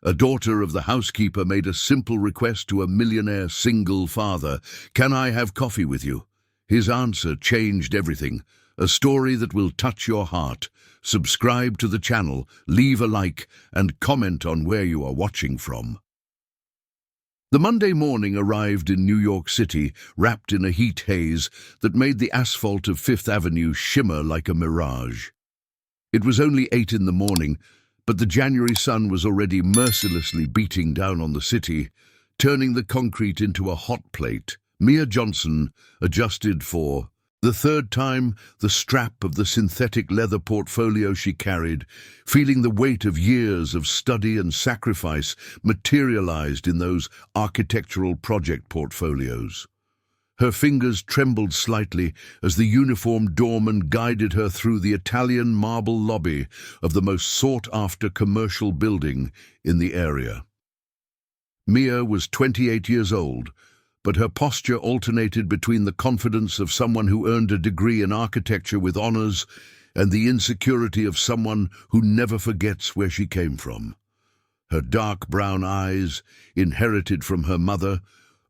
A daughter of the housekeeper made a simple request to a millionaire single father, "Can I have coffee with you?" His answer changed everything. A story that will touch your heart. Subscribe to the channel, leave a like, and comment on where you are watching from. The Monday morning arrived in New York City, wrapped in a heat haze that made the asphalt of Fifth Avenue shimmer like a mirage. It was only 8 in the morning, but the January sun was already mercilessly beating down on the city, turning the concrete into a hot plate. Mia Johnson adjusted for the third time the strap of the synthetic leather portfolio she carried, feeling the weight of years of study and sacrifice materialized in those architectural project portfolios. Her fingers trembled slightly as the uniformed doorman guided her through the Italian marble lobby of the most sought-after commercial building in the area. Mia was 28 years old, but her posture alternated between the confidence of someone who earned a degree in architecture with honors and the insecurity of someone who never forgets where she came from. Her dark brown eyes, inherited from her mother,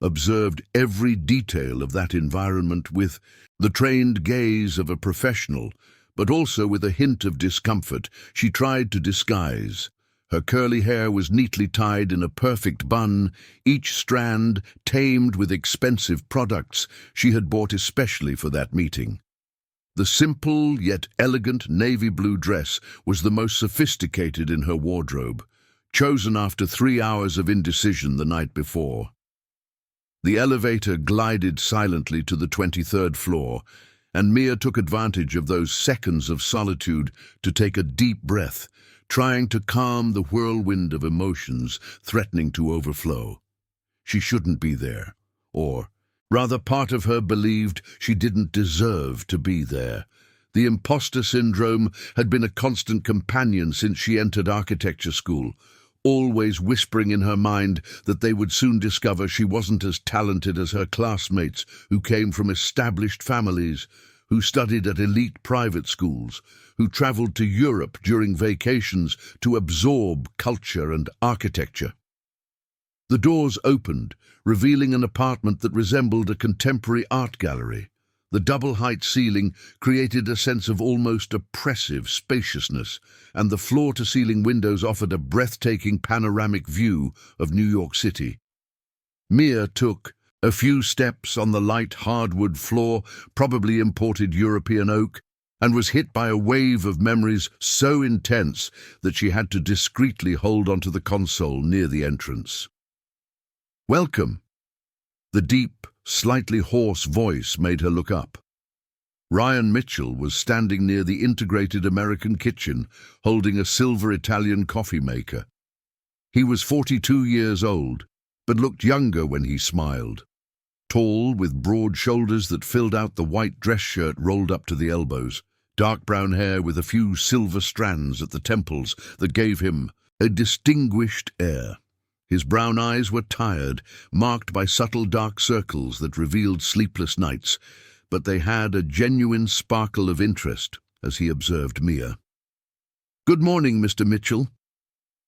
observed every detail of that environment with the trained gaze of a professional, but also with a hint of discomfort she tried to disguise. Her curly hair was neatly tied in a perfect bun, each strand tamed with expensive products she had bought especially for that meeting. The simple yet elegant navy blue dress was the most sophisticated in her wardrobe, chosen after 3 hours of indecision the night before. The elevator glided silently to the 23rd floor, and Mia took advantage of those seconds of solitude to take a deep breath, trying to calm the whirlwind of emotions threatening to overflow. She shouldn't be there, or rather part of her believed she didn't deserve to be there. The imposter syndrome had been a constant companion since she entered architecture school, always whispering in her mind that they would soon discover she wasn't as talented as her classmates who came from established families, who studied at elite private schools, who traveled to Europe during vacations to absorb culture and architecture. The doors opened, revealing an apartment that resembled a contemporary art gallery. The double-height ceiling created a sense of almost oppressive spaciousness, and the floor-to-ceiling windows offered a breathtaking panoramic view of New York City. Mia took a few steps on the light hardwood floor, probably imported European oak, and was hit by a wave of memories so intense that she had to discreetly hold onto the console near the entrance. "Welcome." The deep, slightly hoarse voice made her look up. Ryan Mitchell was standing near the integrated American kitchen, holding a silver Italian coffee maker. He was 42 years old, but looked younger when he smiled. Tall, with broad shoulders that filled out the white dress shirt rolled up to the elbows, dark brown hair with a few silver strands at the temples that gave him a distinguished air. His brown eyes were tired, marked by subtle dark circles that revealed sleepless nights, but they had a genuine sparkle of interest as he observed Mia. "Good morning, Mr. Mitchell."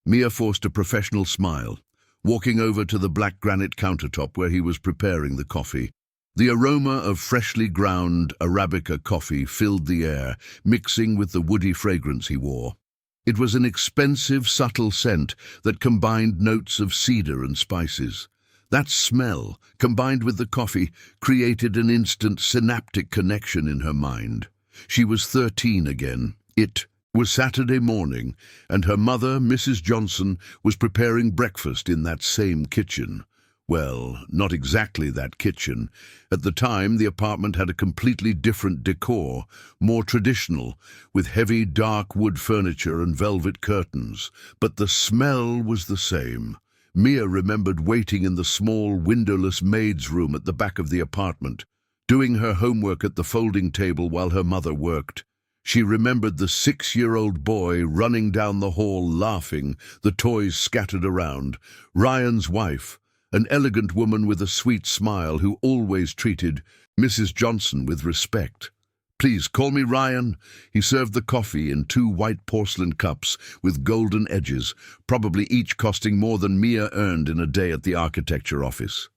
Mia forced a professional smile, walking over to the black granite countertop where he was preparing the coffee. The aroma of freshly ground Arabica coffee filled the air, mixing with the woody fragrance he wore. It was an expensive, subtle scent that combined notes of cedar and spices. That smell, combined with the coffee, created an instant synaptic connection in her mind. She was 13 again. It was Saturday morning, and her mother, Mrs. Johnson, was preparing breakfast in that same kitchen. Well, not exactly that kitchen. At the time, the apartment had a completely different decor, more traditional, with heavy dark wood furniture and velvet curtains. But the smell was the same. Mia remembered waiting in the small, windowless maid's room at the back of the apartment, doing her homework at the folding table while her mother worked. She remembered the 6-year-old boy running down the hall laughing, the toys scattered around. Ryan's wife, an elegant woman with a sweet smile who always treated Mrs. Johnson with respect. Please, call me Ryan." He served the coffee in 2 white porcelain cups with golden edges, probably each costing more than Mia earned in a day at the architecture office.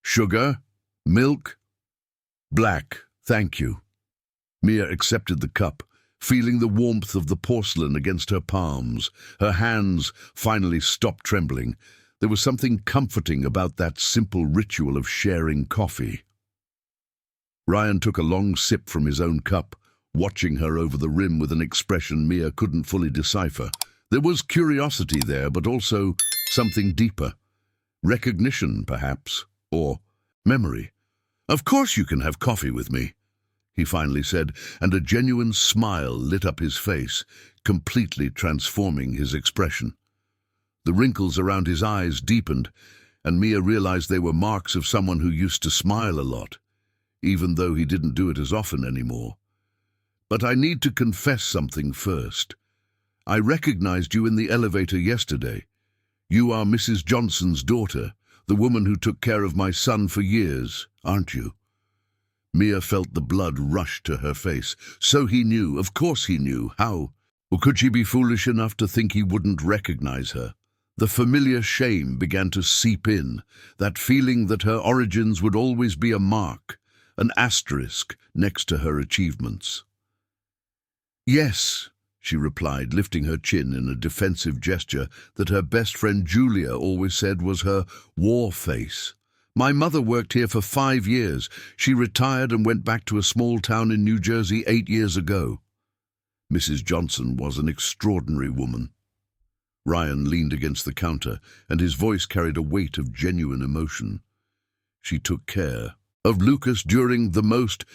"Sugar? Milk?" "Black, thank you." Mia accepted the cup, feeling the warmth of the porcelain against her palms. Her hands finally stopped trembling. There was something comforting about that simple ritual of sharing coffee. Ryan took a long sip from his own cup, watching her over the rim with an expression Mia couldn't fully decipher. There was curiosity there, but also something deeper. Recognition, perhaps, or memory. "Of course you can have coffee with me," he finally said, and a genuine smile lit up his face, completely transforming his expression. The wrinkles around his eyes deepened, and Mia realized they were marks of someone who used to smile a lot, even though he didn't do it as often anymore. "But I need to confess something first. I recognized you in the elevator yesterday. You are Mrs. Johnson's daughter, the woman who took care of my son for years, aren't you?" Mia felt the blood rush to her face. So he knew, of course he knew. How? Or could she be foolish enough to think he wouldn't recognize her? The familiar shame began to seep in, that feeling that her origins would always be a mark, an asterisk next to her achievements. "Yes," she replied, lifting her chin in a defensive gesture that her best friend Julia always said was her war face. "My mother worked here for 5 years. She retired and went back to a small town in New Jersey 8 years ago." Mrs. Johnson was an extraordinary woman. Ryan leaned against the counter, and his voice carried a weight of genuine emotion. "She took care of Lucas during the most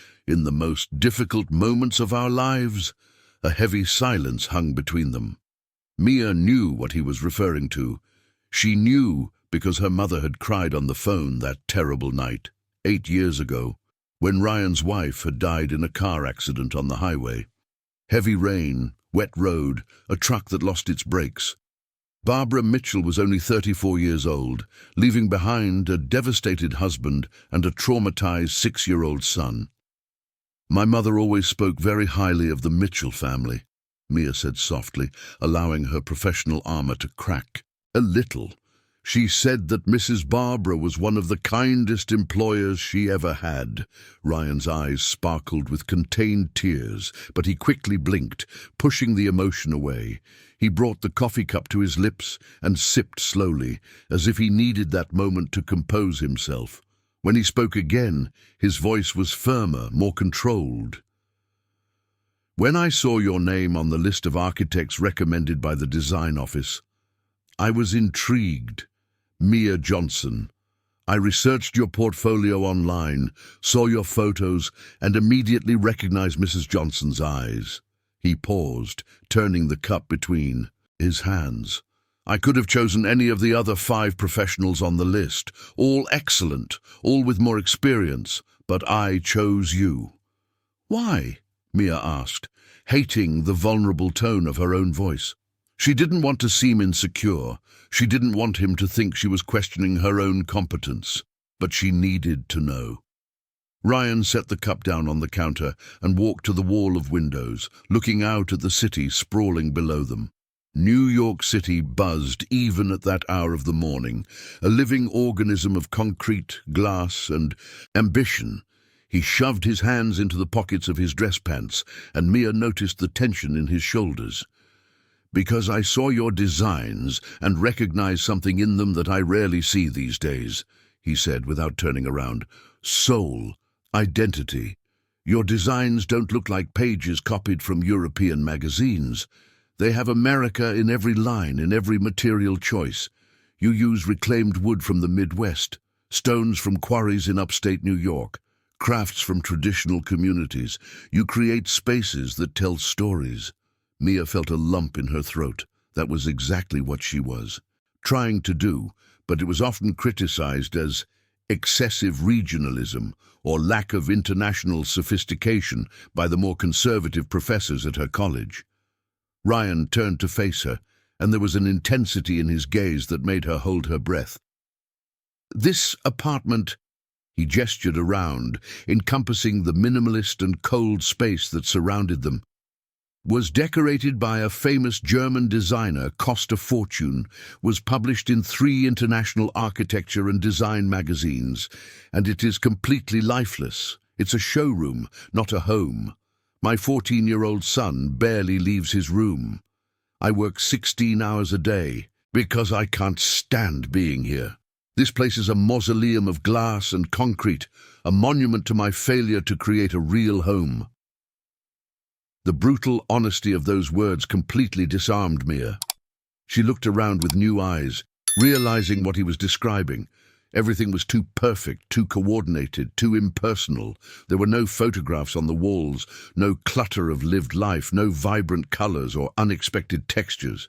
difficult moments of our lives." A heavy silence hung between them. Mia knew what he was referring to. She knew because her mother had cried on the phone that terrible night, 8 years ago, when Ryan's wife had died in a car accident on the highway. Heavy rain, wet road, a truck that lost its brakes. Barbara Mitchell was only 34 years old, leaving behind a devastated husband and a traumatized 6-year-old son. "My mother always spoke very highly of the Mitchell family," Mia said softly, allowing her professional armor to crack a little. "She said that Mrs. Barbara was one of the kindest employers she ever had." Ryan's eyes sparkled with contained tears, but he quickly blinked, pushing the emotion away. He brought the coffee cup to his lips and sipped slowly, as if he needed that moment to compose himself. When he spoke again, his voice was firmer, more controlled. "When I saw your name on the list of architects recommended by the design office, I was intrigued. Mia Johnson. I researched your portfolio online, saw your photos, and immediately recognized Mrs. Johnson's eyes." He paused, turning the cup between his hands. "I could have chosen any of the other 5 professionals on the list, all excellent, all with more experience, but I chose you." "Why?" Mia asked, hating the vulnerable tone of her own voice. She didn't want to seem insecure. She didn't want him to think she was questioning her own competence, but she needed to know. Ryan set the cup down on the counter and walked to the wall of windows, looking out at the city sprawling below them. New York City buzzed even at that hour of the morning, a living organism of concrete, glass, and ambition. He shoved his hands into the pockets of his dress pants, and Mia noticed the tension in his shoulders. "Because I saw your designs and recognized something in them that I rarely see these days," he said without turning around. "Soul. Identity. Your designs don't look like pages copied from European magazines. They have America in every line, in every material choice. You use reclaimed wood from the Midwest, stones from quarries in upstate New York, crafts from traditional communities. You create spaces that tell stories." Mia felt a lump in her throat. That was exactly what she was trying to do, but it was often criticized as excessive regionalism or lack of international sophistication by the more conservative professors at her college. Ryan turned to face her, and there was an intensity in his gaze that made her hold her breath. "This apartment," He gestured around, encompassing the minimalist and cold space that surrounded them. Was decorated by a famous German designer, cost a fortune, was published in 3 international architecture and design magazines, and it is completely lifeless. It's a showroom, not a home. My 14-year-old son barely leaves his room. I work 16 hours a day because I can't stand being here. This place is a mausoleum of glass and concrete, a monument to my failure to create a real home. The brutal honesty of those words completely disarmed Mia. She looked around with new eyes, realizing what he was describing. Everything was too perfect, too coordinated, too impersonal. There were no photographs on the walls, no clutter of lived life, no vibrant colors or unexpected textures.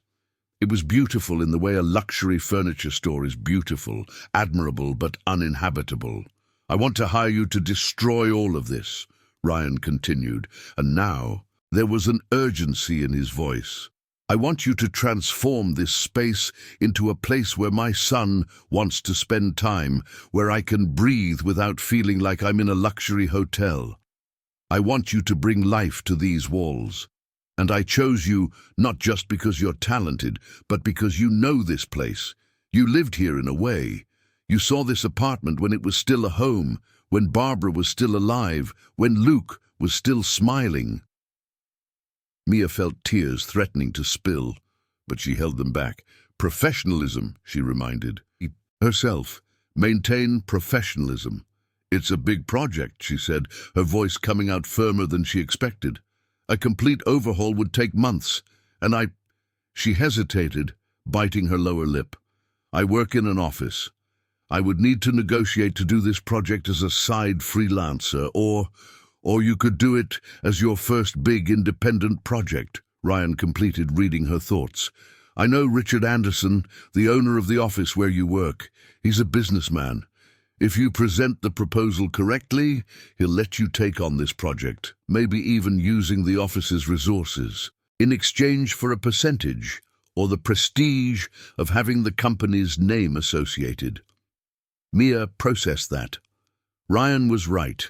It was beautiful in the way a luxury furniture store is beautiful, admirable but uninhabitable. "I want to hire you to destroy all of this," Ryan continued, and now there was an urgency in his voice. "I want you to transform this space into a place where my son wants to spend time, where I can breathe without feeling like I'm in a luxury hotel. I want you to bring life to these walls. And I chose you not just because you're talented, but because you know this place. You lived here in a way. You saw this apartment when it was still a home, when Barbara was still alive, when Luke was still smiling." Mia felt tears threatening to spill, but she held them back. "Professionalism," she reminded herself. "Maintain professionalism." "It's a big project," she said, her voice coming out firmer than she expected. "A complete overhaul would take months, and She hesitated, biting her lower lip. "I work in an office. I would need to negotiate to do this project as a side freelancer, or you could do it as your first big independent project," Ryan completed, reading her thoughts. "I know Richard Anderson, the owner of the office where you work. He's a businessman. If you present the proposal correctly, he'll let you take on this project, maybe even using the office's resources, in exchange for a percentage or the prestige of having the company's name associated." Mia processed that. Ryan was right.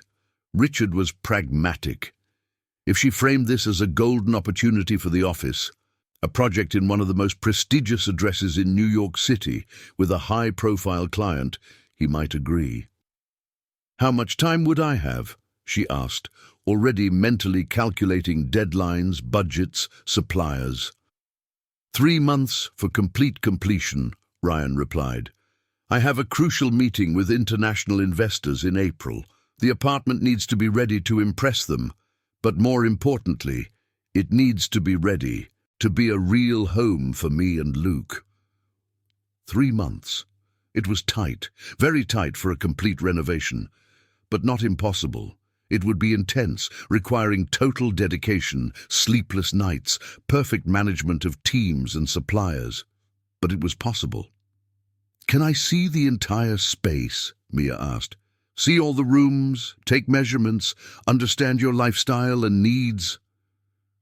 Richard was pragmatic. If she framed this as a golden opportunity for the office, a project in one of the most prestigious addresses in New York City, with a high-profile client, he might agree. "How much time would I have?" she asked, already mentally calculating deadlines, budgets, suppliers. 3 months for complete completion," Ryan replied. "I have a crucial meeting with international investors in April. The apartment needs to be ready to impress them, but more importantly, it needs to be ready to be a real home for me and Luke." 3 months. It was tight, very tight for a complete renovation, but not impossible. It would be intense, requiring total dedication, sleepless nights, perfect management of teams and suppliers. But it was possible. "Can I see the entire space?" Mia asked. "See all the rooms, take measurements, understand your lifestyle and needs?"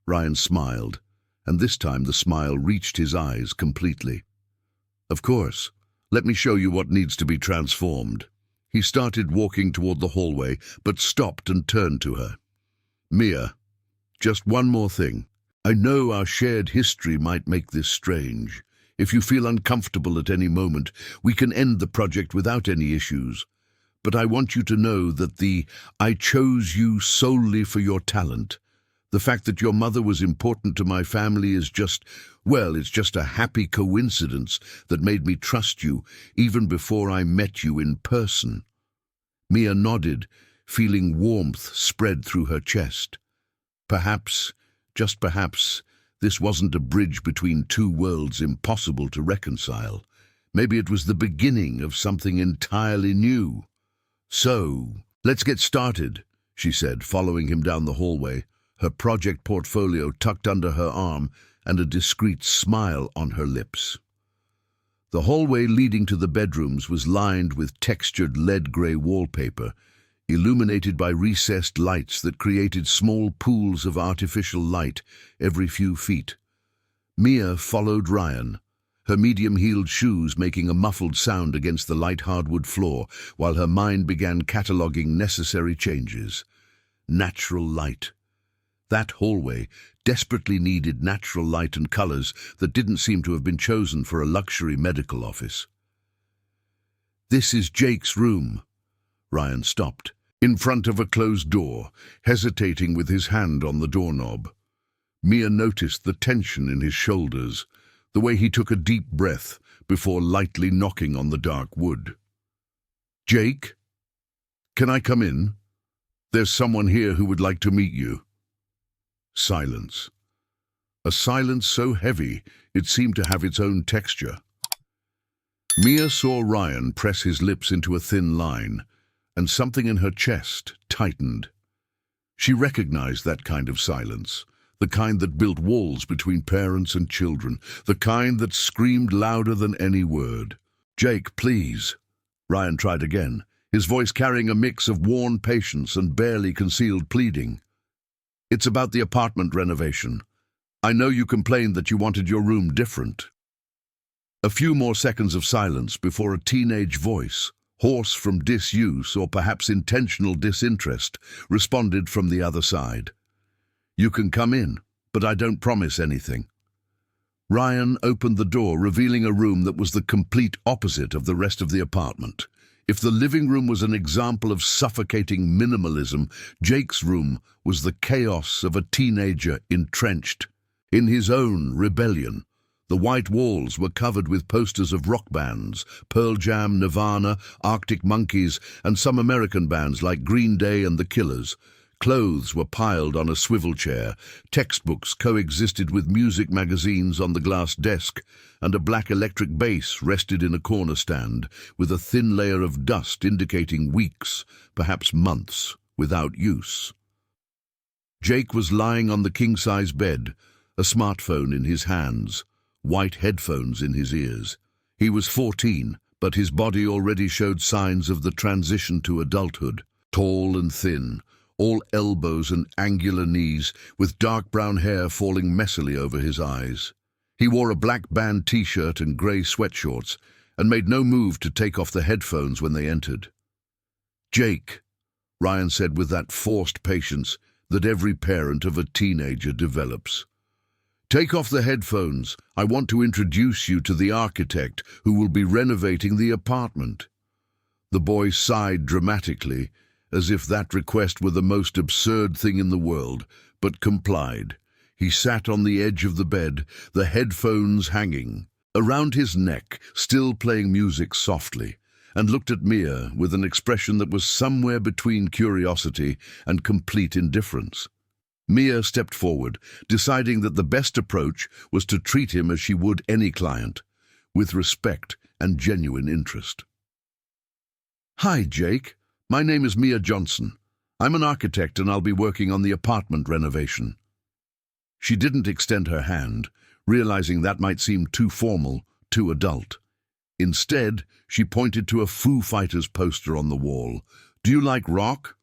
Ryan smiled, and this time the smile reached his eyes completely. "Of course. Let me show you what needs to be transformed." He started walking toward the hallway, but stopped and turned to her. "Mia, just one more thing. I know our shared history might make this strange. If you feel uncomfortable at any moment, we can end the project without any issues. But I want you to know that I chose you solely for your talent. The fact that your mother was important to my family is it's just a happy coincidence that made me trust you even before I met you in person." Mia nodded, feeling warmth spread through her chest. Perhaps, just perhaps, this wasn't a bridge between two worlds impossible to reconcile. Maybe it was the beginning of something entirely new. "So, let's get started," she said, following him down the hallway, her project portfolio tucked under her arm and a discreet smile on her lips. The hallway leading to the bedrooms was lined with textured lead-grey wallpaper, illuminated by recessed lights that created small pools of artificial light every few feet. Mia followed Ryan, her medium-heeled shoes making a muffled sound against the light hardwood floor, while her mind began cataloguing necessary changes. Natural light. That hallway desperately needed natural light and colors that didn't seem to have been chosen for a luxury medical office. "This is Jake's room." Ryan stopped, in front of a closed door, hesitating with his hand on the doorknob. Mia noticed the tension in his shoulders, the way he took a deep breath before lightly knocking on the dark wood. "Jake? Can I come in? There's someone here who would like to meet you." Silence. A silence so heavy it seemed to have its own texture. Mia saw Ryan press his lips into a thin line, and something in her chest tightened. She recognized that kind of silence, the kind that built walls between parents and children, the kind that screamed louder than any word. "Jake, please." Ryan tried again, his voice carrying a mix of worn patience and barely concealed pleading. "It's about the apartment renovation. I know you complained that you wanted your room different." A few more seconds of silence before a teenage voice, hoarse from disuse or perhaps intentional disinterest, responded from the other side. "You can come in, but I don't promise anything." Ryan opened the door, revealing a room that was the complete opposite of the rest of the apartment. If the living room was an example of suffocating minimalism, Jake's room was the chaos of a teenager entrenched in his own rebellion. The white walls were covered with posters of rock bands, Pearl Jam, Nirvana, Arctic Monkeys, and some American bands like Green Day and The Killers. Clothes were piled on a swivel chair, textbooks coexisted with music magazines on the glass desk, and a black electric bass rested in a corner stand, with a thin layer of dust indicating weeks, perhaps months, without use. Jake was lying on the king-size bed, a smartphone in his hands, white headphones in his ears. He was 14, but his body already showed signs of the transition to adulthood, tall and thin, all elbows and angular knees, with dark brown hair falling messily over his eyes. He wore a black band t-shirt and grey sweatshorts, and made no move to take off the headphones when they entered. "Jake," Ryan said with that forced patience that every parent of a teenager develops. "Take off the headphones. I want to introduce you to the architect who will be renovating the apartment." The boy sighed dramatically, as if that request were the most absurd thing in the world, but complied. He sat on the edge of the bed, the headphones hanging around his neck, still playing music softly, and looked at Mia with an expression that was somewhere between curiosity and complete indifference. Mia stepped forward, deciding that the best approach was to treat him as she would any client, with respect and genuine interest. "Hi, Jake. My name is Mia Johnson. I'm an architect and I'll be working on the apartment renovation." She didn't extend her hand, realizing that might seem too formal, too adult. Instead, she pointed to a Foo Fighters poster on the wall. "Do you like rock?"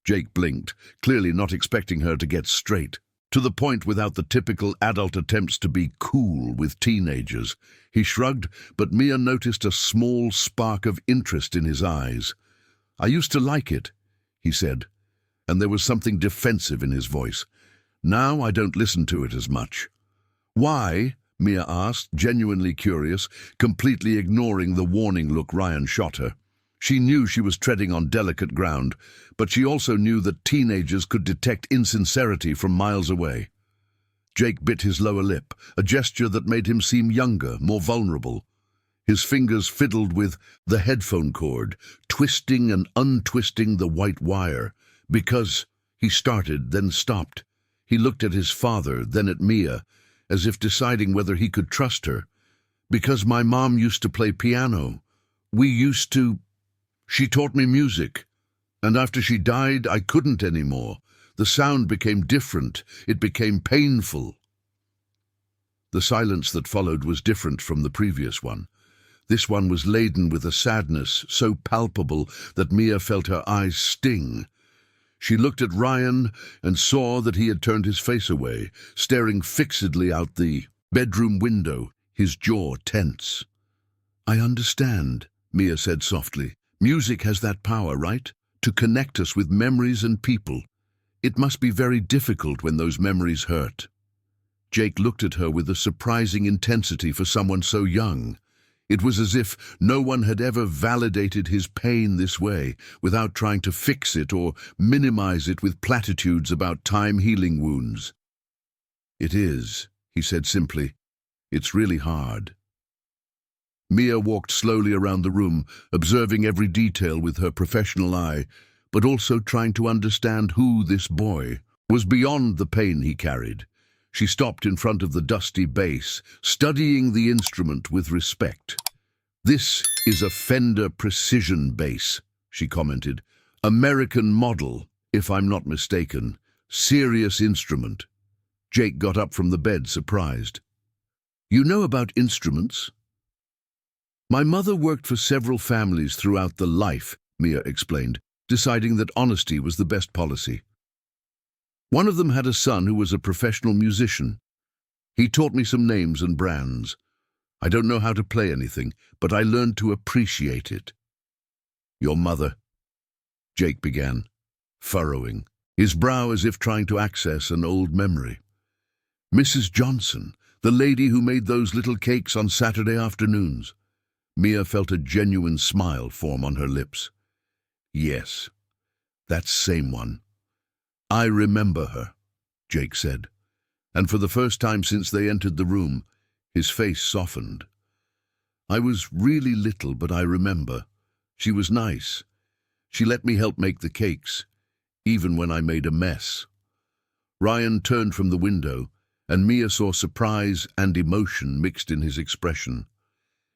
Jake blinked, clearly not expecting her to get straight to the point without the typical adult attempts to be cool with teenagers. He shrugged, but Mia noticed a small spark of interest in his eyes. "I used to like it," he said, and there was something defensive in his voice. "Now I don't listen to it as much." "Why?" Mia asked, genuinely curious, completely ignoring the warning look Ryan shot her. She knew she was treading on delicate ground, but she also knew that teenagers could detect insincerity from miles away. Jake bit his lower lip, a gesture that made him seem younger, more vulnerable. His fingers fiddled with the headphone cord, twisting and untwisting the white wire. "Because," he started, then stopped. He looked at his father, then at Mia, as if deciding whether he could trust her. "Because my mom used to play piano. She taught me music. And after she died, I couldn't anymore. The sound became different. It became painful." The silence that followed was different from the previous one. This one was laden with a sadness so palpable that Mia felt her eyes sting. She looked at Ryan and saw that he had turned his face away, staring fixedly out the bedroom window, his jaw tense. "I understand," Mia said softly. "Music has that power, right? To connect us with memories and people. It must be very difficult when those memories hurt." Jake looked at her with a surprising intensity for someone so young. It was as if no one had ever validated his pain this way, without trying to fix it or minimize it with platitudes about time healing wounds. "It is," he said simply. "It's really hard." Mia walked slowly around the room, observing every detail with her professional eye, but also trying to understand who this boy was beyond the pain he carried. She stopped in front of the dusty bass, studying the instrument with respect. "This is a Fender Precision bass," she commented. "American model, if I'm not mistaken. Serious instrument." Jake got up from the bed, surprised. "You know about instruments?" "My mother worked for several families throughout the life," Mia explained, deciding that honesty was the best policy. "One of them had a son who was a professional musician. He taught me some names and brands. I don't know how to play anything, but I learned to appreciate it." "Your mother," Jake began, furrowing, his brow as if trying to access an old memory. "Mrs. Johnson, the lady who made those little cakes on Saturday afternoons." Mia felt a genuine smile form on her lips. "Yes, that same one. I remember her," Jake said, and for the first time since they entered the room, his face softened. "I was really little, but I remember. She was nice. She let me help make the cakes, even when I made a mess." Ryan turned from the window, and Mia saw surprise and emotion mixed in his expression.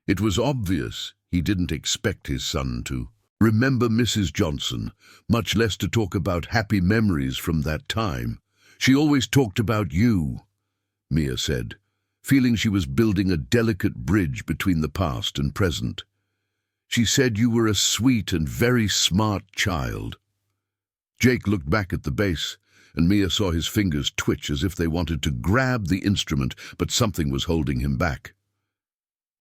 It was obvious he didn't expect his son to remember Mrs. Johnson, much less to talk about happy memories from that time. "She always talked about you," Mia said, feeling she was building a delicate bridge between the past and present. "She said you were a sweet and very smart child." Jake looked back at the bass, and Mia saw his fingers twitch as if they wanted to grab the instrument, but something was holding him back.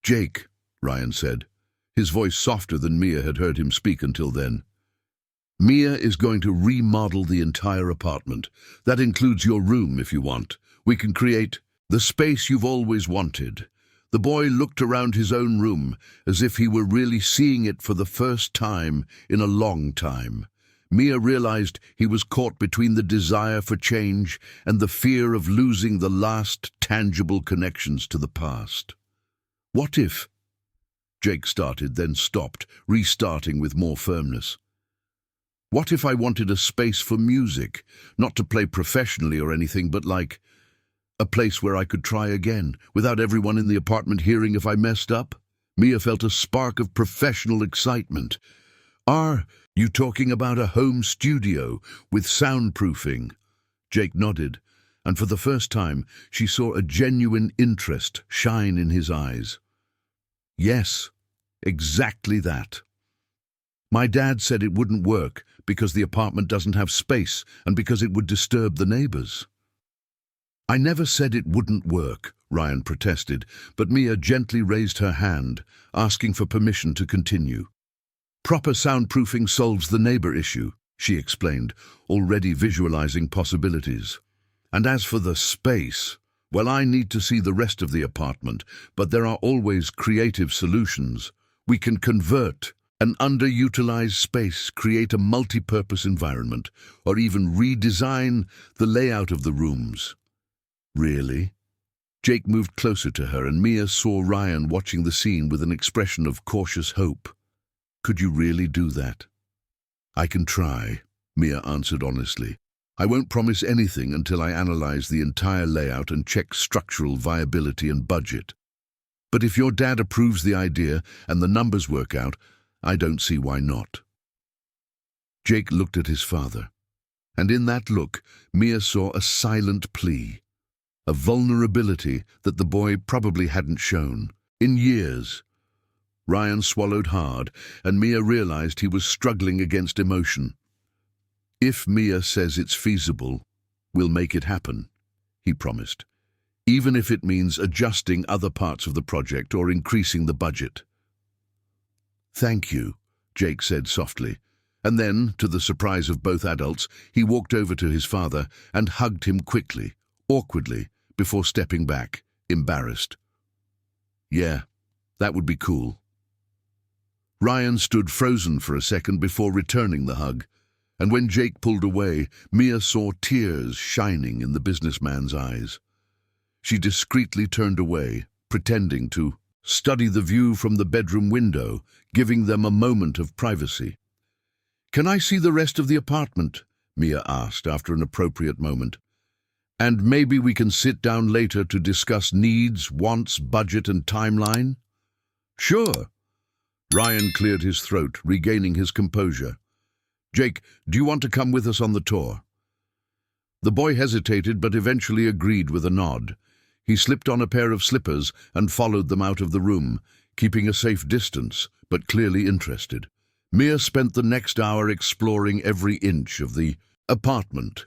"Jake," Ryan said, his voice softer than Mia had heard him speak until then. "Mia is going to remodel the entire apartment. That includes your room if you want. We can create the space you've always wanted." The boy looked around his own room as if he were really seeing it for the first time in a long time. Mia realized he was caught between the desire for change and the fear of losing the last tangible connections to the past. "What if—" Jake started, then stopped, restarting with more firmness. "What if I wanted a space for music, not to play professionally or anything, but like a place where I could try again, without everyone in the apartment hearing if I messed up?" Mia felt a spark of professional excitement. "Are you talking about a home studio with soundproofing?" Jake nodded, and for the first time she saw a genuine interest shine in his eyes. "Yes, exactly that. My dad said it wouldn't work because the apartment doesn't have space and because it would disturb the neighbors." "I never said it wouldn't work," Ryan protested, but Mia gently raised her hand, asking for permission to continue. "Proper soundproofing solves the neighbor issue," she explained, already visualizing possibilities. "And as for the space, well, I need to see the rest of the apartment, but there are always creative solutions. We can convert an underutilized space, create a multi-purpose environment, or even redesign the layout of the rooms." "Really?" Jake moved closer to her, and Mia saw Ryan watching the scene with an expression of cautious hope. "Could you really do that?" "I can try," Mia answered honestly. "I won't promise anything until I analyze the entire layout and check structural viability and budget. But if your dad approves the idea and the numbers work out, I don't see why not." Jake looked at his father, and in that look, Mia saw a silent plea, a vulnerability that the boy probably hadn't shown in years. Ryan swallowed hard, and Mia realized he was struggling against emotion. "If Mia says it's feasible, we'll make it happen," he promised. even if it means adjusting other parts of the project or increasing the budget. "Thank you," Jake said softly, and then, to the surprise of both adults, he walked over to his father and hugged him quickly, awkwardly, before stepping back, embarrassed. "Yeah, that would be cool." Ryan stood frozen for a second before returning the hug, and when Jake pulled away, Mia saw tears shining in the businessman's eyes. She discreetly turned away, pretending to study the view from the bedroom window, giving them a moment of privacy. "Can I see the rest of the apartment?" Mia asked after an appropriate moment. "And maybe we can sit down later to discuss needs, wants, budget, and timeline?" "Sure." Ryan cleared his throat, regaining his composure. "Jake, do you want to come with us on the tour?" The boy hesitated but eventually agreed with a nod. He slipped on a pair of slippers and followed them out of the room, keeping a safe distance, but clearly interested. Mia spent the next hour exploring every inch of the apartment.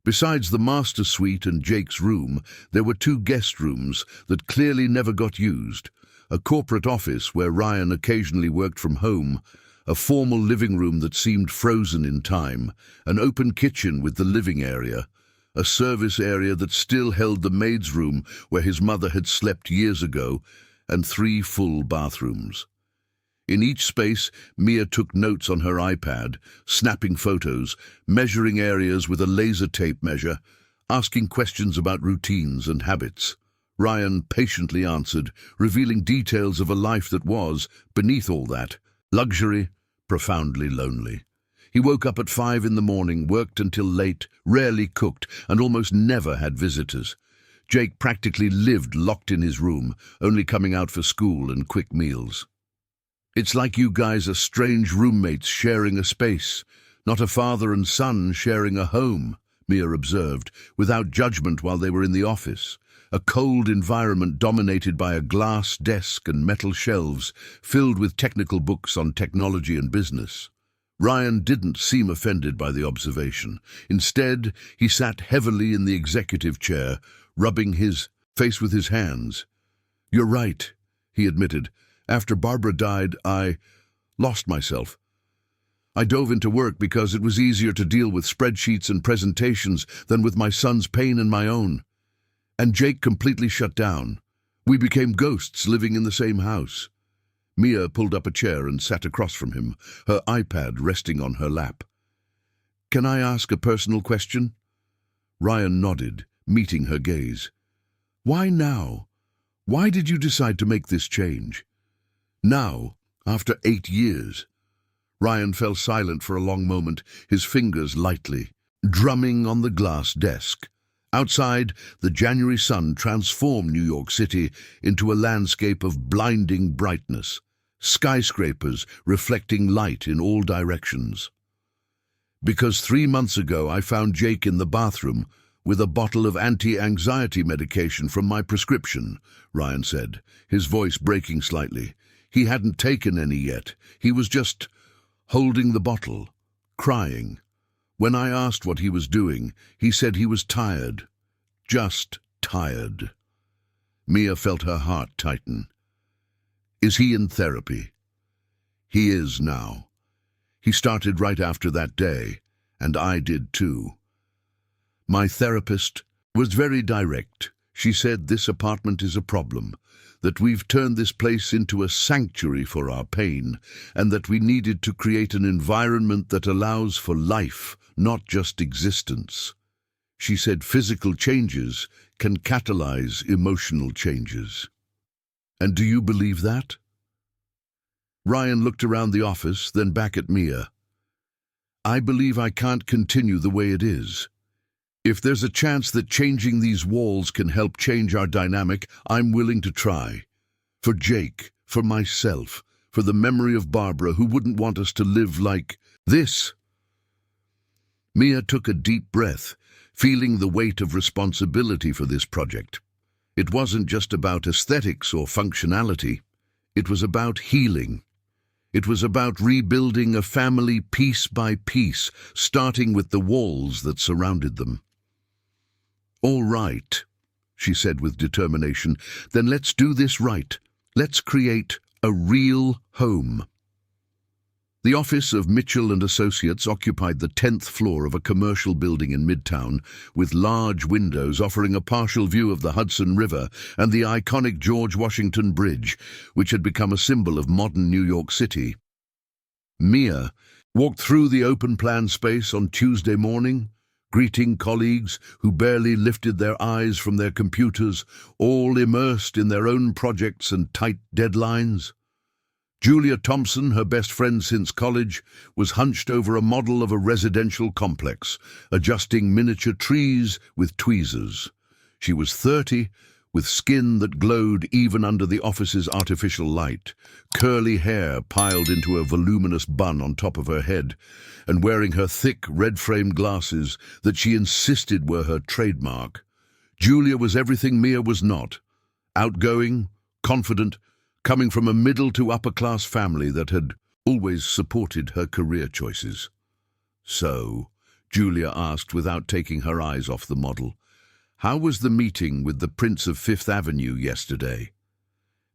Besides the master suite and Jake's room, there were 2 guest rooms that clearly never got used, a corporate office where Ryan occasionally worked from home, a formal living room that seemed frozen in time, an open kitchen with the living area, a service area that still held the maid's room where his mother had slept years ago, and 3 full bathrooms. In each space, Mia took notes on her iPad, snapping photos, measuring areas with a laser tape measure, asking questions about routines and habits. Ryan patiently answered, revealing details of a life that was, beneath all that, luxury, profoundly lonely. He woke up at 5 in the morning, worked until late, rarely cooked, and almost never had visitors. Jake practically lived locked in his room, only coming out for school and quick meals. "It's like you guys are strange roommates sharing a space, not a father and son sharing a home," Mia observed, without judgment while they were in the office. A cold environment dominated by a glass desk and metal shelves, filled with technical books on technology and business. Ryan didn't seem offended by the observation. Instead, he sat heavily in the executive chair, rubbing his face with his hands. "You're right," he admitted. "After Barbara died, I lost myself. I dove into work because it was easier to deal with spreadsheets and presentations than with my son's pain and my own. And Jake completely shut down. We became ghosts living in the same house." Mia pulled up a chair and sat across from him, her iPad resting on her lap. "Can I ask a personal question?" Ryan nodded, meeting her gaze. "Why now? Why did you decide to make this change? Now, after 8 years. Ryan fell silent for a long moment, his fingers lightly drumming on the glass desk. Outside, the January sun transformed New York City into a landscape of blinding brightness, skyscrapers reflecting light in all directions. "Because 3 months ago I found Jake in the bathroom with a bottle of anti-anxiety medication from my prescription," Ryan said, his voice breaking slightly. He hadn't taken any yet. He was just holding the bottle, crying. When I asked what he was doing, he said he was tired. Just tired. Mia felt her heart tighten. "Is he in therapy?" "He is now. He started right after that day, and I did too. My therapist was very direct. She said this apartment is a problem, that we've turned this place into a sanctuary for our pain, and that we needed to create an environment that allows for life, not just existence. She said physical changes can catalyze emotional changes." "And do you believe that?" Ryan looked around the office, then back at Mia. "I believe I can't continue the way it is. If there's a chance that changing these walls can help change our dynamic, I'm willing to try. For Jake, for myself, for the memory of Barbara, who wouldn't want us to live like this." Mia took a deep breath, feeling the weight of responsibility for this project. It wasn't just about aesthetics or functionality. It was about healing. It was about rebuilding a family piece by piece, starting with the walls that surrounded them. "All right," she said with determination. Then let's do this right. Let's create a real home. The office of Mitchell and Associates occupied the 10th floor of a commercial building in Midtown, with large windows offering a partial view of the Hudson River and the iconic George Washington Bridge, which had become a symbol of modern New York City. Mia walked through the open-plan space on Tuesday morning, greeting colleagues who barely lifted their eyes from their computers, all immersed in their own projects and tight deadlines. Julia Thompson, her best friend since college, was hunched over a model of a residential complex, adjusting miniature trees with tweezers. She was 30, with skin that glowed even under the office's artificial light, curly hair piled into a voluminous bun on top of her head, and wearing her thick, red-framed glasses that she insisted were her trademark. Julia was everything Mia was not: outgoing, confident, coming from a middle to upper-class family that had always supported her career choices. "So," Julia asked without taking her eyes off the model, "how was the meeting with the Prince of Fifth Avenue yesterday?"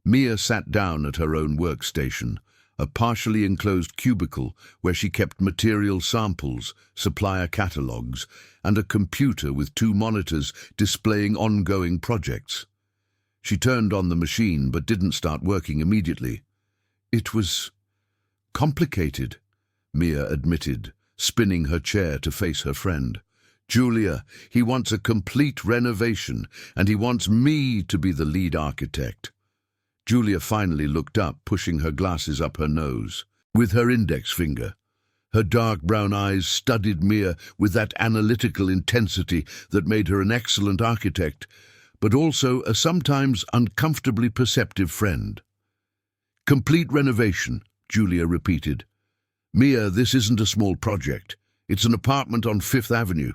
Mia sat down at her own workstation, a partially enclosed cubicle where she kept material samples, supplier catalogues, and a computer with 2 monitors displaying ongoing projects. She turned on the machine but didn't start working immediately. "It was complicated," Mia admitted, spinning her chair to face her friend. "Julia, he wants a complete renovation, and he wants me to be the lead architect." Julia finally looked up, pushing her glasses up her nose with her index finger. Her dark brown eyes studied Mia with that analytical intensity that made her an excellent architect, but also a sometimes uncomfortably perceptive friend. "Complete renovation," Julia repeated. "Mia, this isn't a small project. It's an apartment on Fifth Avenue.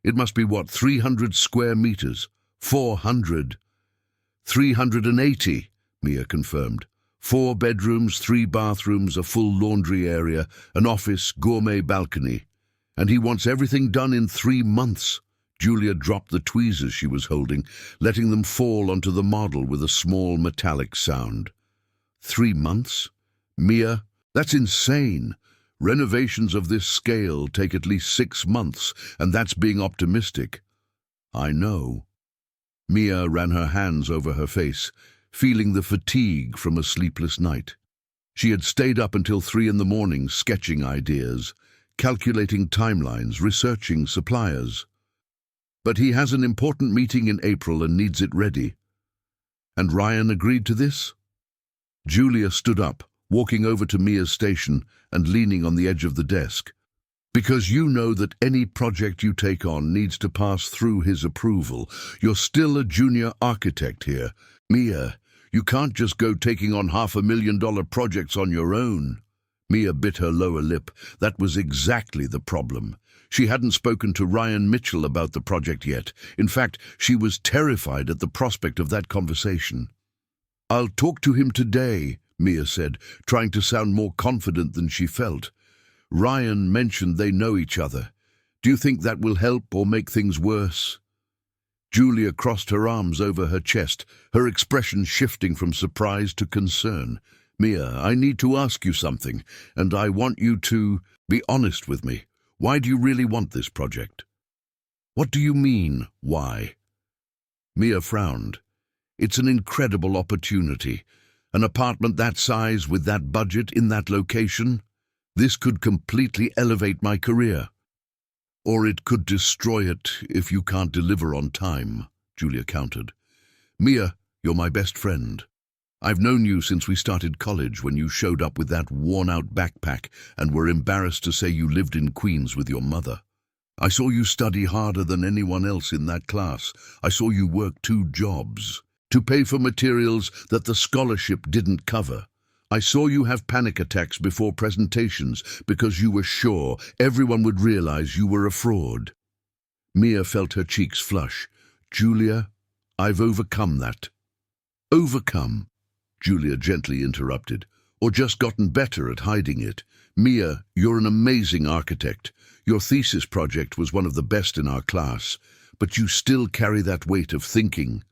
It must be, 300 square meters? 400. 380, Mia confirmed. 4 bedrooms, 3 bathrooms, a full laundry area, an office, gourmet balcony. And he wants everything done in 3 months. Julia dropped the tweezers she was holding, letting them fall onto the model with a small metallic sound. 3 months? Mia, that's insane. Renovations of this scale take at least 6 months, and that's being optimistic. I know. Mia ran her hands over her face, feeling the fatigue from a sleepless night. She had stayed up until 3 in the morning sketching ideas, calculating timelines, researching suppliers. But he has an important meeting in April and needs it ready. And Ryan agreed to this? Julia stood up, walking over to Mia's station and leaning on the edge of the desk. Because you know that any project you take on needs to pass through his approval. You're still a junior architect here. Mia, you can't just go taking on $500,000 projects on your own. Mia bit her lower lip. That was exactly the problem. She hadn't spoken to Ryan Mitchell about the project yet. In fact, she was terrified at the prospect of that conversation. I'll talk to him today, Mia said, trying to sound more confident than she felt. Ryan mentioned they know each other. Do you think that will help or make things worse? Julia crossed her arms over her chest, her expression shifting from surprise to concern. Mia, I need to ask you something, and I want you to be honest with me. Why do you really want this project? What do you mean, why? Mia frowned. It's an incredible opportunity. An apartment that size, with that budget, in that location. This could completely elevate my career. Or it could destroy it if you can't deliver on time, Julia countered. Mia, you're my best friend. I've known you since we started college, when you showed up with that worn-out backpack and were embarrassed to say you lived in Queens with your mother. I saw you study harder than anyone else in that class. I saw you work 2 jobs to pay for materials that the scholarship didn't cover. I saw you have panic attacks before presentations because you were sure everyone would realize you were a fraud. Mia felt her cheeks flush. Julia, I've overcome that. Overcome? Julia gently interrupted. Or just gotten better at hiding it. Mia, you're an amazing architect. Your thesis project was one of the best in our class, but you still carry that weight of thinking,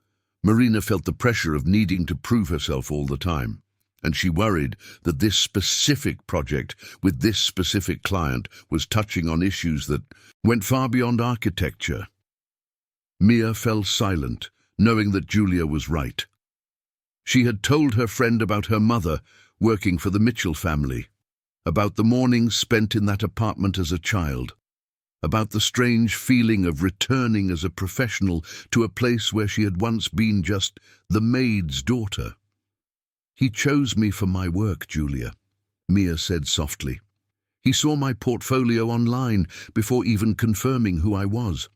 Marina felt the pressure of needing to prove herself all the time, and she worried that this specific project with this specific client was touching on issues that went far beyond architecture. Mia fell silent, knowing that Julia was right. She had told her friend about her mother working for the Mitchell family, about the mornings spent in that apartment as a child, about the strange feeling of returning as a professional to a place where she had once been just the maid's daughter. "He chose me for my work, Julia," Mia said softly. "He saw my portfolio online before even confirming who I was.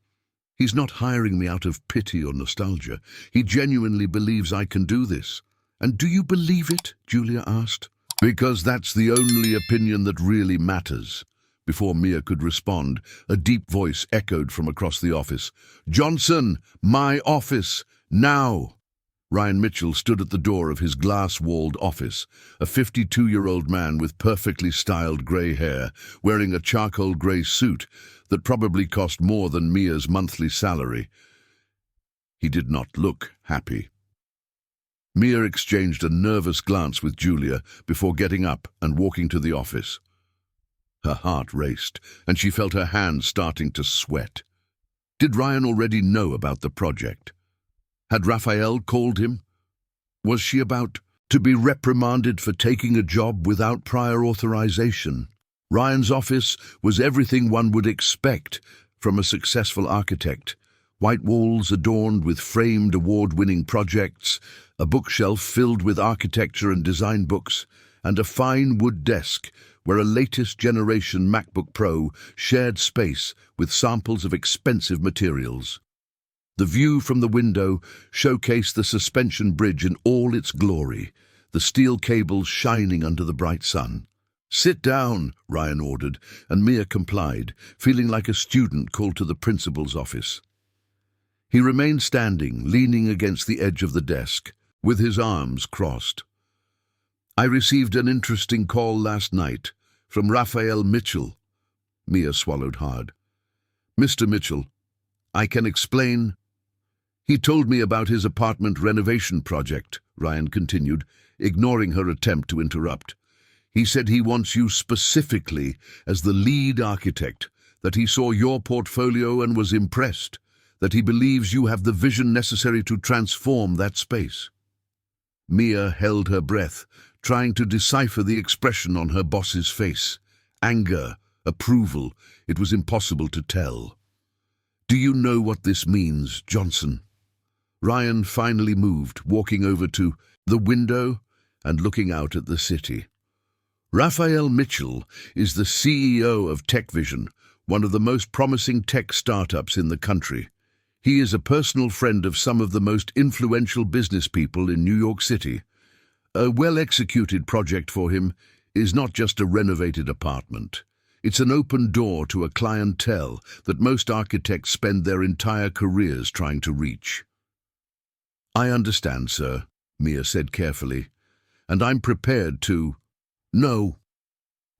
He's not hiring me out of pity or nostalgia. He genuinely believes I can do this." "And do you believe it?" Julia asked. "Because that's the only opinion that really matters." Before Mia could respond, a deep voice echoed from across the office. "Johnson, my office, now!" Ryan Mitchell stood at the door of his glass-walled office, a 52-year-old man with perfectly styled grey hair, wearing a charcoal grey suit that probably cost more than Mia's monthly salary. He did not look happy. Mia exchanged a nervous glance with Julia before getting up and walking to the office. Her heart raced, and she felt her hands starting to sweat. Did Ryan already know about the project? Had Raphael called him? Was she about to be reprimanded for taking a job without prior authorization? Ryan's office was everything one would expect from a successful architect. White walls adorned with framed award-winning projects, a bookshelf filled with architecture and design books, and a fine wood desk where a latest generation MacBook Pro shared space with samples of expensive materials. The view from the window showcased the suspension bridge in all its glory, the steel cables shining under the bright sun. "Sit down," Ryan ordered, and Mia complied, feeling like a student called to the principal's office. He remained standing, leaning against the edge of the desk, with his arms crossed. "I received an interesting call last night from Raphael Mitchell." Mia swallowed hard. "Mr. Mitchell, I can explain." "He told me about his apartment renovation project," Ryan continued, ignoring her attempt to interrupt. "He said he wants you specifically as the lead architect, that he saw your portfolio and was impressed, that he believes you have the vision necessary to transform that space." Mia held her breath, trying to decipher the expression on her boss's face. Anger, approval, it was impossible to tell. "Do you know what this means, Johnson?" Ryan finally moved, walking over to the window and looking out at the city. "Raphael Mitchell is the CEO of TechVision, one of the most promising tech startups in the country. He is a personal friend of some of the most influential business people in New York City. A well-executed project for him is not just a renovated apartment. It's an open door to a clientele that most architects spend their entire careers trying to reach." "I understand, sir," Mia said carefully, "and I'm prepared to—" "No."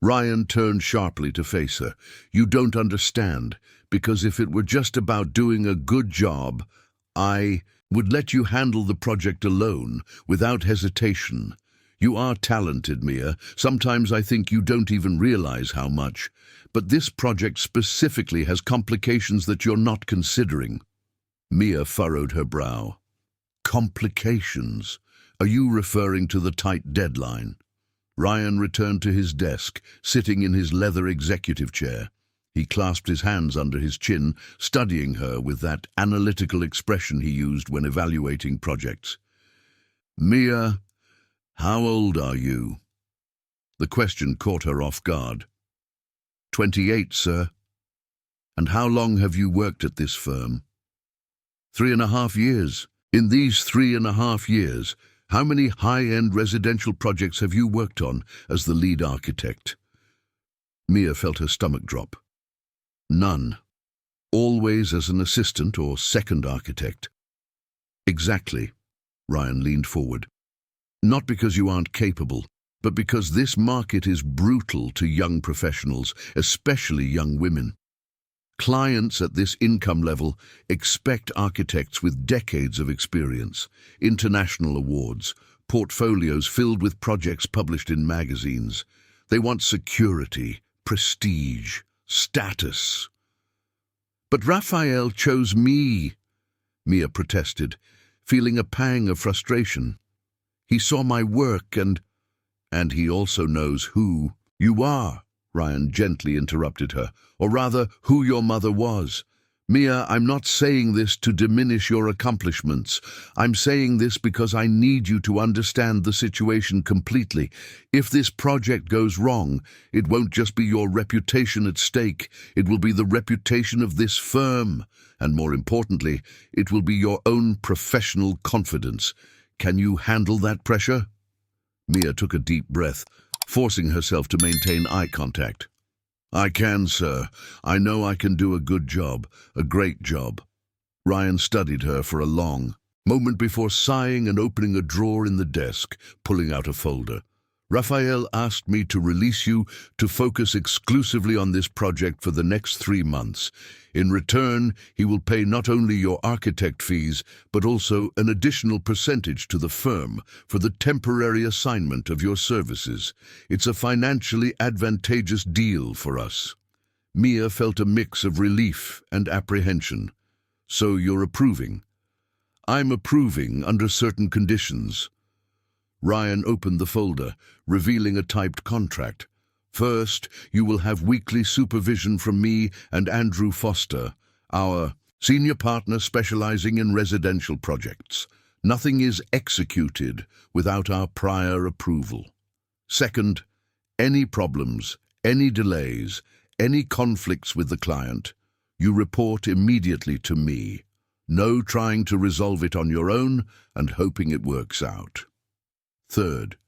Ryan turned sharply to face her. "You don't understand, because if it were just about doing a good job, I would let you handle the project alone, without hesitation. You are talented, Mia. Sometimes I think you don't even realize how much. But this project specifically has complications that you're not considering." Mia furrowed her brow. "Complications? Are you referring to the tight deadline?" Ryan returned to his desk, sitting in his leather executive chair. He clasped his hands under his chin, studying her with that analytical expression he used when evaluating projects. "Mia, how old are you?" The question caught her off guard. 28, sir." "And how long have you worked at this firm?" 3.5 years. In these 3.5 years, how many high-end residential projects have you worked on as the lead architect?" Mia felt her stomach drop. "None. Always as an assistant or second architect." "Exactly." Ryan leaned forward. "Not because you aren't capable, but because this market is brutal to young professionals, especially young women. Clients at this income level expect architects with decades of experience, international awards, portfolios filled with projects published in magazines. They want security, prestige, status. But Raphael chose me, Mia protested, feeling a pang of frustration. He saw my work and he also knows who you are, Ryan gently interrupted her, or rather, who your mother was. Mia, I'm not saying this to diminish your accomplishments. I'm saying this because I need you to understand the situation completely. If this project goes wrong, it won't just be your reputation at stake. It will be the reputation of this firm. And more importantly, it will be your own professional confidence. Can you handle that pressure? Mia took a deep breath, forcing herself to maintain eye contact. I can, sir. I know I can do a good job, a great job. Ryan studied her for a long moment before sighing and opening a drawer in the desk, pulling out a folder. Raphael asked me to release you to focus exclusively on this project for the next 3 months. In return, he will pay not only your architect fees, but also an additional percentage to the firm for the temporary assignment of your services. It's a financially advantageous deal for us. Mia felt a mix of relief and apprehension. So you're approving? I'm approving under certain conditions. Ryan opened the folder, revealing a typed contract. First, you will have weekly supervision from me and Andrew Foster, our senior partner specializing in residential projects. Nothing is executed without our prior approval. Second, any problems, any delays, any conflicts with the client, you report immediately to me. No trying to resolve it on your own and hoping it works out. Third,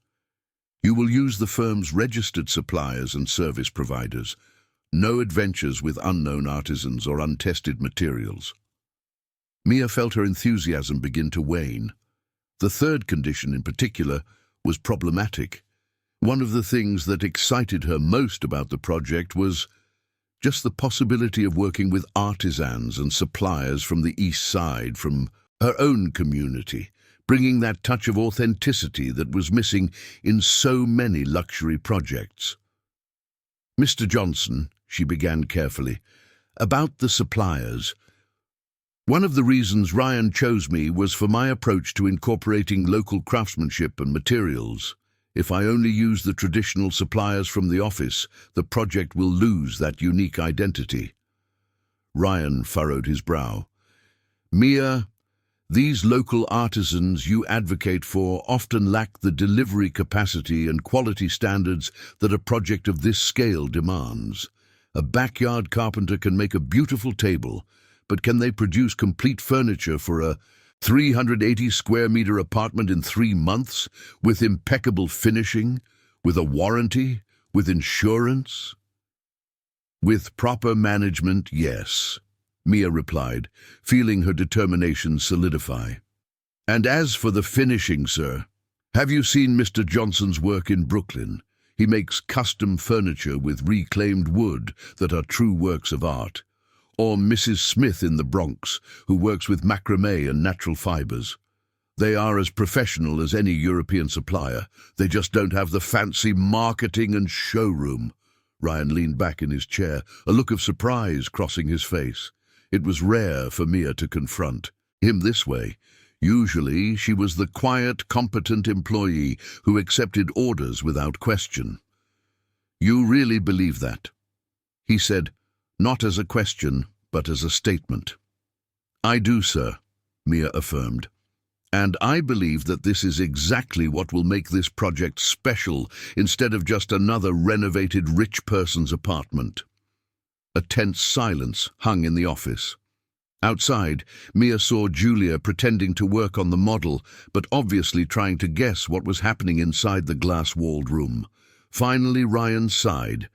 you will use the firm's registered suppliers and service providers. No adventures with unknown artisans or untested materials. Mia felt her enthusiasm begin to wane. The third condition in particular was problematic. One of the things that excited her most about the project was just the possibility of working with artisans and suppliers from the East Side, from her own community, bringing that touch of authenticity that was missing in so many luxury projects. Mr. Johnson, she began carefully, about the suppliers. One of the reasons Ryan chose me was for my approach to incorporating local craftsmanship and materials. If I only use the traditional suppliers from the office, the project will lose that unique identity. Ryan furrowed his brow. Mia, these local artisans you advocate for often lack the delivery capacity and quality standards that a project of this scale demands. A backyard carpenter can make a beautiful table, but can they produce complete furniture for a 380 square meter apartment in 3 months, with impeccable finishing, with a warranty, with insurance? With proper management, yes, Mia replied, feeling her determination solidify. And as for the finishing, sir, have you seen Mr. Johnson's work in Brooklyn? He makes custom furniture with reclaimed wood that are true works of art. Or Mrs. Smith in the Bronx, who works with macrame and natural fibers. They are as professional as any European supplier. They just don't have the fancy marketing and showroom. Ryan leaned back in his chair, a look of surprise crossing his face. It was rare for Mia to confront him this way. Usually, she was the quiet, competent employee who accepted orders without question. You really believe that? He said, not as a question, but as a statement. I do, sir, Mia affirmed. And I believe that this is exactly what will make this project special instead of just another renovated rich person's apartment. A tense silence hung in the office. Outside, Mia saw Julia pretending to work on the model, but obviously trying to guess what was happening inside the glass-walled room. Finally, Ryan sighed.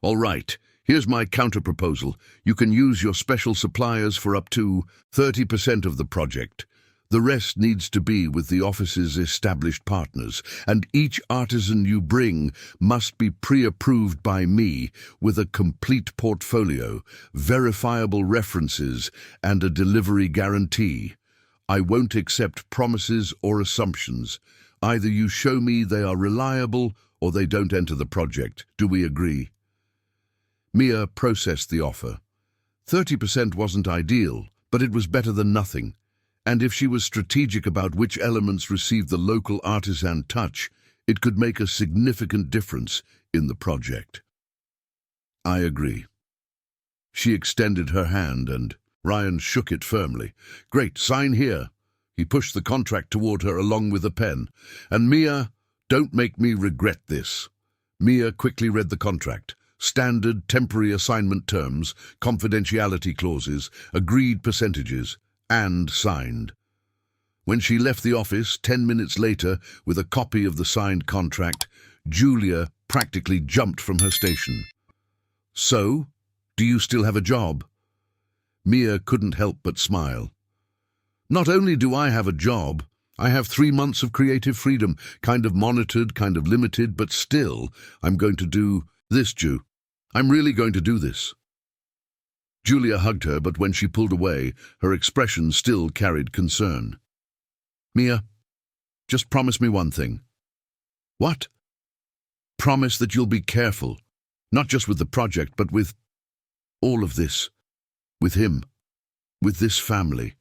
All right, here's my counter-proposal. You can use your special suppliers for up to 30% of the project. The rest needs to be with the office's established partners, and each artisan you bring must be pre-approved by me with a complete portfolio, verifiable references, and a delivery guarantee. I won't accept promises or assumptions. Either you show me they are reliable or they don't enter the project. Do we agree? Mia processed the offer. 30% wasn't ideal, but it was better than nothing. And if she was strategic about which elements received the local artisan touch, it could make a significant difference in the project. I agree. She extended her hand and Ryan shook it firmly. Great, sign here. He pushed the contract toward her along with a pen. And Mia, don't make me regret this. Mia quickly read the contract. Standard temporary assignment terms, confidentiality clauses, agreed percentages, and signed. When she left the office 10 minutes later with a copy of the signed contract, Julia practically jumped from her station. So, do you still have a job? Mia couldn't help but smile. Not only do I have a job, I have 3 months of creative freedom, kind of monitored, kind of limited, but still, I'm going to do this, Ju. I'm really going to do this. Julia hugged her, but when she pulled away, her expression still carried concern. Mia, just promise me one thing. What? Promise that you'll be careful, not just with the project, but with all of this. With him. With this family.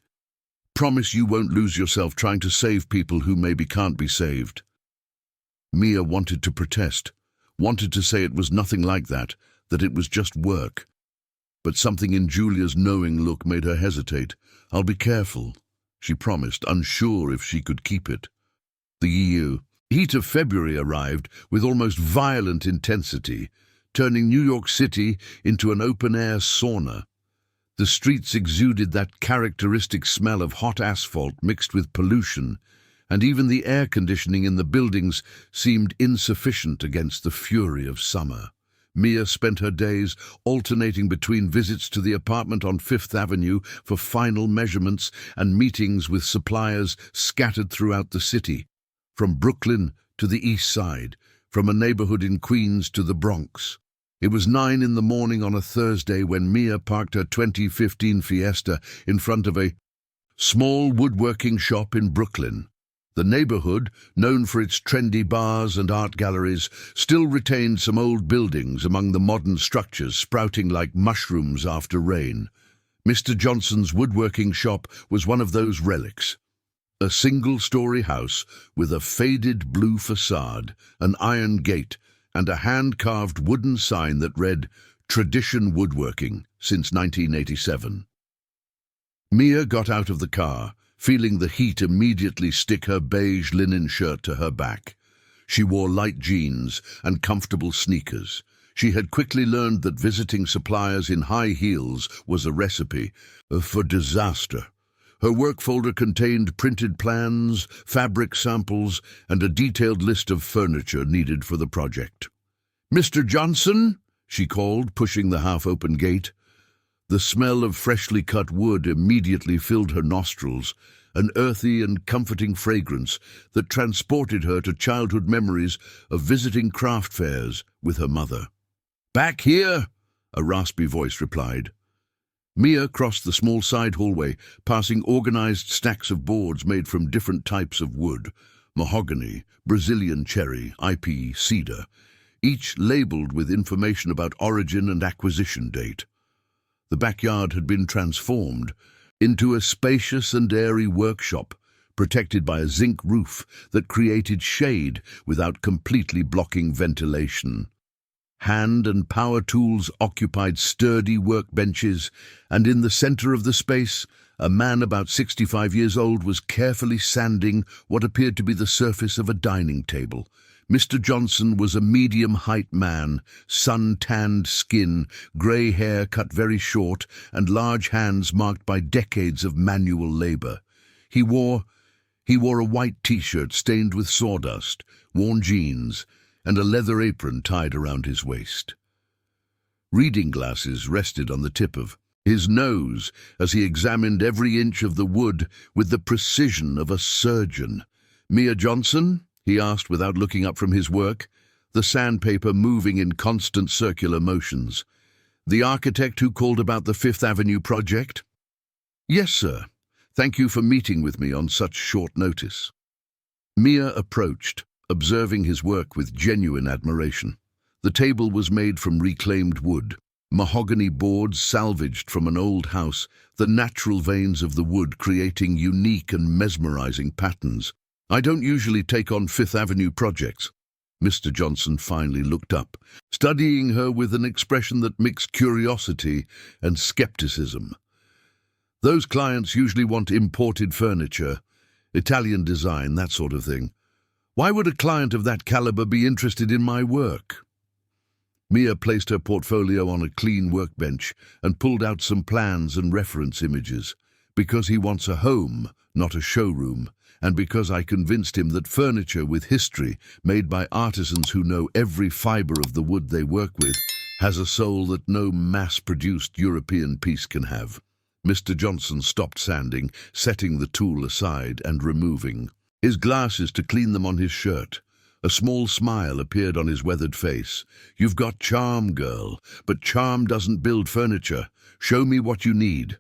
Promise you won't lose yourself trying to save people who maybe can't be saved. Mia wanted to protest, wanted to say it was nothing like that it was just work. But something in Julia's knowing look made her hesitate. I'll be careful, she promised, unsure if she could keep it. The heat of February arrived with almost violent intensity, turning New York City into an open-air sauna. The streets exuded that characteristic smell of hot asphalt mixed with pollution, and even the air conditioning in the buildings seemed insufficient against the fury of summer. Mia spent her days alternating between visits to the apartment on Fifth Avenue for final measurements and meetings with suppliers scattered throughout the city, from Brooklyn to the East Side, from a neighborhood in Queens to the Bronx. It was 9 in the morning on a Thursday when Mia parked her 2015 Fiesta in front of a small woodworking shop in Brooklyn. The neighborhood, known for its trendy bars and art galleries, still retained some old buildings among the modern structures sprouting like mushrooms after rain. Mr. Johnson's woodworking shop was one of those relics. A single-story house with a faded blue facade, an iron gate, and a hand-carved wooden sign that read, Tradition Woodworking, since 1987. Mia got out of the car, feeling the heat immediately stick her beige linen shirt to her back. She wore light jeans and comfortable sneakers. She had quickly learned that visiting suppliers in high heels was a recipe for disaster. Her work folder contained printed plans, fabric samples, and a detailed list of furniture needed for the project. "Mr. Johnson?" she called, pushing the half-open gate. The smell of freshly cut wood immediately filled her nostrils, an earthy and comforting fragrance that transported her to childhood memories of visiting craft fairs with her mother. "Back here," a raspy voice replied. Mia crossed the small side hallway, passing organized stacks of boards made from different types of wood, mahogany, Brazilian cherry, IP, cedar, each labeled with information about origin and acquisition date. The backyard had been transformed into a spacious and airy workshop, protected by a zinc roof that created shade without completely blocking ventilation. Hand and power tools occupied sturdy workbenches, and in the center of the space, a man about 65 years old was carefully sanding what appeared to be the surface of a dining table. Mr. Johnson was a medium-height man, sun-tanned skin, grey hair cut very short, and large hands marked by decades of manual labor. He wore a white T-shirt stained with sawdust, worn jeans, and a leather apron tied around his waist. Reading glasses rested on the tip of his nose as he examined every inch of the wood with the precision of a surgeon. "Mia Johnson?" he asked without looking up from his work, the sandpaper moving in constant circular motions. "The architect who called about the Fifth Avenue project?" "Yes, sir. Thank you for meeting with me on such short notice." Mia approached, observing his work with genuine admiration. The table was made from reclaimed wood, mahogany boards salvaged from an old house, the natural veins of the wood creating unique and mesmerizing patterns. "I don't usually take on Fifth Avenue projects." Mr. Johnson finally looked up, studying her with an expression that mixed curiosity and skepticism. "Those clients usually want imported furniture, Italian design, that sort of thing. Why would a client of that caliber be interested in my work?" Mia placed her portfolio on a clean workbench and pulled out some plans and reference images. "Because he wants a home, not a showroom, and because I convinced him that furniture with history, made by artisans who know every fiber of the wood they work with, has a soul that no mass-produced European piece can have." Mr. Johnson stopped sanding, setting the tool aside and removing his glasses to clean them on his shirt. A small smile appeared on his weathered face. "You've got charm, girl, but charm doesn't build furniture. Show me what you need."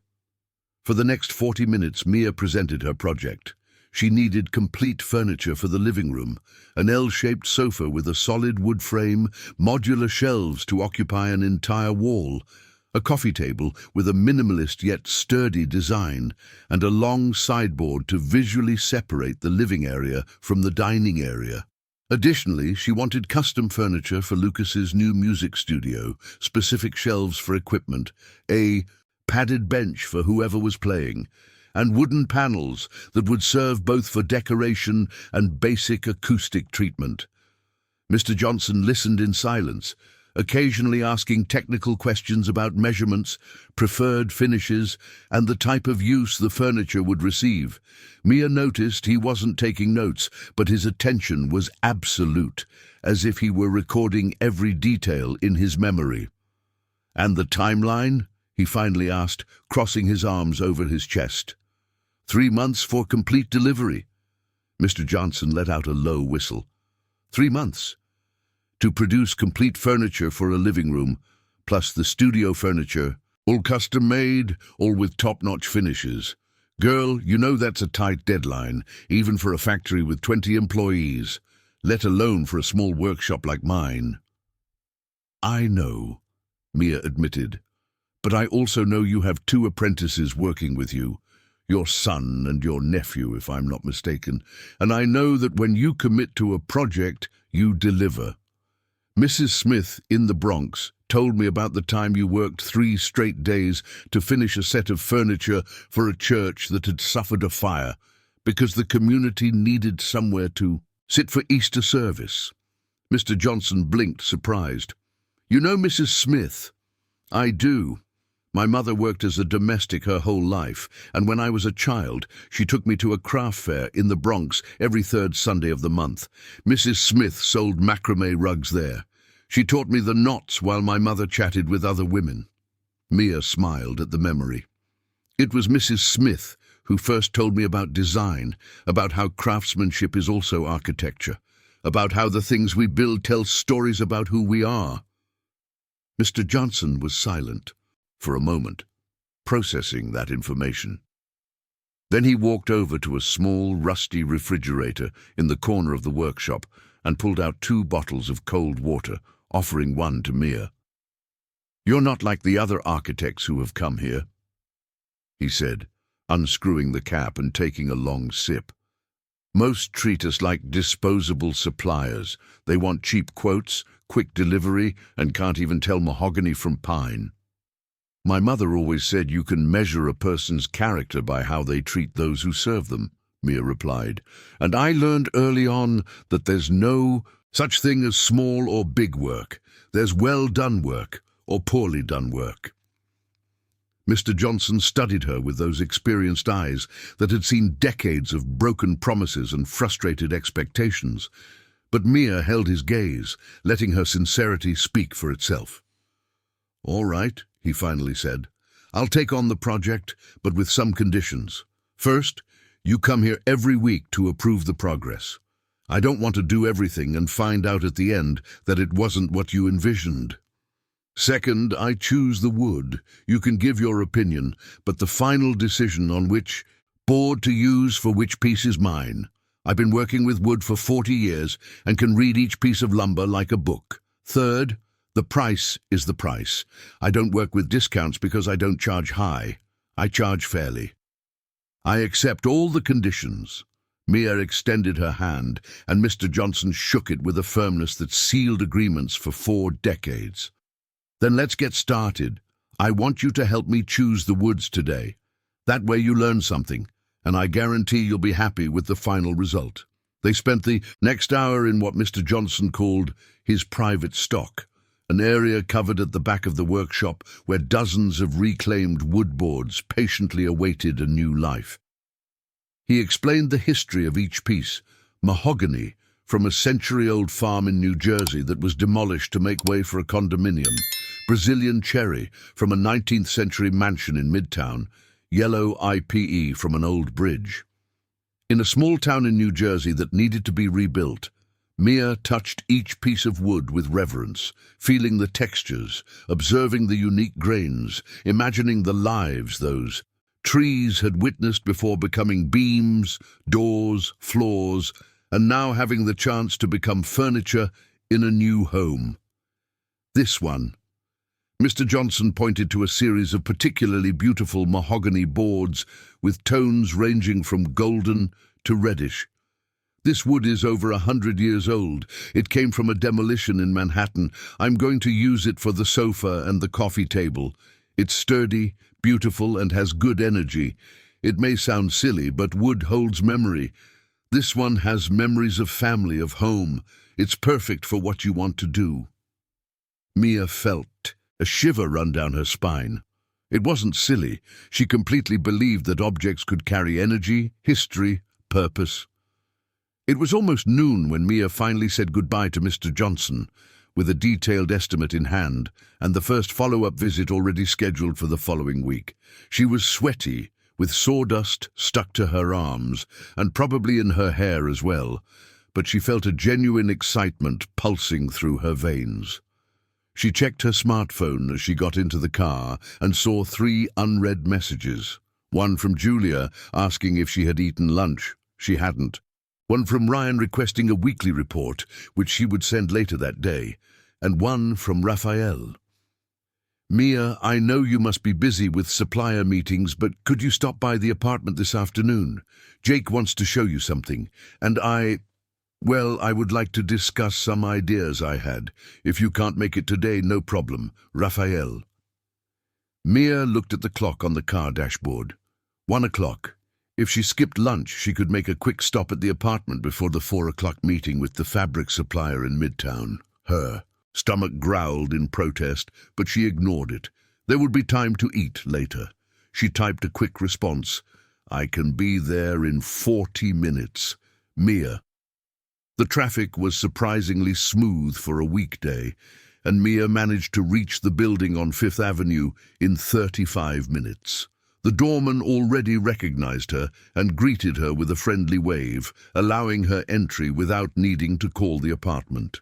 For the next 40 minutes, Mia presented her project. She needed complete furniture for the living room, an L-shaped sofa with a solid wood frame, modular shelves to occupy an entire wall, a coffee table with a minimalist yet sturdy design, and a long sideboard to visually separate the living area from the dining area. Additionally, she wanted custom furniture for Lucas's new music studio, specific shelves for equipment, a padded bench for whoever was playing, and wooden panels that would serve both for decoration and basic acoustic treatment. Mr. Johnson listened in silence, occasionally asking technical questions about measurements, preferred finishes, and the type of use the furniture would receive. Mia noticed he wasn't taking notes, but his attention was absolute, as if he were recording every detail in his memory. "And the timeline?" he finally asked, crossing his arms over his chest. 3 months for complete delivery." Mr. Johnson let out a low whistle. 3 months. To produce complete furniture for a living room, plus the studio furniture, all custom made, all with top-notch finishes. Girl, you know that's a tight deadline, even for a factory with 20 employees, let alone for a small workshop like mine. "I know," Mia admitted, "but I also know you have 2 apprentices working with you, your son and your nephew, if I'm not mistaken, and I know that when you commit to a project, you deliver. Mrs. Smith in the Bronx told me about the time you worked 3 straight days to finish a set of furniture for a church that had suffered a fire because the community needed somewhere to sit for Easter service." Mr. Johnson blinked, surprised. "You know Mrs. Smith?" "I do. My mother worked as a domestic her whole life, and when I was a child, she took me to a craft fair in the Bronx every 3rd Sunday of the month. Mrs. Smith sold macrame rugs there. She taught me the knots while my mother chatted with other women." Mia smiled at the memory. "It was Mrs. Smith who first told me about design, about how craftsmanship is also architecture, about how the things we build tell stories about who we are." Mr. Johnson was silent for a moment, processing that information. Then he walked over to a small, rusty refrigerator in the corner of the workshop and pulled out 2 bottles of cold water, offering one to Mia. "You're not like the other architects who have come here," he said, unscrewing the cap and taking a long sip. "Most treat us like disposable suppliers. They want cheap quotes, quick delivery, and can't even tell mahogany from pine." "My mother always said you can measure a person's character by how they treat those who serve them," Mia replied. "And I learned early on that there's no such thing as small or big work. There's well-done work or poorly done work." Mr. Johnson studied her with those experienced eyes that had seen decades of broken promises and frustrated expectations. But Mia held his gaze, letting her sincerity speak for itself. "All right," he finally said. I'll take on the project, but with some conditions. First, you come here every week to approve the progress. I don't want to do everything and find out at the end that it wasn't what you envisioned. Second, I choose the wood. You can give your opinion, but the final decision on which board to use for which piece is mine. I've been working with wood for 40 years and can read each piece of lumber like a book. Third, the price is the price. I don't work with discounts because I don't charge high. I charge fairly. I accept all the conditions. Mia extended her hand, and Mr. Johnson shook it with a firmness that sealed agreements for 4 decades. Then let's get started. I want you to help me choose the woods today. That way you learn something, and I guarantee you'll be happy with the final result. They spent the next hour in what Mr. Johnson called his private stock, an area covered at the back of the workshop where dozens of reclaimed wood boards patiently awaited a new life. He explained the history of each piece: mahogany from a century-old farm in New Jersey that was demolished to make way for a condominium, Brazilian cherry from a 19th century mansion in Midtown, yellow IPE from an old bridge. In a small town in New Jersey that needed to be rebuilt, Mia touched each piece of wood with reverence, feeling the textures, observing the unique grains, imagining the lives those trees had witnessed before becoming beams, doors, floors, and now having the chance to become furniture in a new home. This one. Mr. Johnson pointed to a series of particularly beautiful mahogany boards with tones ranging from golden to reddish. This wood is over 100 years old. It came from a demolition in Manhattan. I'm going to use it for the sofa and the coffee table. It's sturdy, beautiful, and has good energy. It may sound silly, but wood holds memory. This one has memories of family, of home. It's perfect for what you want to do. Mia felt a shiver run down her spine. It wasn't silly. She completely believed that objects could carry energy, history, purpose. It was almost noon when Mia finally said goodbye to Mr. Johnson, with a detailed estimate in hand, and the first follow-up visit already scheduled for the following week. She was sweaty, with sawdust stuck to her arms, and probably in her hair as well, but she felt a genuine excitement pulsing through her veins. She checked her smartphone as she got into the car and saw 3 unread messages. One from Julia asking if she had eaten lunch. She hadn't. One from Ryan requesting a weekly report, which she would send later that day, and one from Raphael. Mia, I know you must be busy with supplier meetings, but could you stop by the apartment this afternoon? Jake wants to show you something, and I would like to discuss some ideas I had. If you can't make it today, no problem. Raphael. Mia looked at the clock on the car dashboard. 1 o'clock. If she skipped lunch, she could make a quick stop at the apartment before the 4 o'clock meeting with the fabric supplier in Midtown. Her stomach growled in protest, but she ignored it. There would be time to eat later. She typed a quick response. I can be there in 40 minutes. Mia. The traffic was surprisingly smooth for a weekday, and Mia managed to reach the building on 5th Avenue in 35 minutes. The doorman already recognized her and greeted her with a friendly wave, allowing her entry without needing to call the apartment.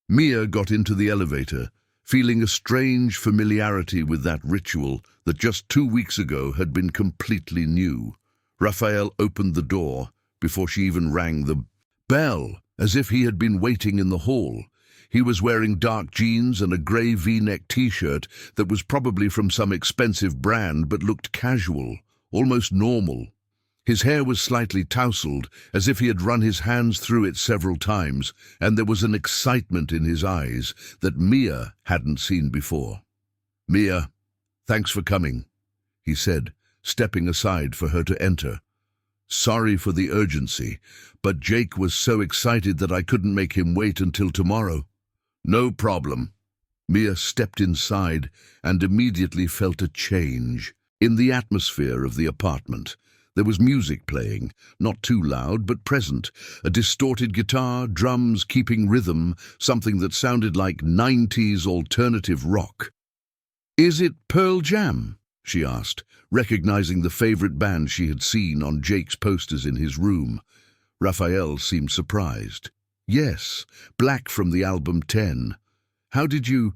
Mia got into the elevator, feeling a strange familiarity with that ritual that just 2 weeks ago had been completely new. Raphael opened the door before she even rang the bell, as if he had been waiting in the hall. He was wearing dark jeans and a grey V-neck t-shirt that was probably from some expensive brand but looked casual, almost normal. His hair was slightly tousled, as if he had run his hands through it several times, and there was an excitement in his eyes that Mia hadn't seen before. Mia, thanks for coming, he said, stepping aside for her to enter. Sorry for the urgency, but Jake was so excited that I couldn't make him wait until tomorrow. No problem. Mia stepped inside and immediately felt a change in the atmosphere of the apartment. There was music playing, not too loud but present, a distorted guitar, drums keeping rhythm, something that sounded like 90s alternative rock. "Is it Pearl Jam?" she asked, recognizing the favorite band she had seen on Jake's posters in his room. Raphael seemed surprised. "Yes, Black from the album 10. How did you—"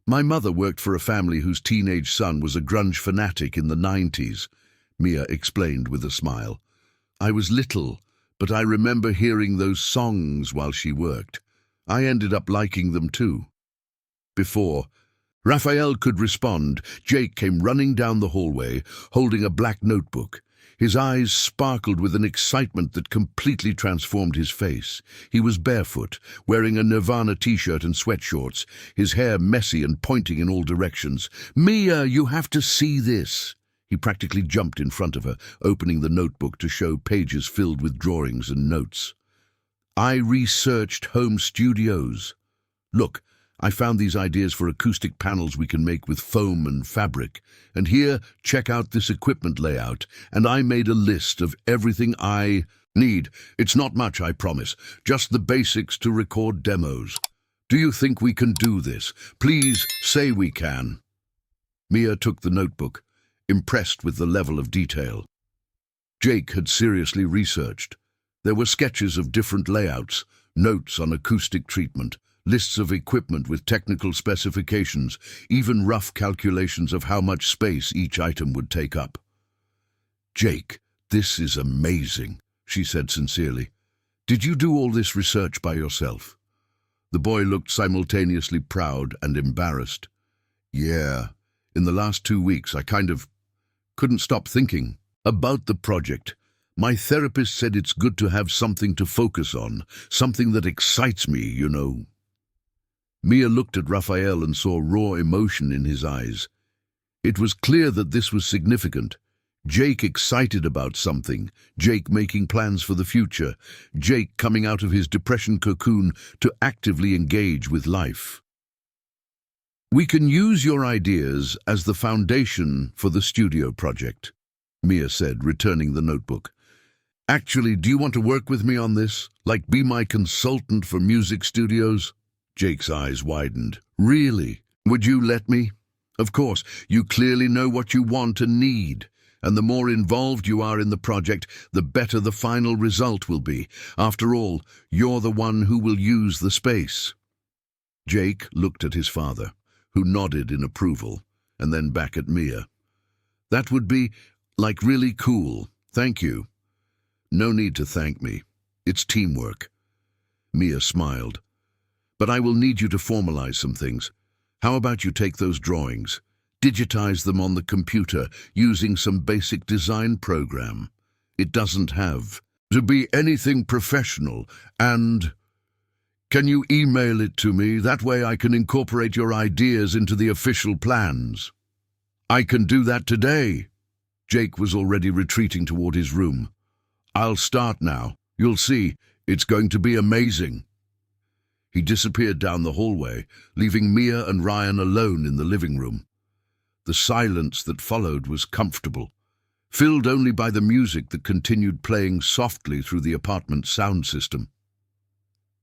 "My mother worked for a family whose teenage son was a grunge fanatic in the 90s, Mia explained with a smile. "I was little, but I remember hearing those songs while she worked. I ended up liking them too." Before Raphael could respond, Jake came running down the hallway, holding a black notebook. His eyes sparkled with an excitement that completely transformed his face. He was barefoot, wearing a Nirvana t-shirt and sweatshorts, his hair messy and pointing in all directions. "Mia, you have to see this." He practically jumped in front of her, opening the notebook to show pages filled with drawings and notes. "I researched home studios. Look, I found these ideas for acoustic panels we can make with foam and fabric. And here, check out this equipment layout. And I made a list of everything I need. It's not much, I promise. Just the basics to record demos. Do you think we can do this? Please say we can." Mia took the notebook, impressed with the level of detail. Jake had seriously researched. There were sketches of different layouts, notes on acoustic treatment, lists of equipment with technical specifications, even rough calculations of how much space each item would take up. "Jake, this is amazing," she said sincerely. "Did you do all this research by yourself?" The boy looked simultaneously proud and embarrassed. "Yeah, in the last 2 weeks I couldn't stop thinking about the project. My therapist said it's good to have something to focus on, something that excites me, you know." Mia looked at Raphael and saw raw emotion in his eyes. It was clear that this was significant. Jake excited about something, Jake making plans for the future, Jake coming out of his depression cocoon to actively engage with life. "We can use your ideas as the foundation for the studio project," Mia said, returning the notebook. "Actually, do you want to work with me on this? Like be my consultant for music studios?" Jake's eyes widened. "Really? Would you let me? Of course, you clearly know what you want and need, and the more involved you are in the project, the better the final result will be. After all, you're the one who will use the space." Jake looked at his father, who nodded in approval, and then back at Mia. "That would be, like, really cool. Thank you." "No need to thank me. It's teamwork." Mia smiled. "But I will need you to formalize some things. How about you take those drawings, digitize them on the computer using some basic design program? It doesn't have to be anything professional, and can you email it to me? That way I can incorporate your ideas into the official plans." "I can do that today." Jake was already retreating toward his room. "I'll start now. You'll see, it's going to be amazing." He disappeared down the hallway, leaving Mia and Ryan alone in the living room. The silence that followed was comfortable, filled only by the music that continued playing softly through the apartment's sound system.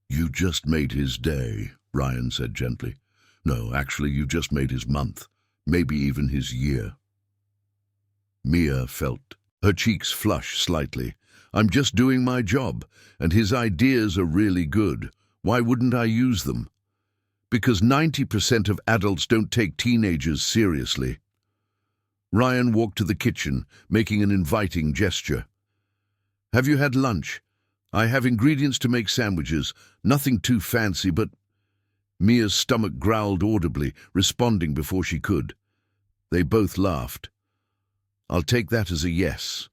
"You just made his day," Ryan said gently. "No, actually, you just made his month, maybe even his year." Mia felt her cheeks flush slightly. "I'm just doing my job, and his ideas are really good. Why wouldn't I use them?" "Because 90% of adults don't take teenagers seriously." Ryan walked to the kitchen, making an inviting gesture. "Have you had lunch? I have ingredients to make sandwiches, nothing too fancy, but—" Mia's stomach growled audibly, responding before she could. They both laughed. "I'll take that as a yes."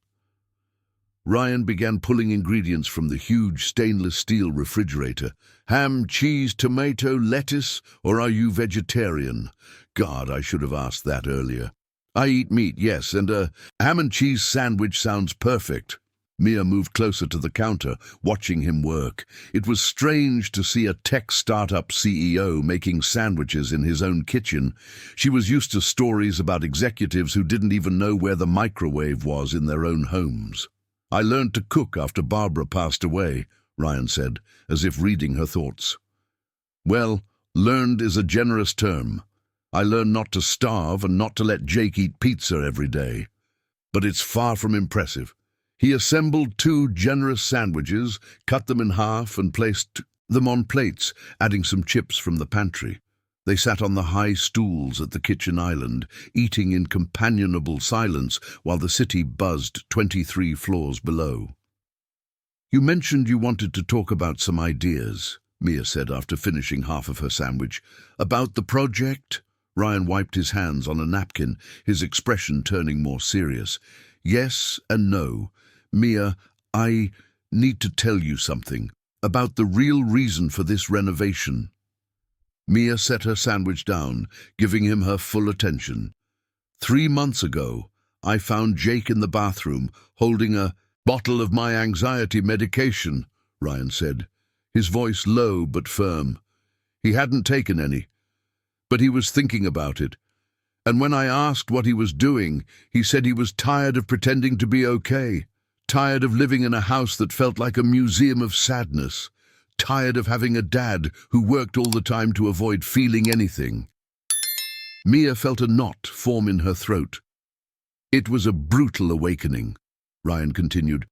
Ryan began pulling ingredients from the huge stainless steel refrigerator. "Ham, cheese, tomato, lettuce, or are you vegetarian?" God, I should have asked that earlier. "I eat meat, yes, and a ham and cheese sandwich sounds perfect." Mia moved closer to the counter, watching him work. It was strange to see a tech startup CEO making sandwiches in his own kitchen. She was used to stories about executives who didn't even know where the microwave was in their own homes. "I learned to cook after Barbara passed away," Ryan said, as if reading her thoughts. "Well, learned is a generous term. I learned not to starve and not to let Jake eat pizza every day. But it's far from impressive. He assembled 2 generous sandwiches, cut them in half and placed them on plates, adding some chips from the pantry. They sat on the high stools at the kitchen island, eating in companionable silence while the city buzzed 23 floors below. "You mentioned you wanted to talk about some ideas," Mia said after finishing half of her sandwich. "About the project?" Ryan wiped his hands on a napkin, his expression turning more serious. "Yes and no. Mia, I need to tell you something about the real reason for this renovation." Mia set her sandwich down, giving him her full attention. 3 months ago, I found Jake in the bathroom, holding a bottle of my anxiety medication, Ryan said, his voice low but firm. He hadn't taken any, but he was thinking about it. And when I asked what he was doing, he said he was tired of pretending to be okay, tired of living in a house that felt like a museum of sadness, tired of having a dad who worked all the time to avoid feeling anything. Mia felt a knot form in her throat. "It was a brutal awakening," Ryan continued.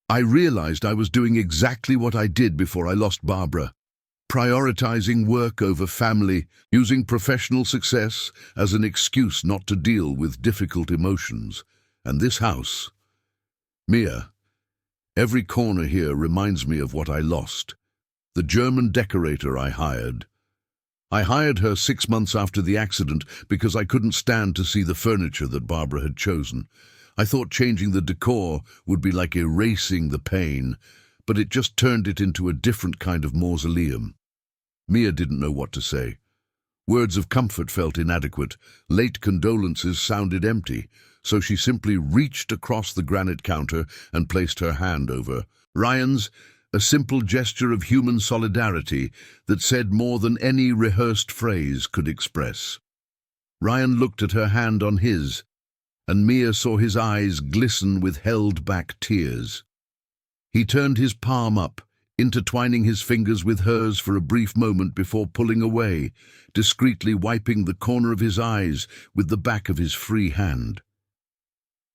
"I realized I was doing exactly what I did before I lost Barbara, prioritizing work over family, using professional success as an excuse not to deal with difficult emotions. And this house, Mia, every corner here reminds me of what I lost. The German decorator I hired her 6 months after the accident because I couldn't stand to see the furniture that Barbara had chosen. I thought changing the decor would be like erasing the pain, but it just turned it into a different kind of mausoleum." Mia didn't know what to say. Words of comfort felt inadequate. Late condolences sounded empty, so she simply reached across the granite counter and placed her hand over Ryan's, a simple gesture of human solidarity that said more than any rehearsed phrase could express. Ryan looked at her hand on his, and Mia saw his eyes glisten with held-back tears. He turned his palm up, intertwining his fingers with hers for a brief moment before pulling away, discreetly wiping the corner of his eyes with the back of his free hand.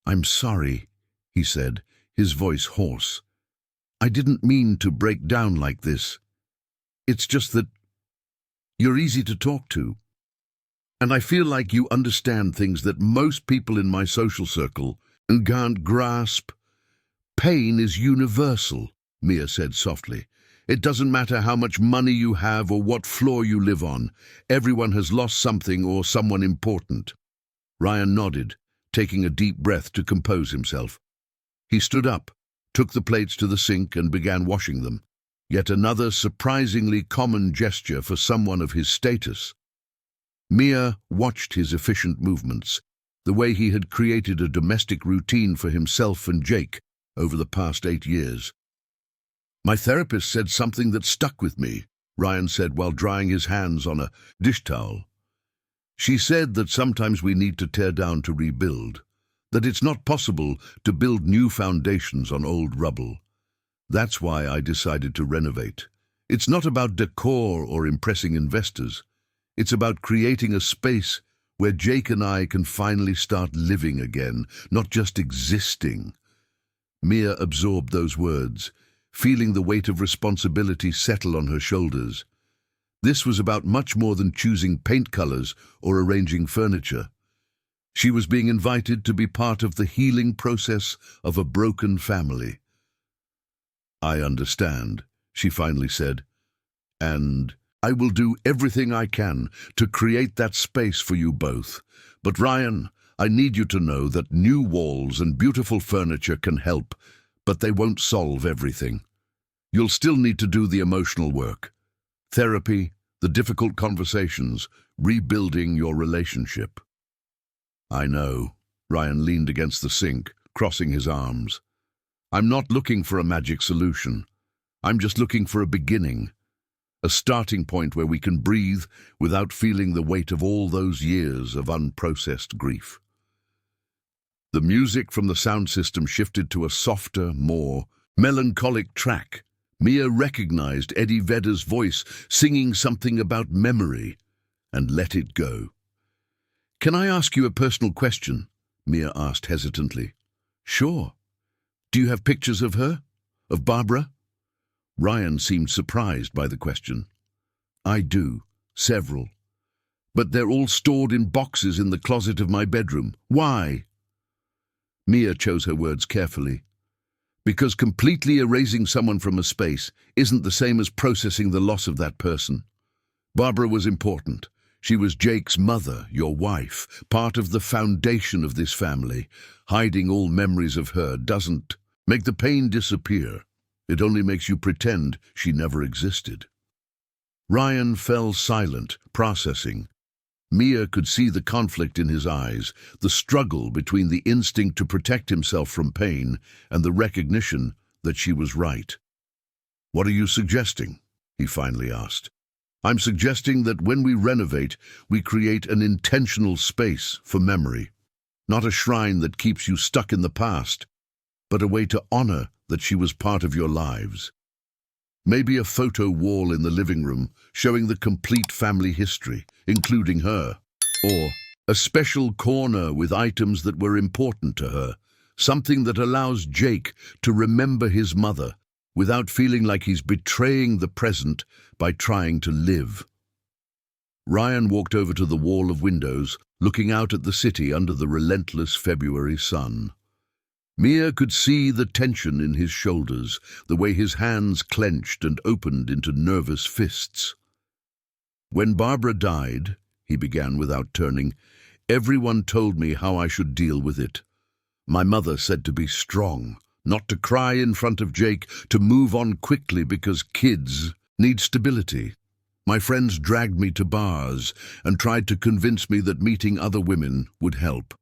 "I'm sorry," he said, his voice hoarse. "I didn't mean to break down like this. It's just that you're easy to talk to. And I feel like you understand things that most people in my social circle can't grasp. Pain is universal," Mia said softly. "It doesn't matter how much money you have or what floor you live on. Everyone has lost something or someone important." Ryan nodded, taking a deep breath to compose himself. He stood up, took the plates to the sink and began washing them. Yet another surprisingly common gesture for someone of his status. Mia watched his efficient movements, the way he had created a domestic routine for himself and Jake over the past 8 years. "My therapist said something that stuck with me," Ryan said while drying his hands on a dish towel. "She said that sometimes we need to tear down to rebuild, that it's not possible to build new foundations on old rubble. That's why I decided to renovate. It's not about decor or impressing investors. It's about creating a space where Jake and I can finally start living again, not just existing." Mia absorbed those words, feeling the weight of responsibility settle on her shoulders. This was about much more than choosing paint colors or arranging furniture. She was being invited to be part of the healing process of a broken family. "I understand," she finally said, "and I will do everything I can to create that space for you both. But Ryan, I need you to know that new walls and beautiful furniture can help, but they won't solve everything. You'll still need to do the emotional work, therapy, the difficult conversations, rebuilding your relationship." "I know." Ryan leaned against the sink, crossing his arms. "I'm not looking for a magic solution. I'm just looking for a beginning. A starting point where we can breathe without feeling the weight of all those years of unprocessed grief." The music from the sound system shifted to a softer, more melancholic track. Mia recognized Eddie Vedder's voice singing something about memory and let it go. Can I ask you a personal question? Mia asked hesitantly. Sure. Do you have pictures of her? Of Barbara? Ryan seemed surprised by the question. I do. Several. But they're all stored in boxes in the closet of my bedroom. Why? Mia chose her words carefully. Because completely erasing someone from a space isn't the same as processing the loss of that person. Barbara was important. She was Jake's mother, your wife, part of the foundation of this family. Hiding all memories of her doesn't make the pain disappear. It only makes you pretend she never existed. Ryan fell silent, processing. Mia could see the conflict in his eyes, the struggle between the instinct to protect himself from pain and the recognition that she was right. What are you suggesting? He finally asked. I'm suggesting that when we renovate, we create an intentional space for memory. Not a shrine that keeps you stuck in the past, but a way to honor that she was part of your lives. Maybe a photo wall in the living room showing the complete family history, including her. Or a special corner with items that were important to her, something that allows Jake to remember his mother without feeling like he's betraying the present by trying to live. Ryan walked over to the wall of windows, looking out at the city under the relentless February sun. Mia could see the tension in his shoulders, the way his hands clenched and opened into nervous fists. When Barbara died, he began without turning, everyone told me how I should deal with it. My mother said to be strong, not to cry in front of Jake, to move on quickly because kids need stability. My friends dragged me to bars and tried to convince me that meeting other women would help.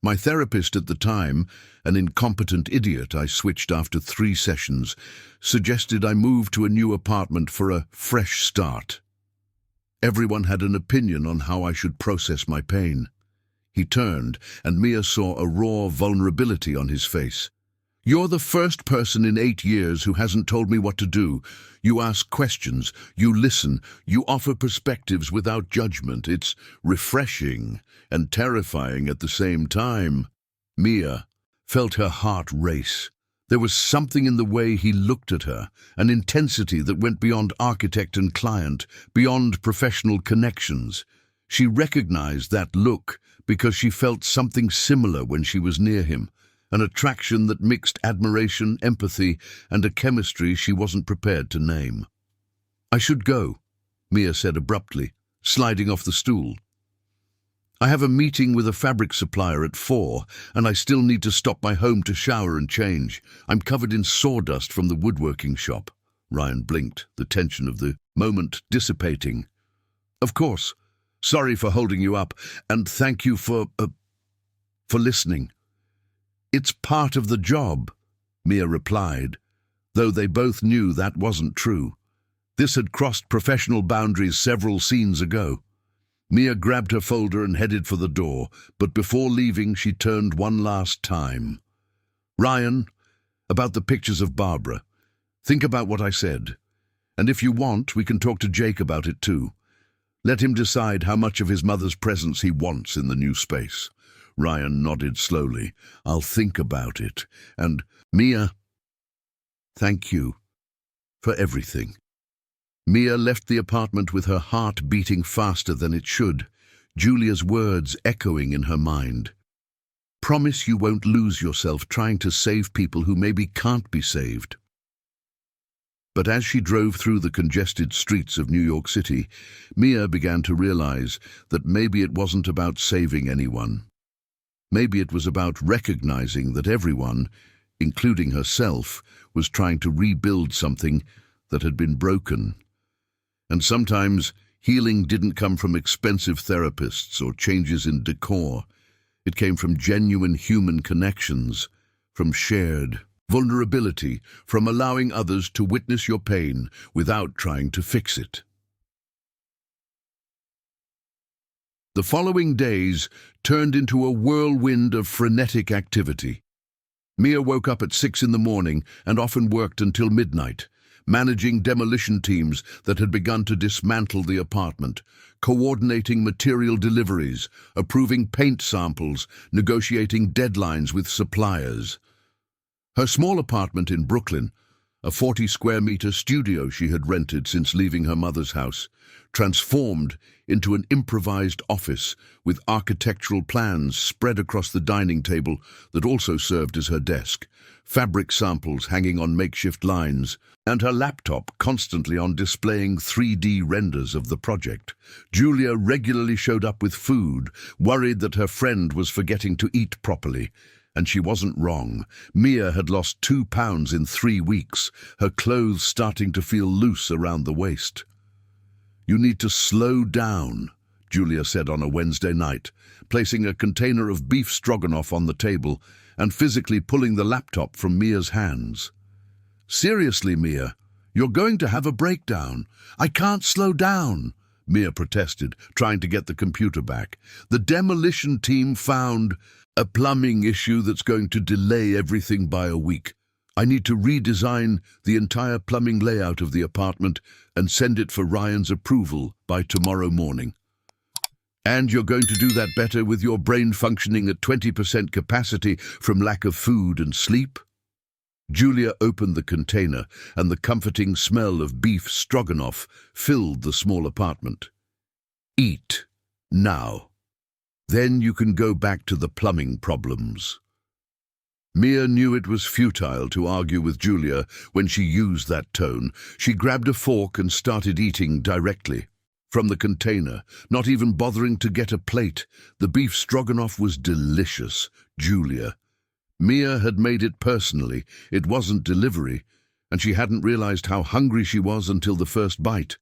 My therapist at the time, an incompetent idiot I switched after 3 sessions, suggested I move to a new apartment for a fresh start. Everyone had an opinion on how I should process my pain. He turned, and Mia saw a raw vulnerability on his face. You're the first person in 8 years who hasn't told me what to do. You ask questions, you listen, you offer perspectives without judgment. It's refreshing and terrifying at the same time. Mia felt her heart race. There was something in the way he looked at her, an intensity that went beyond architect and client, beyond professional connections. She recognized that look because she felt something similar when she was near him. An attraction that mixed admiration, empathy, and a chemistry she wasn't prepared to name. I should go, Mia said abruptly, sliding off the stool. I have a meeting with a fabric supplier at 4, and I still need to stop by home to shower and change. I'm covered in sawdust from the woodworking shop. Ryan blinked, the tension of the moment dissipating. Of course. Sorry for holding you up, and thank you for listening. It's part of the job, Mia replied, though they both knew that wasn't true. This had crossed professional boundaries several scenes ago. Mia grabbed her folder and headed for the door, but before leaving she turned one last time. Ryan, about the pictures of Barbara. Think about what I said. And if you want, we can talk to Jake about it too. Let him decide how much of his mother's presence he wants in the new space. Ryan nodded slowly. I'll think about it. And, Mia, thank you for everything. Mia left the apartment with her heart beating faster than it should, Julia's words echoing in her mind. Promise you won't lose yourself trying to save people who maybe can't be saved. But as she drove through the congested streets of New York City, Mia began to realize that maybe it wasn't about saving anyone. Maybe it was about recognizing that everyone, including herself, was trying to rebuild something that had been broken. And sometimes healing didn't come from expensive therapists or changes in decor. It came from genuine human connections, from shared vulnerability, from allowing others to witness your pain without trying to fix it. The following days turned into a whirlwind of frenetic activity. Mia woke up at 6 in the morning and often worked until midnight, managing demolition teams that had begun to dismantle the apartment, coordinating material deliveries, approving paint samples, negotiating deadlines with suppliers. Her small apartment in Brooklyn, a 40-square-meter studio she had rented since leaving her mother's house, transformed into an improvised office with architectural plans spread across the dining table that also served as her desk, fabric samples hanging on makeshift lines, and her laptop constantly on displaying 3D renders of the project. Julia regularly showed up with food, worried that her friend was forgetting to eat properly. And she wasn't wrong. Mia had lost 2 pounds in 3 weeks, her clothes starting to feel loose around the waist. "You need to slow down," Julia said on a Wednesday night, placing a container of beef stroganoff on the table and physically pulling the laptop from Mia's hands. "Seriously, Mia, you're going to have a breakdown. I can't slow down," Mia protested, trying to get the computer back. "The demolition team found a plumbing issue that's going to delay everything by a week. I need to redesign the entire plumbing layout of the apartment and send it for Ryan's approval by tomorrow morning." "And you're going to do that better with your brain functioning at 20% capacity from lack of food and sleep?" Julia opened the container, and the comforting smell of beef stroganoff filled the small apartment. "Eat now. Then you can go back to the plumbing problems." Mia knew it was futile to argue with Julia when she used that tone. She grabbed a fork and started eating directly from the container, not even bothering to get a plate. The beef stroganoff was delicious. Julia. Mia had made it personally. It wasn't delivery, and she hadn't realized how hungry she was until the first bite.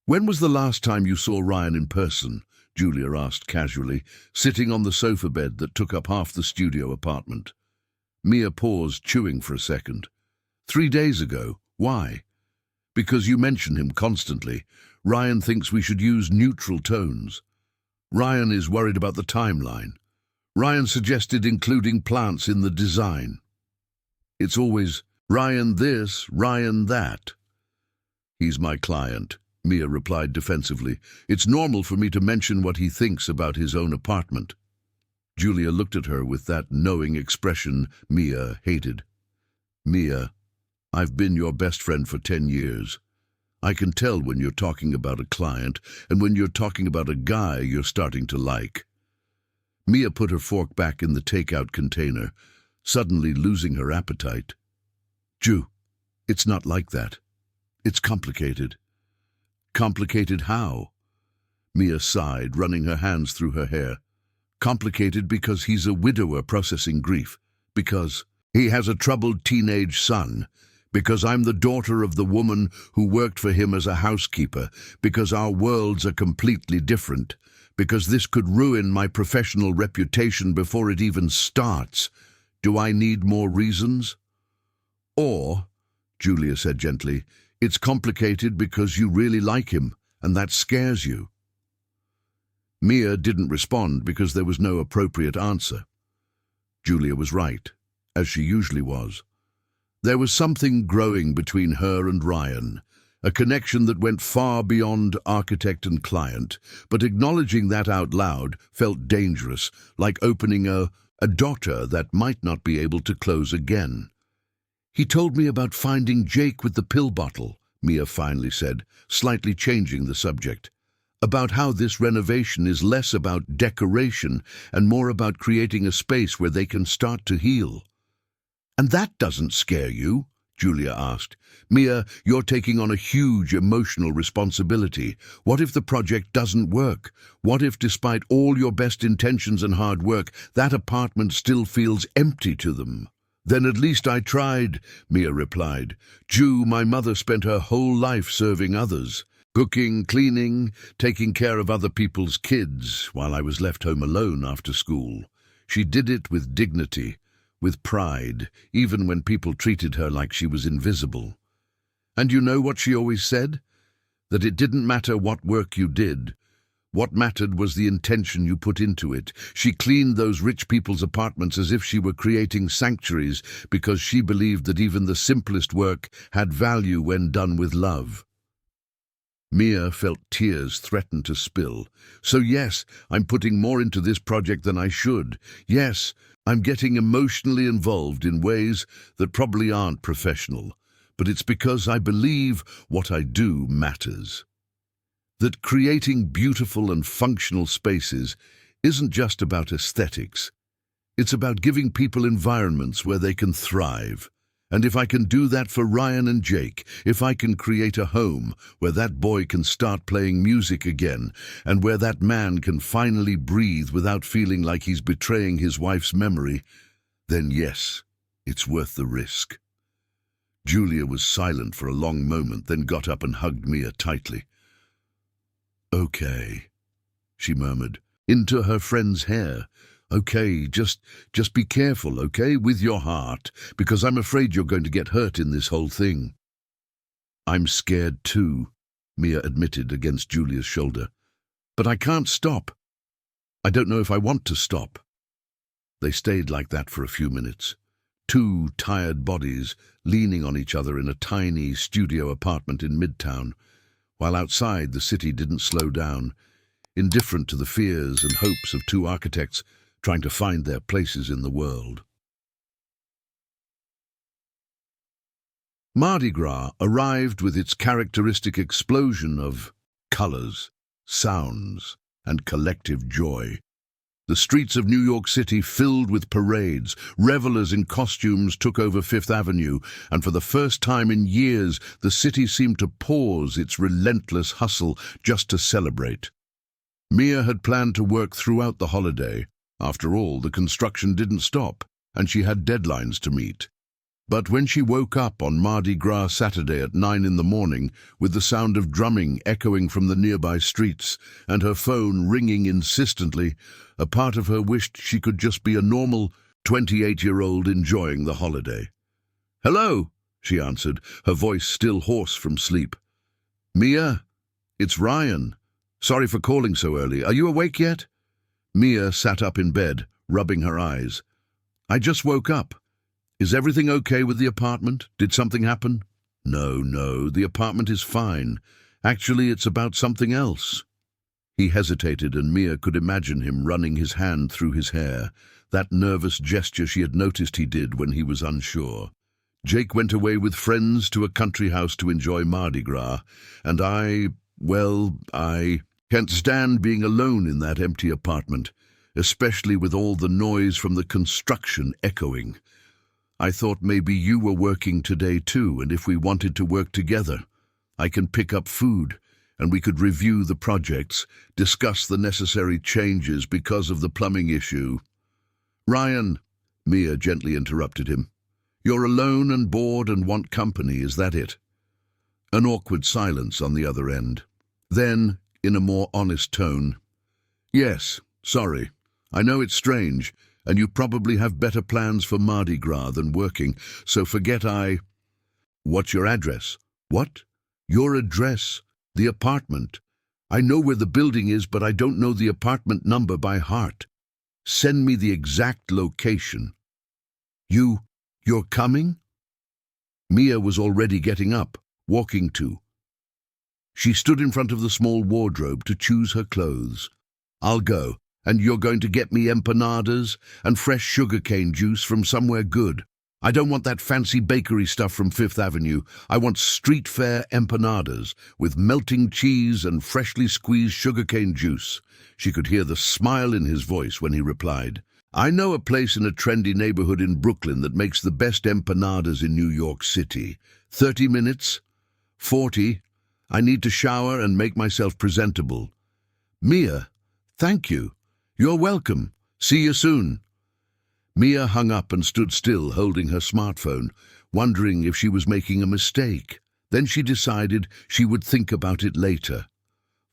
"When was the last time you saw Ryan in person?" Julia asked casually, sitting on the sofa bed that took up half the studio apartment. Mia paused, chewing for a second. 3 days ago. Why?" "Because you mention him constantly. Ryan thinks we should use neutral tones. Ryan is worried about the timeline. Ryan suggested including plants in the design. It's always Ryan this, Ryan that." "He's my client," Mia replied defensively. "It's normal for me to mention what he thinks about his own apartment." Julia looked at her with that knowing expression Mia hated. "Mia, I've been your best friend for 10 years. I can tell when you're talking about a client and when you're talking about a guy you're starting to like." Mia put her fork back in the takeout container, suddenly losing her appetite. "Ju, it's not like that. It's complicated." "Complicated how?" Mia sighed, running her hands through her hair. "Complicated because he's a widower processing grief, because he has a troubled teenage son, because I'm the daughter of the woman who worked for him as a housekeeper, because our worlds are completely different, because this could ruin my professional reputation before it even starts. Do I need more reasons?" "Or," Julia said gently, "it's complicated because you really like him, and that scares you." Mia didn't respond because there was no appropriate answer. Julia was right, as she usually was. There was something growing between her and Ryan, a connection that went far beyond architect and client, but acknowledging that out loud felt dangerous, like opening a dotter that might not be able to close again. "He told me about finding Jake with the pill bottle," Mia finally said, slightly changing the subject. "About how this renovation is less about decoration and more about creating a space where they can start to heal." "And that doesn't scare you?" Julia asked. "Mia, you're taking on a huge emotional responsibility. What if the project doesn't work? What if, despite all your best intentions and hard work, that apartment still feels empty to them?" "Then at least I tried," Mia replied. "Ju, my mother spent her whole life serving others. Cooking, cleaning, taking care of other people's kids while I was left home alone after school. She did it with dignity, with pride, even when people treated her like she was invisible. And you know what she always said? That it didn't matter what work you did. What mattered was the intention you put into it. She cleaned those rich people's apartments as if she were creating sanctuaries because she believed that even the simplest work had value when done with love." Mia felt tears threaten to spill. So yes, I'm putting more into this project than I should. Yes, I'm getting emotionally involved in ways that probably aren't professional. But it's because I believe what I do matters. That creating beautiful and functional spaces isn't just about aesthetics. It's about giving people environments where they can thrive. And if I can do that for Ryan and Jake, if I can create a home where that boy can start playing music again, and where that man can finally breathe without feeling like he's betraying his wife's memory, then yes, it's worth the risk. Julia was silent for a long moment, then got up and hugged Mia tightly. "Okay," she murmured, into her friend's hair. "Okay, just be careful, okay, with your heart, because I'm afraid you're going to get hurt in this whole thing." "I'm scared too," Mia admitted against Julia's shoulder. "But I can't stop. I don't know if I want to stop." They stayed like that for a few minutes, two tired bodies leaning on each other in a tiny studio apartment in Midtown, while outside the city didn't slow down, indifferent to the fears and hopes of two architects trying to find their places in the world. Mardi Gras arrived with its characteristic explosion of colors, sounds, and collective joy. The streets of New York City filled with parades, revelers in costumes took over Fifth Avenue, and for the first time in years, the city seemed to pause its relentless hustle just to celebrate. Mia had planned to work throughout the holiday. After all, the construction didn't stop, and she had deadlines to meet. But when she woke up on Mardi Gras Saturday at 9 in the morning, with the sound of drumming echoing from the nearby streets and her phone ringing insistently, a part of her wished she could just be a normal 28-year-old enjoying the holiday. "Hello," she answered, her voice still hoarse from sleep. "Mia, it's Ryan. Sorry for calling so early. Are you awake yet?" Mia sat up in bed, rubbing her eyes. "I just woke up. Is everything okay with the apartment? Did something happen?" No, the apartment is fine. Actually, it's about something else." He hesitated, and Mia could imagine him running his hand through his hair, that nervous gesture she had noticed he did when he was unsure. "Jake went away with friends to a country house to enjoy Mardi Gras, and I can't stand being alone in that empty apartment, especially with all the noise from the construction echoing. I thought maybe you were working today too, and if we wanted to work together, I can pick up food, and we could review the projects, discuss the necessary changes because of the plumbing issue." "Ryan," Mia gently interrupted him, "you're alone and bored and want company, is that it?" An awkward silence on the other end. Then, in a more honest tone, "Yes, sorry. I know it's strange, and you probably have better plans for Mardi Gras than working, so forget I—" "What's your address?" "What? Your address? The apartment? I know where the building is, but I don't know the apartment number by heart. Send me the exact location." You're coming?" Mia was already getting up, walking to. She stood in front of the small wardrobe to choose her clothes. "I'll go, and you're going to get me empanadas and fresh sugarcane juice from somewhere good. I don't want that fancy bakery stuff from Fifth Avenue. I want street fair empanadas with melting cheese and freshly squeezed sugarcane juice." She could hear the smile in his voice when he replied, "I know a place in a trendy neighborhood in Brooklyn that makes the best empanadas in New York City. 30 minutes? 40? I need to shower and make myself presentable." "Mia, thank you. You're welcome. See you soon." Mia hung up and stood still, holding her smartphone, wondering if she was making a mistake. Then she decided she would think about it later.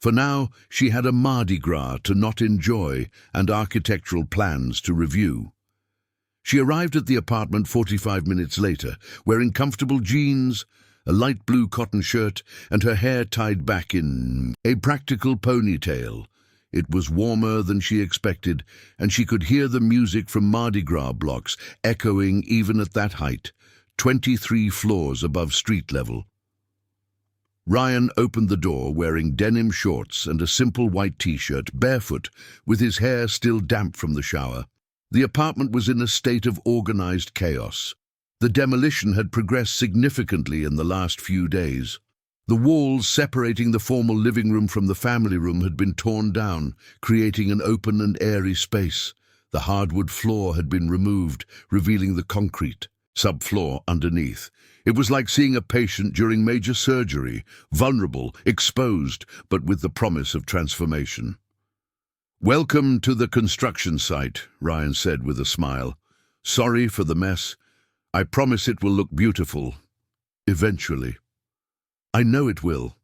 For now, she had a Mardi Gras to not enjoy and architectural plans to review. She arrived at the apartment 45 minutes later, wearing comfortable jeans, a light blue cotton shirt, and her hair tied back in a practical ponytail. It was warmer than she expected, and she could hear the music from Mardi Gras blocks echoing even at that height, 23 floors above street level. Ryan opened the door wearing denim shorts and a simple white t-shirt, barefoot, with his hair still damp from the shower. The apartment was in a state of organized chaos. The demolition had progressed significantly in the last few days. The walls separating the formal living room from the family room had been torn down, creating an open and airy space. The hardwood floor had been removed, revealing the concrete subfloor underneath. It was like seeing a patient during major surgery, vulnerable, exposed, but with the promise of transformation. "Welcome to the construction site," Ryan said with a smile. "Sorry for the mess. I promise it will look beautiful. Eventually." "I know it will."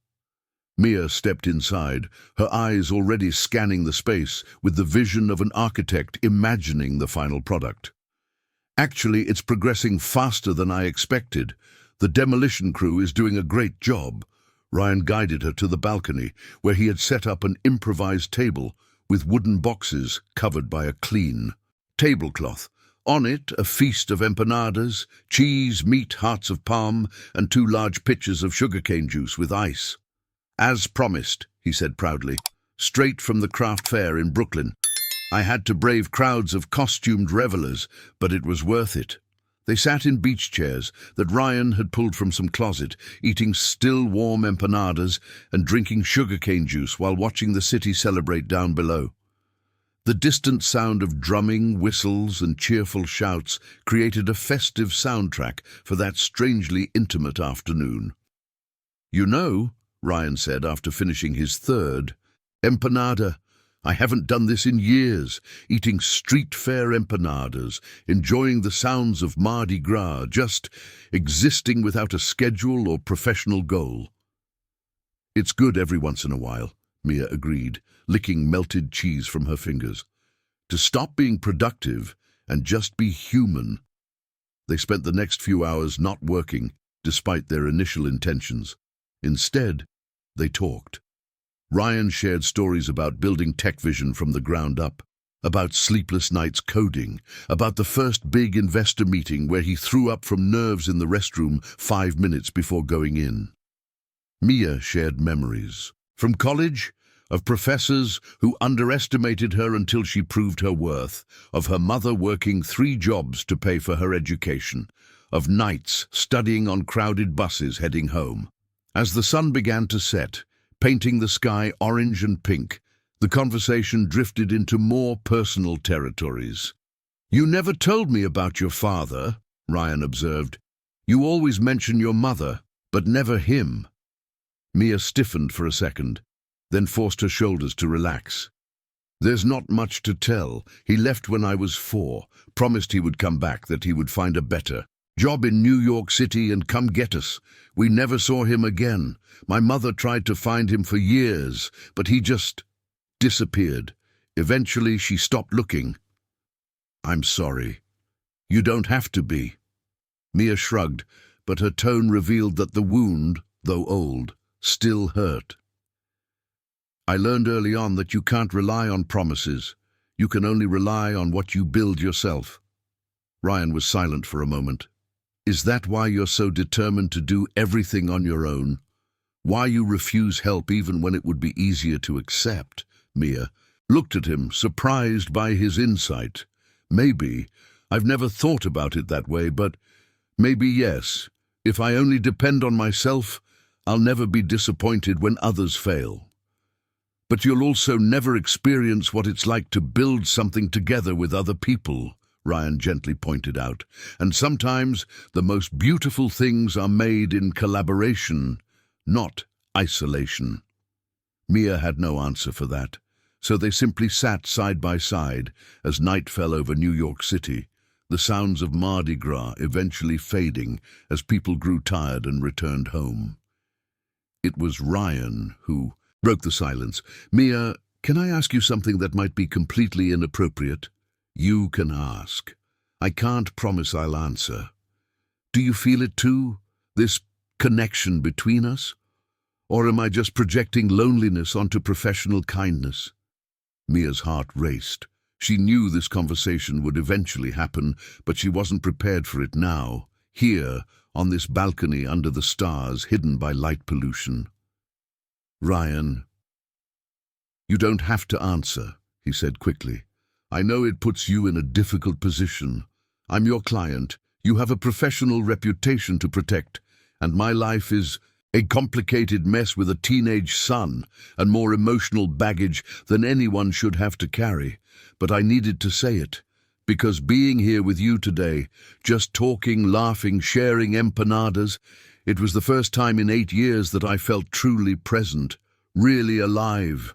Mia stepped inside, her eyes already scanning the space with the vision of an architect imagining the final product. "Actually, it's progressing faster than I expected. The demolition crew is doing a great job." Ryan guided her to the balcony, where he had set up an improvised table with wooden boxes covered by a clean tablecloth. On it, a feast of empanadas, cheese, meat, hearts of palm, and 2 large pitchers of sugarcane juice with ice. "As promised," he said proudly, "straight from the craft fair in Brooklyn. I had to brave crowds of costumed revelers, but it was worth it." They sat in beach chairs that Ryan had pulled from some closet, eating still warm empanadas and drinking sugarcane juice while watching the city celebrate down below. The distant sound of drumming, whistles, and cheerful shouts created a festive soundtrack for that strangely intimate afternoon. "You know," Ryan said after finishing his 3rd empanada, "I haven't done this in years, eating street fair empanadas, enjoying the sounds of Mardi Gras, just existing without a schedule or professional goal." "It's good every once in a while," Mia agreed, licking melted cheese from her fingers. "To stop being productive and just be human." They spent the next few hours not working, despite their initial intentions. Instead, they talked. Ryan shared stories about building Tech Vision from the ground up, about sleepless nights coding, about the first big investor meeting where he threw up from nerves in the restroom 5 minutes before going in. Mia shared memories from college, of professors who underestimated her until she proved her worth, of her mother working 3 jobs to pay for her education, of nights studying on crowded buses heading home. As the sun began to set, painting the sky orange and pink, the conversation drifted into more personal territories. "You never told me about your father," Ryan observed. "You always mention your mother, but never him." Mia stiffened for a second, then forced her shoulders to relax. "There's not much to tell. He left when I was 4, promised he would come back, that he would find a better job in New York City and come get us. We never saw him again. My mother tried to find him for years, but he just disappeared. Eventually, she stopped looking." "I'm sorry." "You don't have to be." Mia shrugged, but her tone revealed that the wound, though old, still hurt. "I learned early on that you can't rely on promises. You can only rely on what you build yourself." Ryan was silent for a moment. "Is that why you're so determined to do everything on your own? Why you refuse help even when it would be easier to accept?" Mia looked at him, surprised by his insight. "Maybe. I've never thought about it that way, but maybe yes. If I only depend on myself, I'll never be disappointed when others fail. But you'll also never experience what it's like to build something together with other people," Ryan gently pointed out. "And sometimes the most beautiful things are made in collaboration, not isolation." Mia had no answer for that, so they simply sat side by side as night fell over New York City, the sounds of Mardi Gras eventually fading as people grew tired and returned home. It was Ryan who broke the silence. "Mia, can I ask you something that might be completely inappropriate?" "You can ask. I can't promise I'll answer. Do you feel it too, this connection between us? Or am I just projecting loneliness onto professional kindness?" Mia's heart raced. She knew this conversation would eventually happen, but she wasn't prepared for it now, here, on this balcony under the stars, hidden by light pollution. "Ryan, you don't have to answer," he said quickly. "I know it puts you in a difficult position. I'm your client. You have a professional reputation to protect, and my life is a complicated mess with a teenage son and more emotional baggage than anyone should have to carry. But I needed to say it, because being here with you today, just talking, laughing, sharing empanadas, it was the first time in 8 years that I felt truly present, really alive."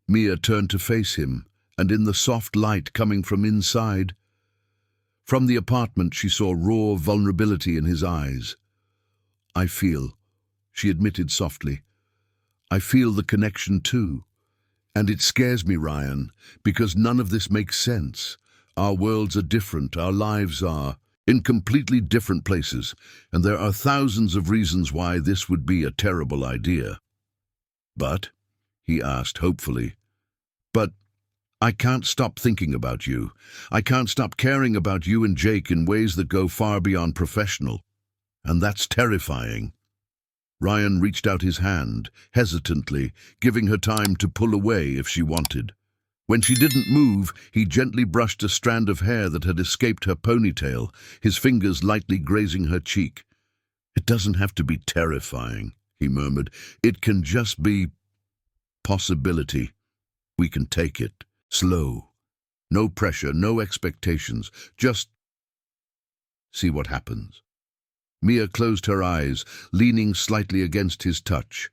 Mia turned to face him, and in the soft light coming from inside, from the apartment, she saw raw vulnerability in his eyes. "I feel," she admitted softly, "I feel the connection too. And it scares me, Ryan, because none of this makes sense. Our worlds are different, our lives are in completely different places, and there are thousands of reasons why this would be a terrible idea." "But," he asked hopefully, "but I can't stop thinking about you. I can't stop caring about you and Jake in ways that go far beyond professional. And that's terrifying." Ryan reached out his hand, hesitantly, giving her time to pull away if she wanted. When she didn't move, he gently brushed a strand of hair that had escaped her ponytail, his fingers lightly grazing her cheek. "It doesn't have to be terrifying," he murmured. "It can just be possibility. We can take it. Slow. No pressure, no expectations. Just see what happens." Mia closed her eyes, leaning slightly against his touch.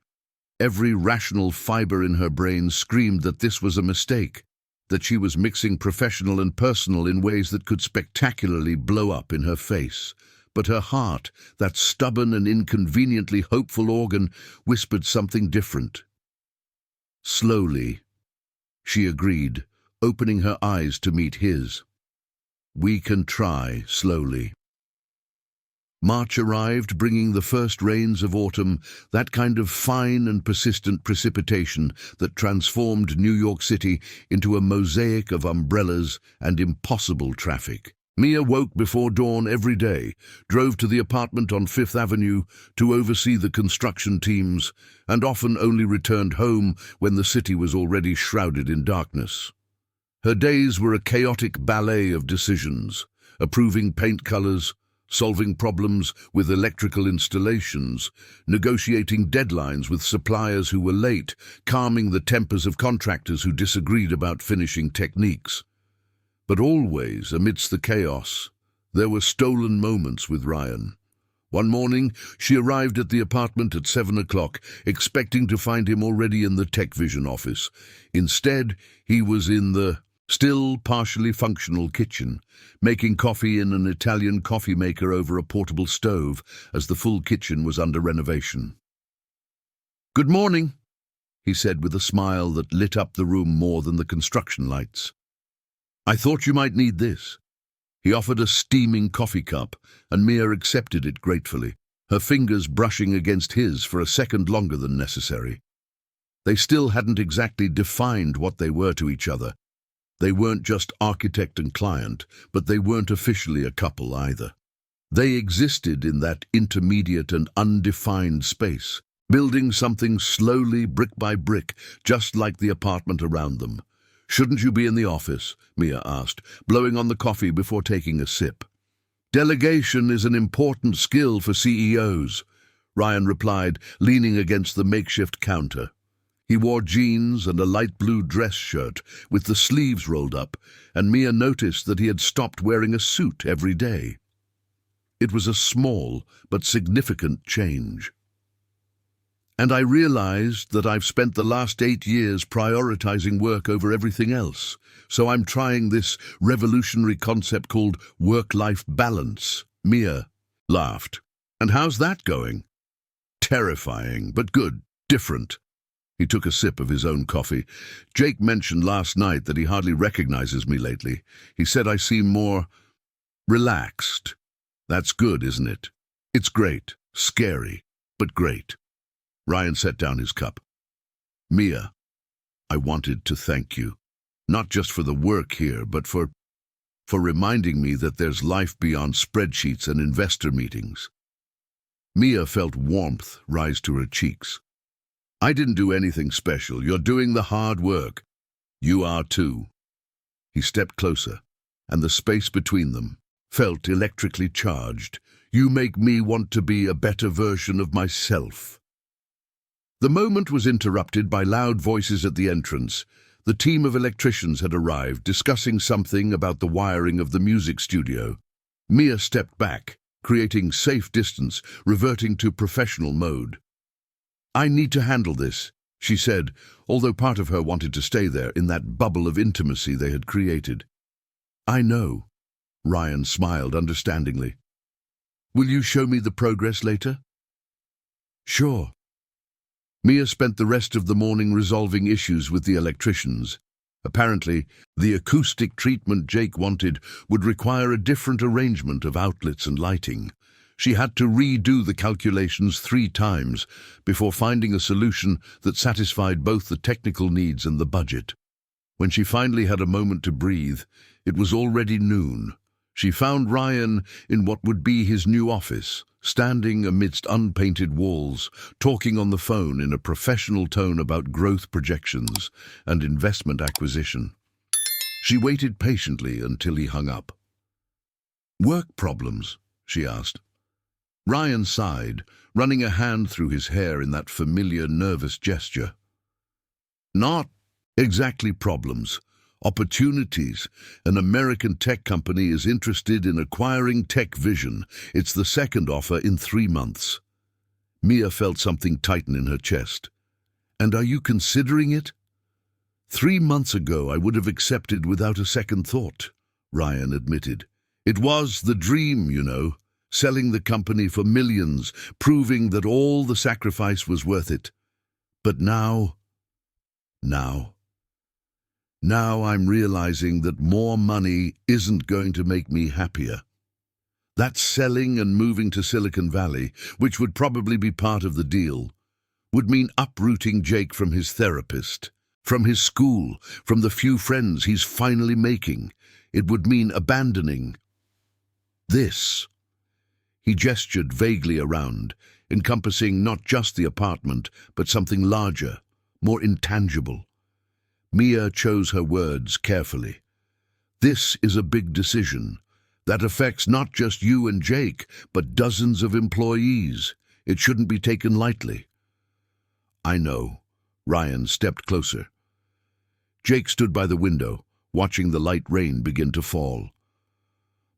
Every rational fiber in her brain screamed that this was a mistake, that she was mixing professional and personal in ways that could spectacularly blow up in her face. But her heart, that stubborn and inconveniently hopeful organ, whispered something different. "Slowly," she agreed, opening her eyes to meet his. "We can try slowly." March arrived, bringing the first rains of autumn, that kind of fine and persistent precipitation that transformed New York City into a mosaic of umbrellas and impossible traffic. Mia woke before dawn every day, drove to the apartment on Fifth Avenue to oversee the construction teams, and often only returned home when the city was already shrouded in darkness. Her days were a chaotic ballet of decisions, approving paint colors, solving problems with electrical installations, negotiating deadlines with suppliers who were late, calming the tempers of contractors who disagreed about finishing techniques. But always, amidst the chaos, there were stolen moments with Ryan. One morning, she arrived at the apartment at 7 o'clock, expecting to find him already in the Tech Vision office. Instead, he was in the still partially functional kitchen, making coffee in an Italian coffee maker over a portable stove, as the full kitchen was under renovation. "Good morning," he said with a smile that lit up the room more than the construction lights. "I thought you might need this." He offered a steaming coffee cup, and Mia accepted it gratefully, her fingers brushing against his for a second longer than necessary. They still hadn't exactly defined what they were to each other. They weren't just architect and client, but they weren't officially a couple either. They existed in that intermediate and undefined space, building something slowly, brick by brick, just like the apartment around them. "Shouldn't you be in the office?" Mia asked, blowing on the coffee before taking a sip. "Delegation is an important skill for CEOs," Ryan replied, leaning against the makeshift counter. He wore jeans and a light blue dress shirt with the sleeves rolled up, and Mia noticed that he had stopped wearing a suit every day. It was a small but significant change. "And I realized that I've spent the last 8 years prioritizing work over everything else, so I'm trying this revolutionary concept called work-life balance." Mia laughed. "And how's that going?" "Terrifying, but good, different." He took a sip of his own coffee. "Jake mentioned last night that he hardly recognizes me lately. He said I seem more relaxed. That's good, isn't it?" "It's great. Scary, but great." Ryan set down his cup. "Mia, I wanted to thank you, not just for the work here, but for for reminding me that there's life beyond spreadsheets and investor meetings. Mia felt warmth rise to her cheeks. I didn't do anything special. You're doing the hard work. You are too. He stepped closer, and the space between them felt electrically charged. You make me want to be a better version of myself. The moment was interrupted by loud voices at the entrance. The team of electricians had arrived, discussing something about the wiring of the music studio. Mia stepped back, creating safe distance, reverting to professional mode. I need to handle this, she said, although part of her wanted to stay there in that bubble of intimacy they had created. I know, Ryan smiled understandingly. Will you show me the progress later? Sure. Mia spent the rest of the morning resolving issues with the electricians. Apparently, the acoustic treatment Jake wanted would require a different arrangement of outlets and lighting. She had to redo the calculations 3 times before finding a solution that satisfied both the technical needs and the budget. When she finally had a moment to breathe, it was already noon. She found Ryan in what would be his new office, standing amidst unpainted walls, talking on the phone in a professional tone about growth projections and investment acquisition. She waited patiently until he hung up. Work problems? She asked. Ryan sighed, running a hand through his hair in that familiar nervous gesture. Not exactly problems. Opportunities. An American tech company is interested in acquiring Tech Vision. It's the second offer in 3 months. Mia felt something tighten in her chest. And are you considering it? 3 months ago I would have accepted without a second thought, Ryan admitted. It was the dream, you know, selling the company for millions, proving that all the sacrifice was worth it. But now I'm realizing that more money isn't going to make me happier. That selling and moving to Silicon Valley, which would probably be part of the deal, would mean uprooting Jake from his therapist, from his school, from the few friends he's finally making. It would mean abandoning this. He gestured vaguely around, encompassing not just the apartment, but something larger, more intangible. Mia chose her words carefully. This is a big decision that affects not just you and Jake, but dozens of employees. It shouldn't be taken lightly. I know. Ryan stepped closer. Jake stood by the window, watching the light rain begin to fall.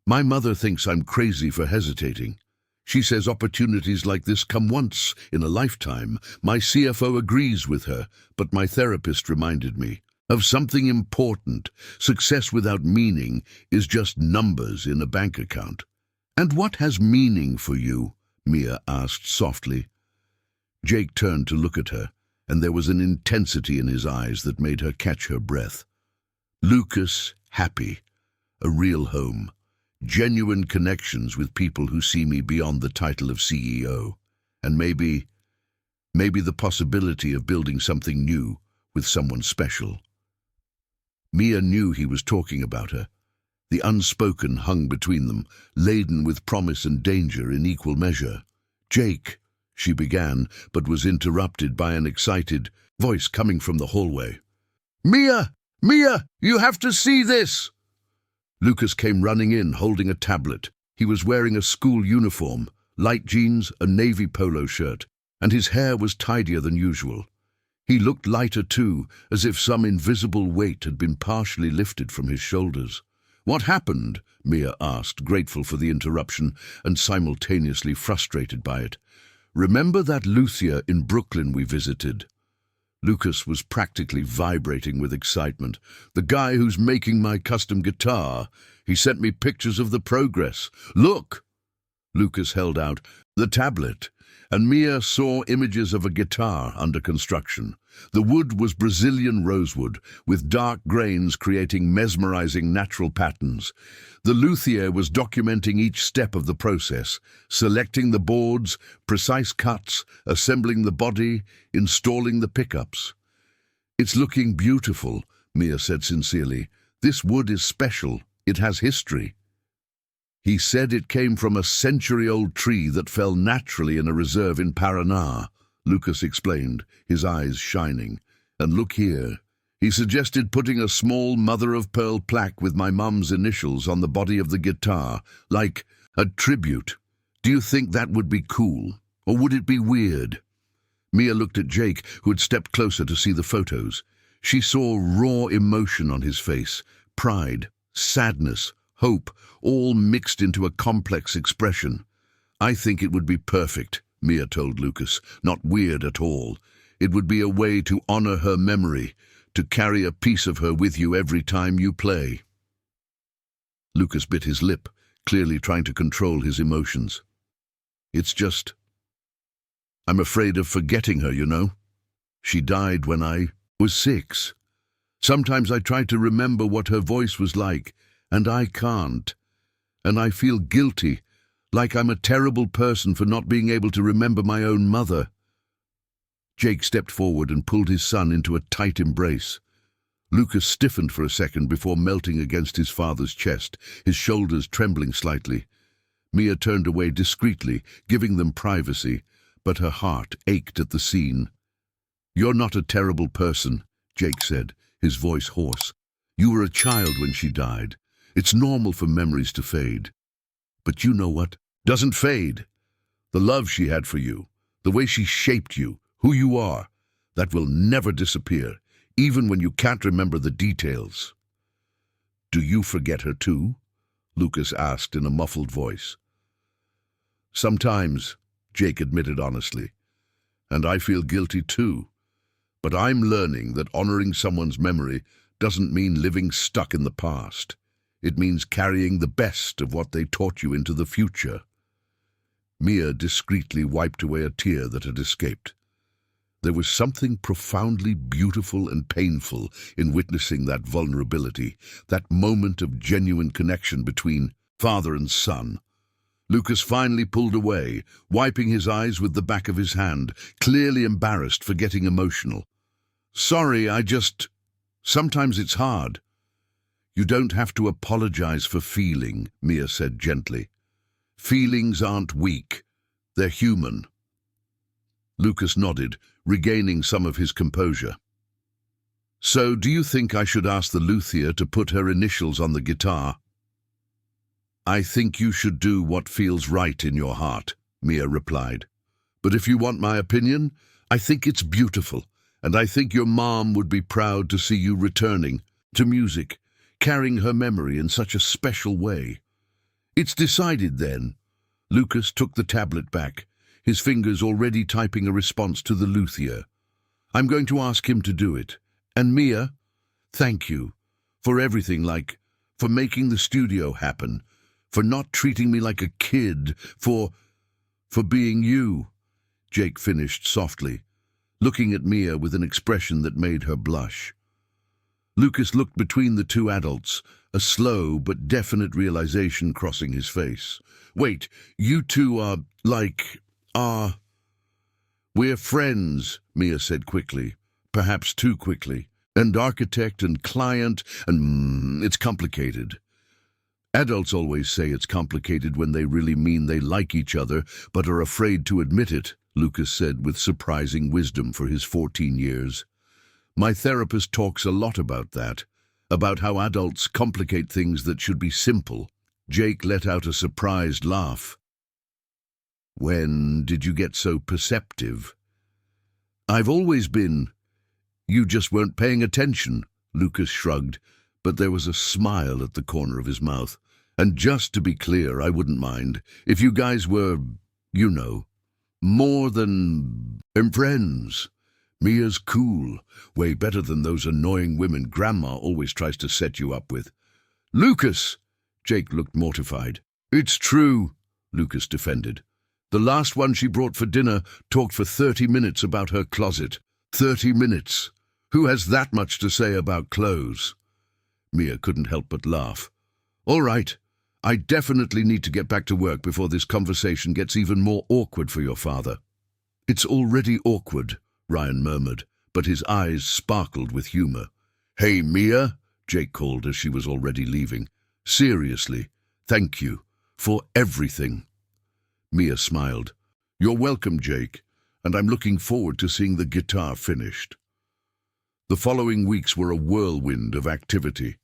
My mother thinks I'm crazy for hesitating. She says opportunities like this come once in a lifetime. My CFO agrees with her, but my therapist reminded me of something important. Success without meaning is just numbers in a bank account. And what has meaning for you? Mia asked softly. Jake turned to look at her, and there was an intensity in his eyes that made her catch her breath. Lucas, happy, a real home. Genuine connections with people who see me beyond the title of CEO, and maybe the possibility of building something new with someone special. Mia knew he was talking about her. The unspoken hung between them, laden with promise and danger in equal measure. Jake, she began, but was interrupted by an excited voice coming from the hallway. Mia! Mia! You have to see this! Lucas came running in, holding a tablet. He was wearing a school uniform, light jeans, a navy polo shirt, and his hair was tidier than usual. He looked lighter too, as if some invisible weight had been partially lifted from his shoulders. What happened? Mia asked, grateful for the interruption and simultaneously frustrated by it. Remember that luthier in Brooklyn we visited? Lucas was practically vibrating with excitement. The guy who's making my custom guitar. He sent me pictures of the progress. Look! Lucas held out the tablet, and Mia saw images of a guitar under construction. The wood was Brazilian rosewood, with dark grains creating mesmerizing natural patterns. The luthier was documenting each step of the process, selecting the boards, precise cuts, assembling the body, installing the pickups. It's looking beautiful, Mia said sincerely. This wood is special, It has history. He said it came from a century-old tree that fell naturally in a reserve in Paraná, Lucas explained, his eyes shining. And look here. He suggested putting a small mother-of-pearl plaque with my mum's initials on the body of the guitar, like a tribute. Do you think that would be cool? Or would it be weird? Mia looked at Jake, who had stepped closer to see the photos. She saw raw emotion on his face, pride, sadness, hope, all mixed into a complex expression. I think it would be perfect, Mia told Lucas, not weird at all. It would be a way to honor her memory, to carry a piece of her with you every time you play. Lucas bit his lip, clearly trying to control his emotions. It's just, I'm afraid of forgetting her, you know. She died when I was 6. Sometimes I try to remember what her voice was like, and I can't. And I feel guilty, like I'm a terrible person for not being able to remember my own mother. Jake stepped forward and pulled his son into a tight embrace. Lucas stiffened for a second before melting against his father's chest, his shoulders trembling slightly. Mia turned away discreetly, giving them privacy, but her heart ached at the scene. You're not a terrible person, Jake said, his voice hoarse. You were a child when she died. It's normal for memories to fade. But you know what? Doesn't fade. The love she had for you, the way she shaped you, who you are, that will never disappear, even when you can't remember the details. Do you forget her too? Lucas asked in a muffled voice. Sometimes, Jake admitted honestly, and I feel guilty too. But I'm learning that honoring someone's memory doesn't mean living stuck in the past. It means carrying the best of what they taught you into the future. Mia discreetly wiped away a tear that had escaped. There was something profoundly beautiful and painful in witnessing that vulnerability, that moment of genuine connection between father and son. Lucas finally pulled away, wiping his eyes with the back of his hand, clearly embarrassed for getting emotional. Sorry, sometimes it's hard. You don't have to apologize for feeling, Mia said gently. Feelings aren't weak. They're human. Lucas nodded, regaining some of his composure. So, do you think I should ask the luthier to put her initials on the guitar? I think you should do what feels right in your heart, Mia replied. But if you want my opinion, I think it's beautiful, and I think your mom would be proud to see you returning to music, carrying her memory in such a special way. It's decided then. Lucas took the tablet back, his fingers already typing a response to the luthier. I'm going to ask him to do it. And Mia, thank you for everything, for making the studio happen, for not treating me like a kid, for being you, Jake finished softly, looking at Mia with an expression that made her blush. Lucas looked between the two adults, a slow but definite realization crossing his face. Wait, you two we're friends, Mia said quickly, perhaps too quickly. And architect and client, and it's complicated. Adults always say it's complicated when they really mean they like each other, but are afraid to admit it, Lucas said with surprising wisdom for his 14 years. My therapist talks a lot about that, about how adults complicate things that should be simple. Jake let out a surprised laugh. When did you get so perceptive? I've always been. You just weren't paying attention, Lucas shrugged, but there was a smile at the corner of his mouth. And just to be clear, I wouldn't mind if you guys were, more than friends. Mia's cool, way better than those annoying women Grandma always tries to set you up with. Lucas! Jake looked mortified. It's true, Lucas defended. The last one she brought for dinner talked for 30 minutes about her closet. 30 minutes. Who has that much to say about clothes? Mia couldn't help but laugh. All right, I definitely need to get back to work before this conversation gets even more awkward for your father. It's already awkward, Ryan murmured, but his eyes sparkled with humor. Hey, Mia, Jake called as she was already leaving. Seriously, thank you for everything. Mia smiled. You're welcome, Jake, and I'm looking forward to seeing the guitar finished. The following weeks were a whirlwind of activity.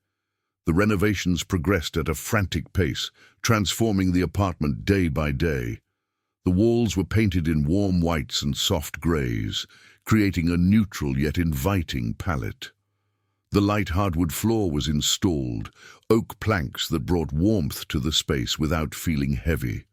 The renovations progressed at a frantic pace, transforming the apartment day by day. The walls were painted in warm whites and soft greys, creating a neutral yet inviting palette. The light hardwood floor was installed, oak planks that brought warmth to the space without feeling heavy.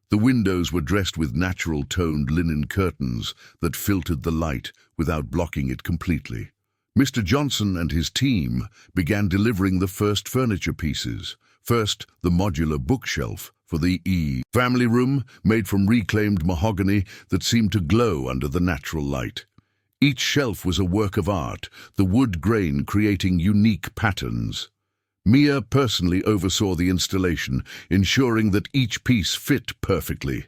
The windows were dressed with natural-toned linen curtains that filtered the light without blocking it completely. Mr. Johnson and his team began delivering the first furniture pieces. First, the modular bookshelf for the family room, made from reclaimed mahogany that seemed to glow under the natural light. Each shelf was a work of art, the wood grain creating unique patterns. Mia personally oversaw the installation, ensuring that each piece fit perfectly.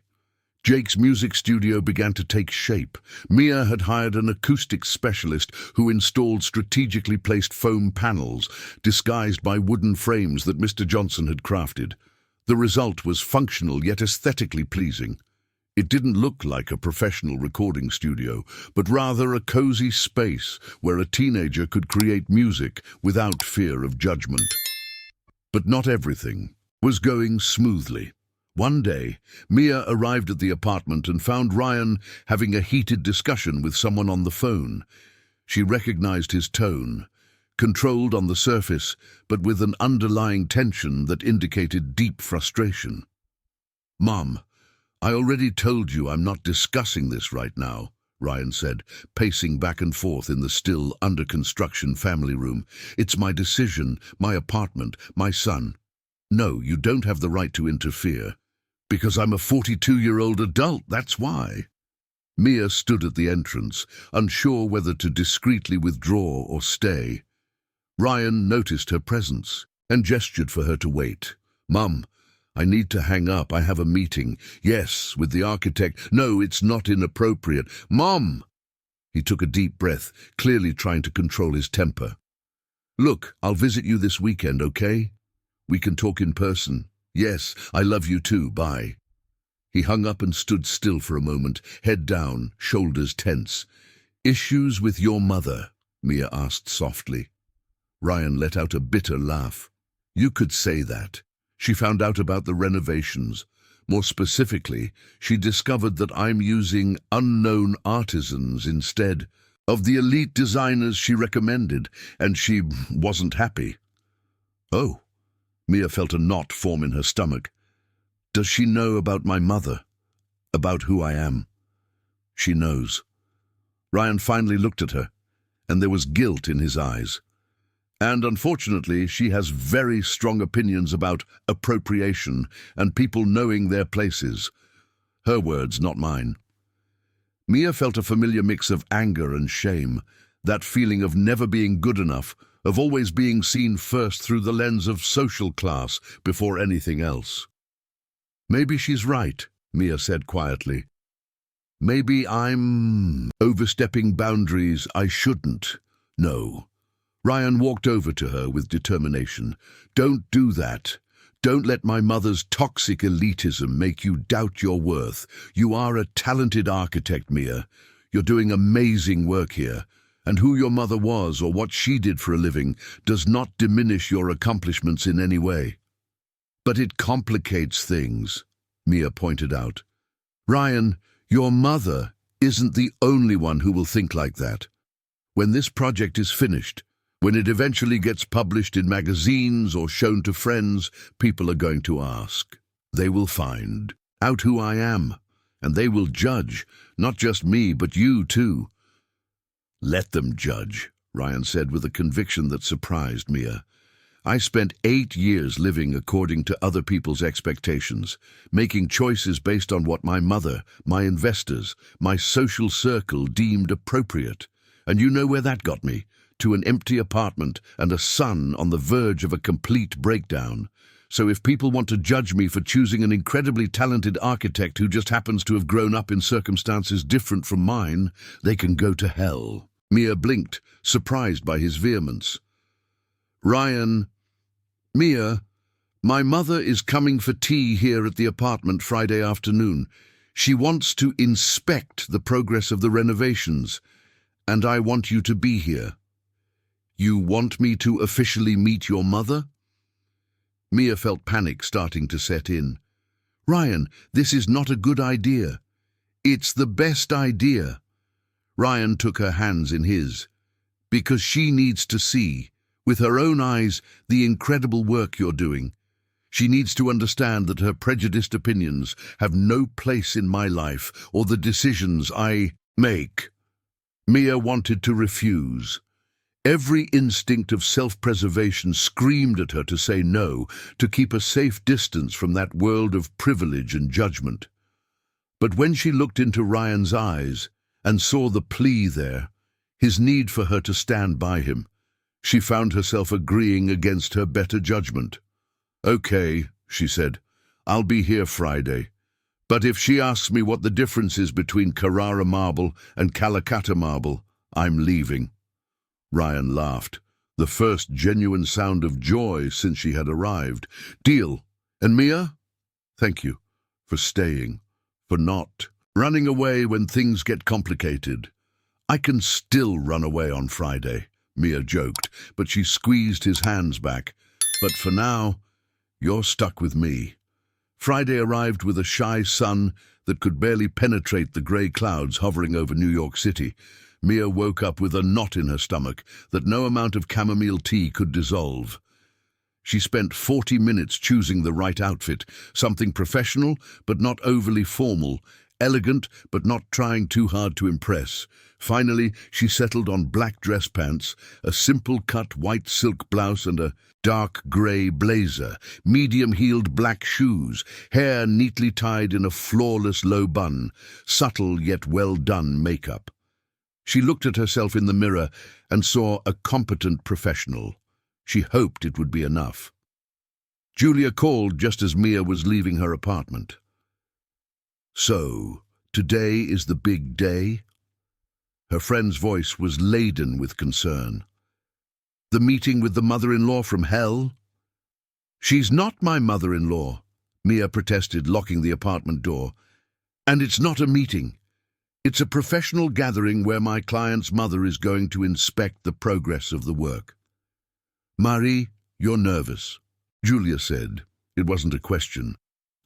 Jake's music studio began to take shape. Mia had hired an acoustic specialist who installed strategically placed foam panels, disguised by wooden frames that Mr. Johnson had crafted. The result was functional yet aesthetically pleasing. It didn't look like a professional recording studio, but rather a cozy space where a teenager could create music without fear of judgment. But not everything was going smoothly. One day, Mia arrived at the apartment and found Ryan having a heated discussion with someone on the phone. She recognized his tone, controlled on the surface, but with an underlying tension that indicated deep frustration. "Mom, I already told you I'm not discussing this right now," Ryan said, pacing back and forth in the still under-construction family room. "It's my decision, my apartment, my son. No, you don't have the right to interfere. Because I'm a 42-year-old adult, that's why." Mia stood at the entrance, unsure whether to discreetly withdraw or stay. Ryan noticed her presence and gestured for her to wait. "Mum, I need to hang up. I have a meeting." "Yes, with the architect." "No, it's not inappropriate." "Mom!" He took a deep breath, clearly trying to control his temper. "Look, I'll visit you this weekend, okay? We can talk in person." "Yes, I love you too, bye." He hung up and stood still for a moment, head down, shoulders tense. "Issues with your mother?" Mia asked softly. Ryan let out a bitter laugh. "You could say that. She found out about the renovations. More specifically, she discovered that I'm using unknown artisans instead of the elite designers she recommended, and she wasn't happy." "Oh." Mia felt a knot form in her stomach. "Does she know about my mother? About who I am?" "She knows." Ryan finally looked at her, and there was guilt in his eyes. "And unfortunately, she has very strong opinions about appropriation and people knowing their places." Her words, not mine. Mia felt a familiar mix of anger and shame, that feeling of never being good enough, of always being seen first through the lens of social class before anything else. "Maybe she's right," Mia said quietly. "Maybe I'm overstepping boundaries I shouldn't. No." Ryan walked over to her with determination. "Don't do that. Don't let my mother's toxic elitism make you doubt your worth. You are a talented architect, Mia. You're doing amazing work here. And who your mother was or what she did for a living does not diminish your accomplishments in any way." "But it complicates things," Mia pointed out. "Ryan, your mother isn't the only one who will think like that. When this project is finished, when it eventually gets published in magazines or shown to friends, people are going to ask. They will find out who I am, and they will judge, not just me, but you too." "Let them judge," Ryan said with a conviction that surprised Mia. "I spent 8 years living according to other people's expectations, making choices based on what my mother, my investors, my social circle deemed appropriate. And you know where that got me? To an empty apartment and a son on the verge of a complete breakdown. So if people want to judge me for choosing an incredibly talented architect who just happens to have grown up in circumstances different from mine, they can go to hell." Mia blinked, surprised by his vehemence. "Ryan..." "Mia, My mother is coming for tea here at the apartment Friday afternoon. She wants to inspect the progress of the renovations, and I want you to be here. You want me to officially meet your mother? Mia felt panic starting to set in. Ryan, this is not a good idea. It's the best idea. Ryan took her hands in his. Because she needs to see, with her own eyes, the incredible work you're doing. She needs to understand that her prejudiced opinions have no place in my life or the decisions I make. Mia wanted to refuse. Every instinct of self-preservation screamed at her to say no, to keep a safe distance from that world of privilege and judgment. But when she looked into Ryan's eyes and saw the plea there, his need for her to stand by him, she found herself agreeing against her better judgment. Okay, she said, I'll be here Friday. But if she asks me what the difference is between Carrara marble and Calcutta marble, I'm leaving. Ryan laughed, the first genuine sound of joy since she had arrived. Deal. And Mia? Thank you for staying, for not running away when things get complicated. I can still run away on Friday, Mia joked, but she squeezed his hands back. But for now, you're stuck with me. Friday arrived with a shy sun that could barely penetrate the grey clouds hovering over New York City. Mia woke up with a knot in her stomach that no amount of chamomile tea could dissolve. She spent 40 minutes choosing the right outfit, something professional but not overly formal, elegant but not trying too hard to impress. Finally, she settled on black dress pants, a simple-cut white silk blouse and a dark grey blazer, medium-heeled black shoes, hair neatly tied in a flawless low bun, subtle yet well-done makeup. She looked at herself in the mirror and saw a competent professional. She hoped it would be enough. Julia called just as Mia was leaving her apartment. So, today is the big day? Her friend's voice was laden with concern. The meeting with the mother-in-law from hell? She's not my mother-in-law, Mia protested, locking the apartment door. And it's not a meeting. It's a professional gathering where my client's mother is going to inspect the progress of the work. Marie, you're nervous, Julia said. It wasn't a question.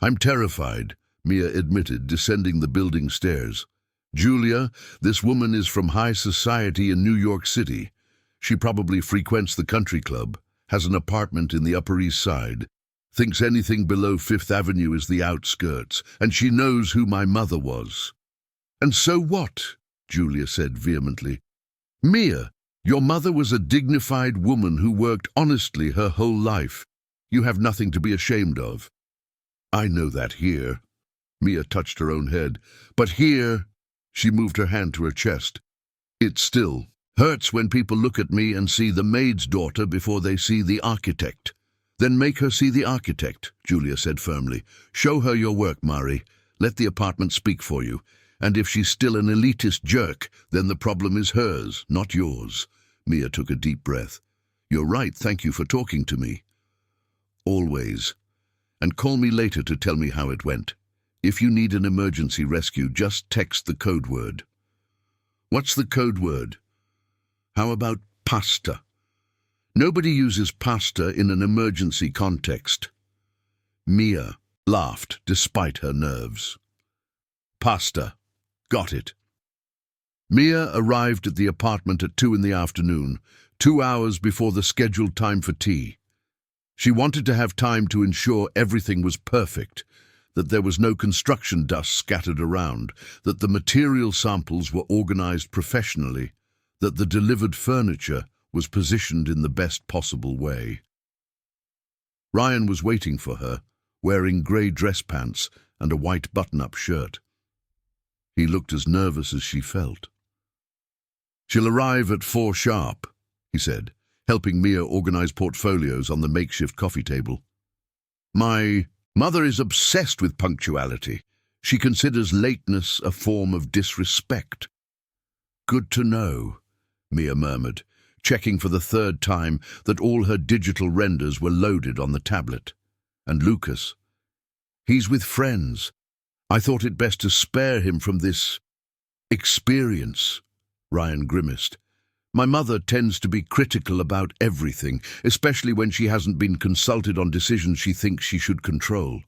I'm terrified, Mia admitted, descending the building stairs. Julia, this woman is from high society in New York City. She probably frequents the country club, has an apartment in the Upper East Side, thinks anything below Fifth Avenue is the outskirts, and she knows who my mother was. And so what? Julia said vehemently. Mia, your mother was a dignified woman who worked honestly her whole life. You have nothing to be ashamed of. I know that here. Mia touched her own head. But here, she moved her hand to her chest. It still hurts when people look at me and see the maid's daughter before they see the architect. Then make her see the architect, Julia said firmly. Show her your work, Marie. Let the apartment speak for you. And if she's still an elitist jerk, then the problem is hers, not yours. Mia took a deep breath. You're right, thank you for talking to me. Always. And call me later to tell me how it went. If you need an emergency rescue, just text the code word. What's the code word? How about pasta? Nobody uses pasta in an emergency context. Mia laughed despite her nerves. Pasta. Got it. Mia arrived at the apartment at 2 in the afternoon, 2 hours before the scheduled time for tea. She wanted to have time to ensure everything was perfect, that there was no construction dust scattered around, that the material samples were organized professionally, that the delivered furniture was positioned in the best possible way. Ryan was waiting for her, wearing grey dress pants and a white button-up shirt. He looked as nervous as she felt. She'll arrive at 4 sharp, he said, helping Mia organize portfolios on the makeshift coffee table. My mother is obsessed with punctuality. She considers lateness a form of disrespect. Good to know, Mia murmured, checking for the 3rd time that all her digital renders were loaded on the tablet. And Lucas? He's with friends. I thought it best to spare him from this experience. Ryan grimaced. My mother tends to be critical about everything, especially when she hasn't been consulted on decisions she thinks she should control.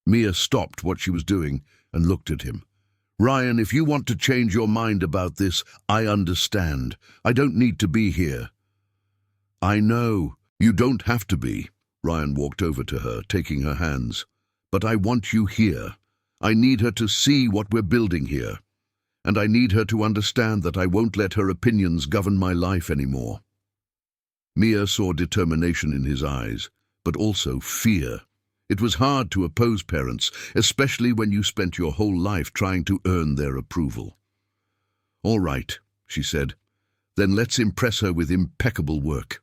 Mia stopped what she was doing and looked at him. Ryan, if you want to change your mind about this, I understand. I don't need to be here. I know. You don't have to be. Ryan walked over to her, taking her hands. But I want you here. I need her to see what we're building here. And I need her to understand that I won't let her opinions govern my life anymore. Mia saw determination in his eyes, but also fear. It was hard to oppose parents, especially when you spent your whole life trying to earn their approval. All right, she said. Then let's impress her with impeccable work.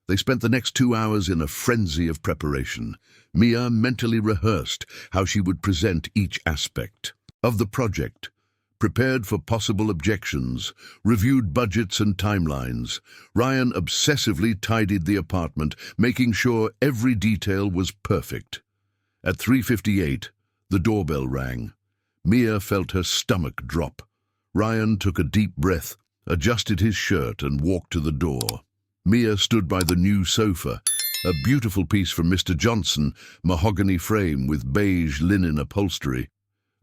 They spent the next 2 hours in a frenzy of preparation. Mia mentally rehearsed how she would present each aspect of the project, prepared for possible objections, reviewed budgets and timelines. Ryan obsessively tidied the apartment, making sure every detail was perfect. At 3:58, the doorbell rang. Mia felt her stomach drop. Ryan took a deep breath, adjusted his shirt and walked to the door. Mia stood by the new sofa, a beautiful piece from Mr. Johnson, mahogany frame with beige linen upholstery.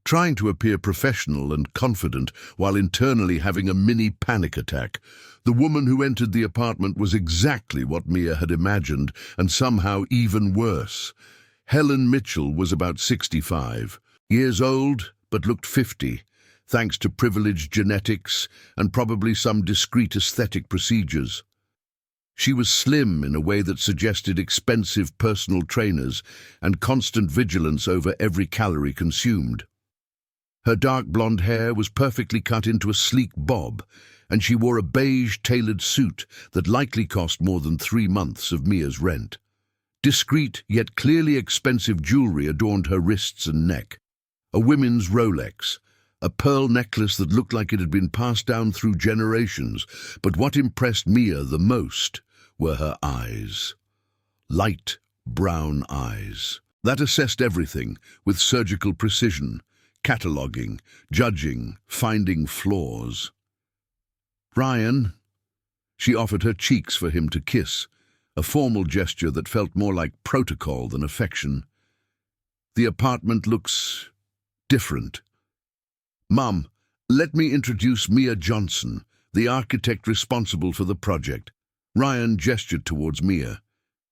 Trying to appear professional and confident while internally having a mini panic attack, the woman who entered the apartment was exactly what Mia had imagined, and somehow even worse. Helen Mitchell was about 65 years old, but looked 50, thanks to privileged genetics and probably some discreet aesthetic procedures. She was slim in a way that suggested expensive personal trainers and constant vigilance over every calorie consumed. Her dark blonde hair was perfectly cut into a sleek bob, and she wore a beige tailored suit that likely cost more than 3 months of Mia's rent. Discreet yet clearly expensive jewelry adorned her wrists and neck. A women's Rolex, a pearl necklace that looked like it had been passed down through generations, but what impressed Mia the most were her eyes. Light brown eyes that assessed everything with surgical precision, cataloguing, judging, finding flaws. Ryan, she offered her cheeks for him to kiss, a formal gesture that felt more like protocol than affection. The apartment looks different. Mum, let me introduce Mia Johnson, the architect responsible for the project. Ryan gestured towards Mia.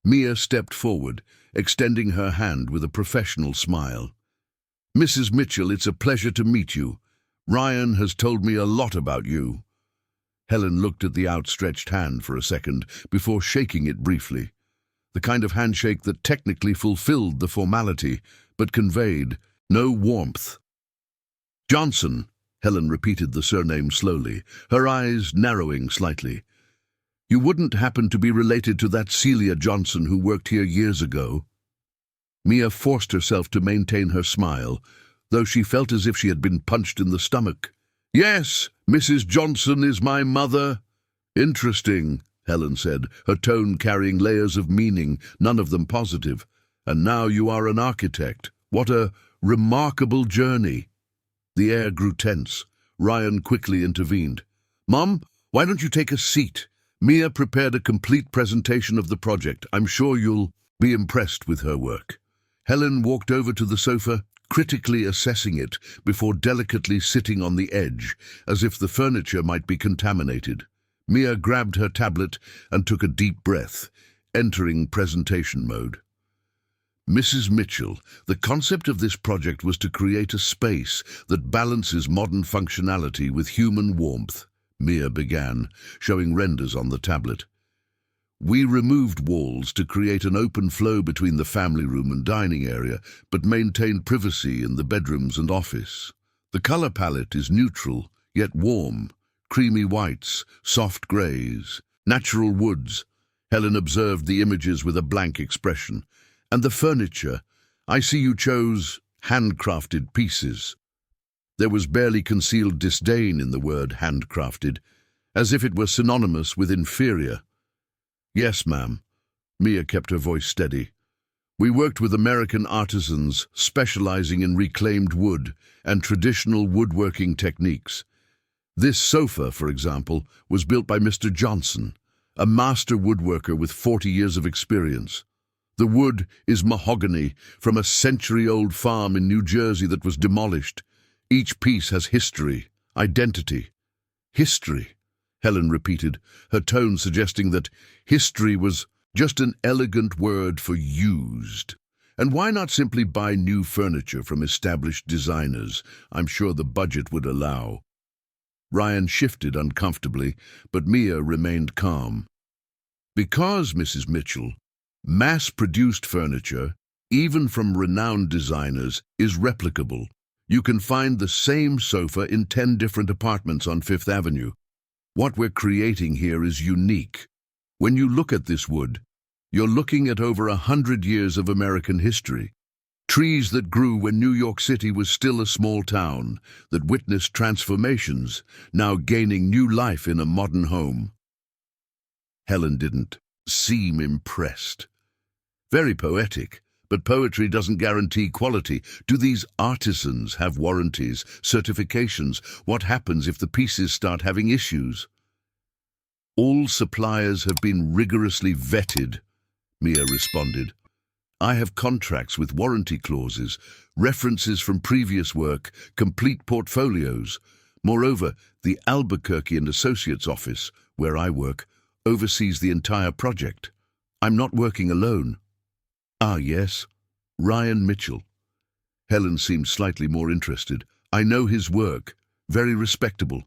Mia stepped forward, extending her hand with a professional smile. Mrs. Mitchell, it's a pleasure to meet you. Ryan has told me a lot about you. Helen looked at the outstretched hand for a second before shaking it briefly. The kind of handshake that technically fulfilled the formality, but conveyed no warmth. Johnson, Helen repeated the surname slowly, her eyes narrowing slightly. You wouldn't happen to be related to that Celia Johnson who worked here years ago? Mia forced herself to maintain her smile, though she felt as if she had been punched in the stomach. Yes, Mrs. Johnson is my mother. Interesting, Helen said, her tone carrying layers of meaning, none of them positive. And now you are an architect. What a remarkable journey. The air grew tense. Ryan quickly intervened. Mum, why don't you take a seat? Mia prepared a complete presentation of the project. I'm sure you'll be impressed with her work. Helen walked over to the sofa, critically assessing it before delicately sitting on the edge, as if the furniture might be contaminated. Mia grabbed her tablet and took a deep breath, entering presentation mode. Mrs. Mitchell, the concept of this project was to create a space that balances modern functionality with human warmth. Mia began, showing renders on the tablet. We removed walls to create an open flow between the family room and dining area, but maintained privacy in the bedrooms and office. The color palette is neutral, yet warm, creamy whites, soft grays, natural woods. Helen observed the images with a blank expression. And the furniture, I see you chose handcrafted pieces. There was barely concealed disdain in the word handcrafted, as if it were synonymous with inferior. Yes, ma'am. Mia kept her voice steady. We worked with American artisans specializing in reclaimed wood and traditional woodworking techniques. This sofa, for example, was built by Mr. Johnson, a master woodworker with 40 years of experience. The wood is mahogany from a century-old farm in New Jersey that was demolished. Each piece has history, identity. History, Helen repeated, her tone suggesting that history was just an elegant word for used. And why not simply buy new furniture from established designers? I'm sure the budget would allow. Ryan shifted uncomfortably, but Mia remained calm. Because, Mrs. Mitchell, mass-produced furniture, even from renowned designers, is replicable. You can find the same sofa in 10 different apartments on Fifth Avenue. What we're creating here is unique. When you look at this wood, you're looking at over 100 years of American history. Trees that grew when New York City was still a small town, that witnessed transformations, now gaining new life in a modern home. Helen didn't seem impressed. Very poetic, but poetry doesn't guarantee quality. Do these artisans have warranties, certifications? What happens if the pieces start having issues? All suppliers have been rigorously vetted, Mia responded. I have contracts with warranty clauses, references from previous work, complete portfolios. Moreover, the Albuquerque and Associates office, where I work, oversees the entire project. I'm not working alone. Ah, yes, Ryan Mitchell. Helen seemed slightly more interested. I know his work, very respectable.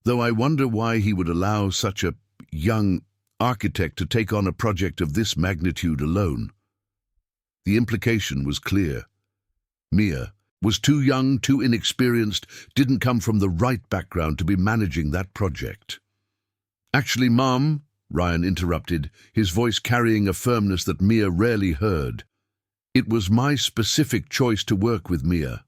Though I wonder why he would allow such a young architect to take on a project of this magnitude alone. The implication was clear. Mia was too young, too inexperienced, didn't come from the right background to be managing that project. Actually, Mom, Ryan interrupted, his voice carrying a firmness that Mia rarely heard. It was my specific choice to work with Mia.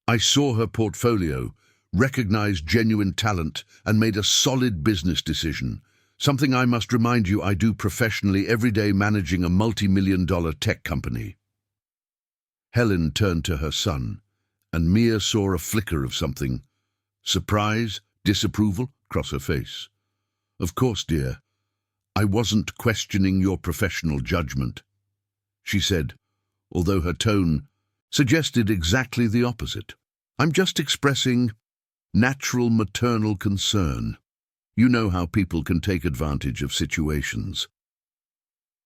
I saw her portfolio, recognized genuine talent, and made a solid business decision. Something I must remind you I do professionally every day, managing a multi-million-dollar tech company. Helen turned to her son, and Mia saw a flicker of something. Surprise, disapproval, cross her face. Of course, dear. I wasn't questioning your professional judgment, she said, although her tone suggested exactly the opposite. I'm just expressing natural maternal concern. You know how people can take advantage of situations.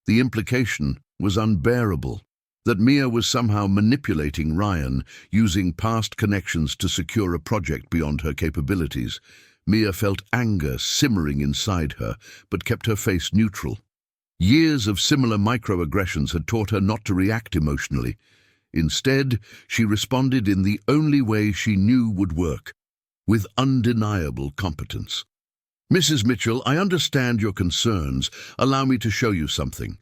The implication was unbearable, that Mia was somehow manipulating Ryan, using past connections to secure a project beyond her capabilities. Mia felt anger simmering inside her, but kept her face neutral. Years of similar microaggressions had taught her not to react emotionally. Instead, she responded in the only way she knew would work, with undeniable competence. Mrs. Mitchell, I understand your concerns. Allow me to show you something.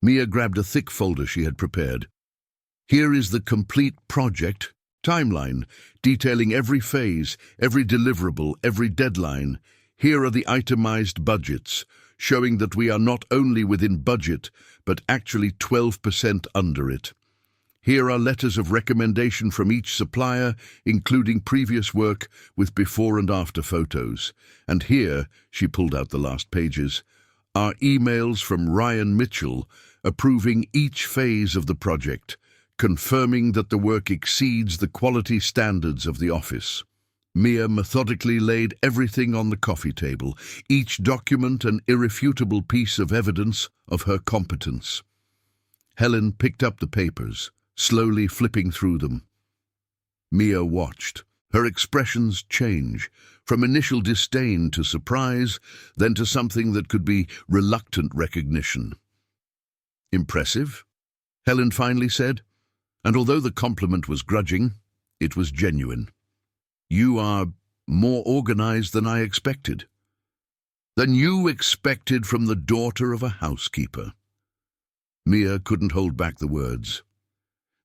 Mia grabbed a thick folder she had prepared. Here is the complete project timeline, detailing every phase, every deliverable, every deadline. Here are the itemized budgets, showing that we are not only within budget, but actually 12% under it. Here are letters of recommendation from each supplier, including previous work with before and after photos. And here, she pulled out the last pages, are emails from Ryan Mitchell approving each phase of the project, confirming that the work exceeds the quality standards of the office. Mia methodically laid everything on the coffee table, each document an irrefutable piece of evidence of her competence. Helen picked up the papers, slowly flipping through them. Mia watched, her expressions change, from initial disdain to surprise, then to something that could be reluctant recognition. Impressive, Helen finally said, and although the compliment was grudging, it was genuine. You are more organized than I expected. Than you expected from the daughter of a housekeeper. Mia couldn't hold back the words.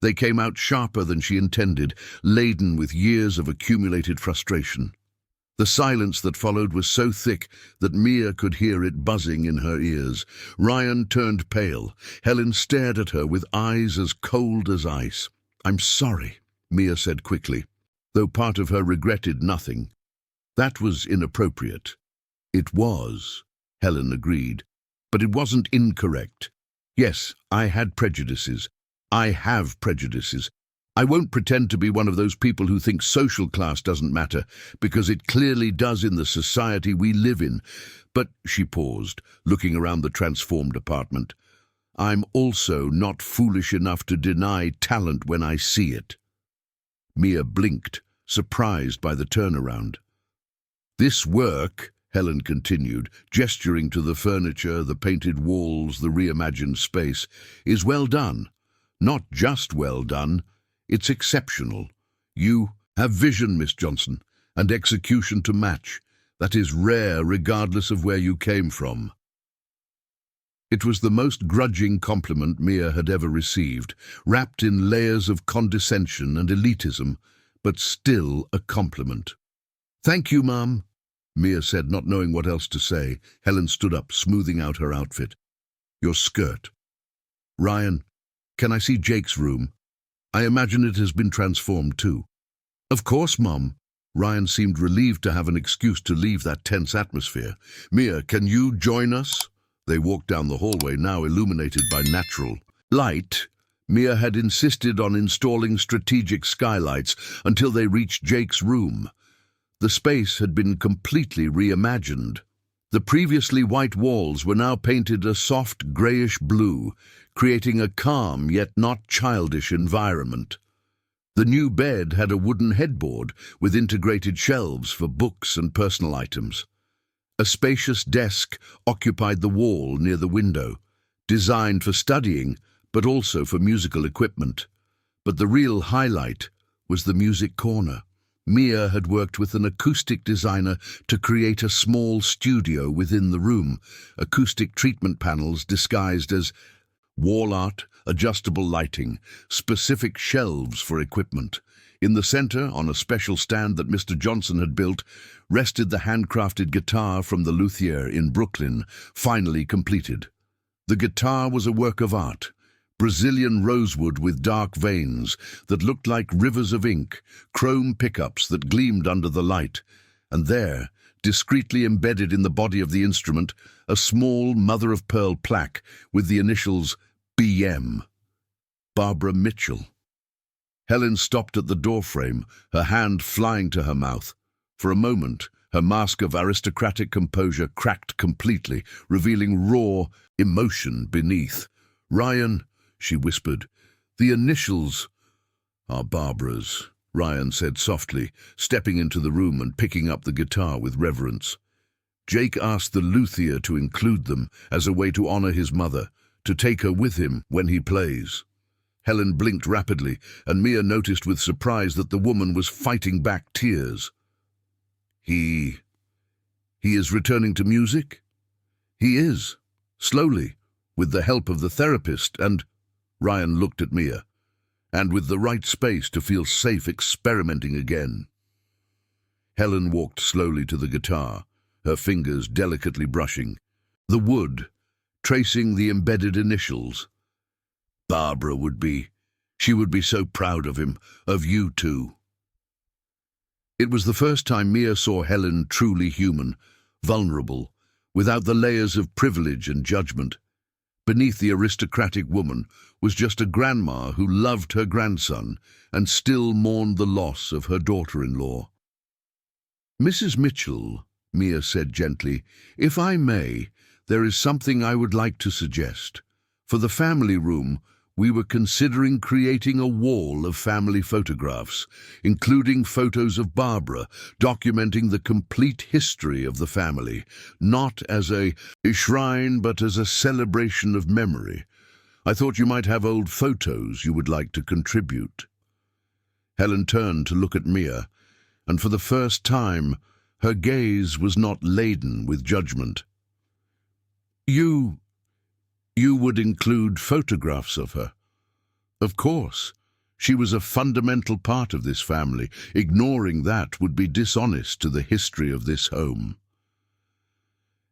They came out sharper than she intended, laden with years of accumulated frustration. The silence that followed was so thick that Mia could hear it buzzing in her ears. Ryan turned pale. Helen stared at her with eyes as cold as ice. "I'm sorry," Mia said quickly, though part of her regretted nothing. "That was inappropriate." "It was," Helen agreed, "but it wasn't incorrect. Yes, I had prejudices. I have prejudices. I won't pretend to be one of those people who think social class doesn't matter, because it clearly does in the society we live in. But," she paused, looking around the transformed apartment, "I'm also not foolish enough to deny talent when I see it." Mia blinked, surprised by the turnaround. "This work," Helen continued, gesturing to the furniture, the painted walls, the reimagined space, "is well done. Not just well done. It's exceptional. You have vision, Miss Johnson, and execution to match. That is rare regardless of where you came from." It was the most grudging compliment Mia had ever received, wrapped in layers of condescension and elitism, but still a compliment. "Thank you, Mum," Mia said, not knowing what else to say. Helen stood up, smoothing out her outfit. "Your skirt. Ryan, can I see Jake's room? I imagine it has been transformed too." "Of course, Mum." Ryan seemed relieved to have an excuse to leave that tense atmosphere. "Mia, can you join us?" They walked down the hallway, now illuminated by natural light. Mia had insisted on installing strategic skylights until they reached Jake's room. The space had been completely reimagined. The previously white walls were now painted a soft greyish blue, creating a calm yet not childish environment. The new bed had a wooden headboard with integrated shelves for books and personal items. A spacious desk occupied the wall near the window, designed for studying but also for musical equipment. But the real highlight was the music corner. Mia had worked with an acoustic designer to create a small studio within the room, acoustic treatment panels disguised as wall art, adjustable lighting, specific shelves for equipment. In the center, on a special stand that Mr. Johnson had built, rested the handcrafted guitar from the luthier in Brooklyn, finally completed. The guitar was a work of art, Brazilian rosewood with dark veins that looked like rivers of ink, chrome pickups that gleamed under the light, and there, discreetly embedded in the body of the instrument, a small mother-of-pearl plaque with the initials BM. Barbara Mitchell. Helen stopped at the doorframe, her hand flying to her mouth. For a moment, her mask of aristocratic composure cracked completely, revealing raw emotion beneath. "Ryan," she whispered, "the initials are Barbara's," Ryan said softly, stepping into the room and picking up the guitar with reverence. "Jake asked the luthier to include them as a way to honor his mother, to take her with him when he plays." Helen blinked rapidly, and Mia noticed with surprise that the woman was fighting back tears. He is returning to music?" "He is, slowly, with the help of the therapist and—" Ryan looked at Mia. "And with the right space to feel safe experimenting again." Helen walked slowly to the guitar, her fingers delicately brushing the wood, tracing the embedded initials. "Barbara she would be so proud of him, of you too." It was the first time Mia saw Helen truly human, vulnerable, without the layers of privilege and judgment. Beneath the aristocratic woman was just a grandma who loved her grandson and still mourned the loss of her daughter-in-law. "Mrs. Mitchell," Mia said gently, "if I may, there is something I would like to suggest. For the family room, we were considering creating a wall of family photographs, including photos of Barbara, documenting the complete history of the family, not as a shrine but as a celebration of memory. I thought you might have old photos you would like to contribute." Helen turned to look at Mia, and for the first time, her gaze was not laden with judgment. You would include photographs of her?" "Of course," She was a fundamental part of this family. Ignoring that would be dishonest to the history of this home.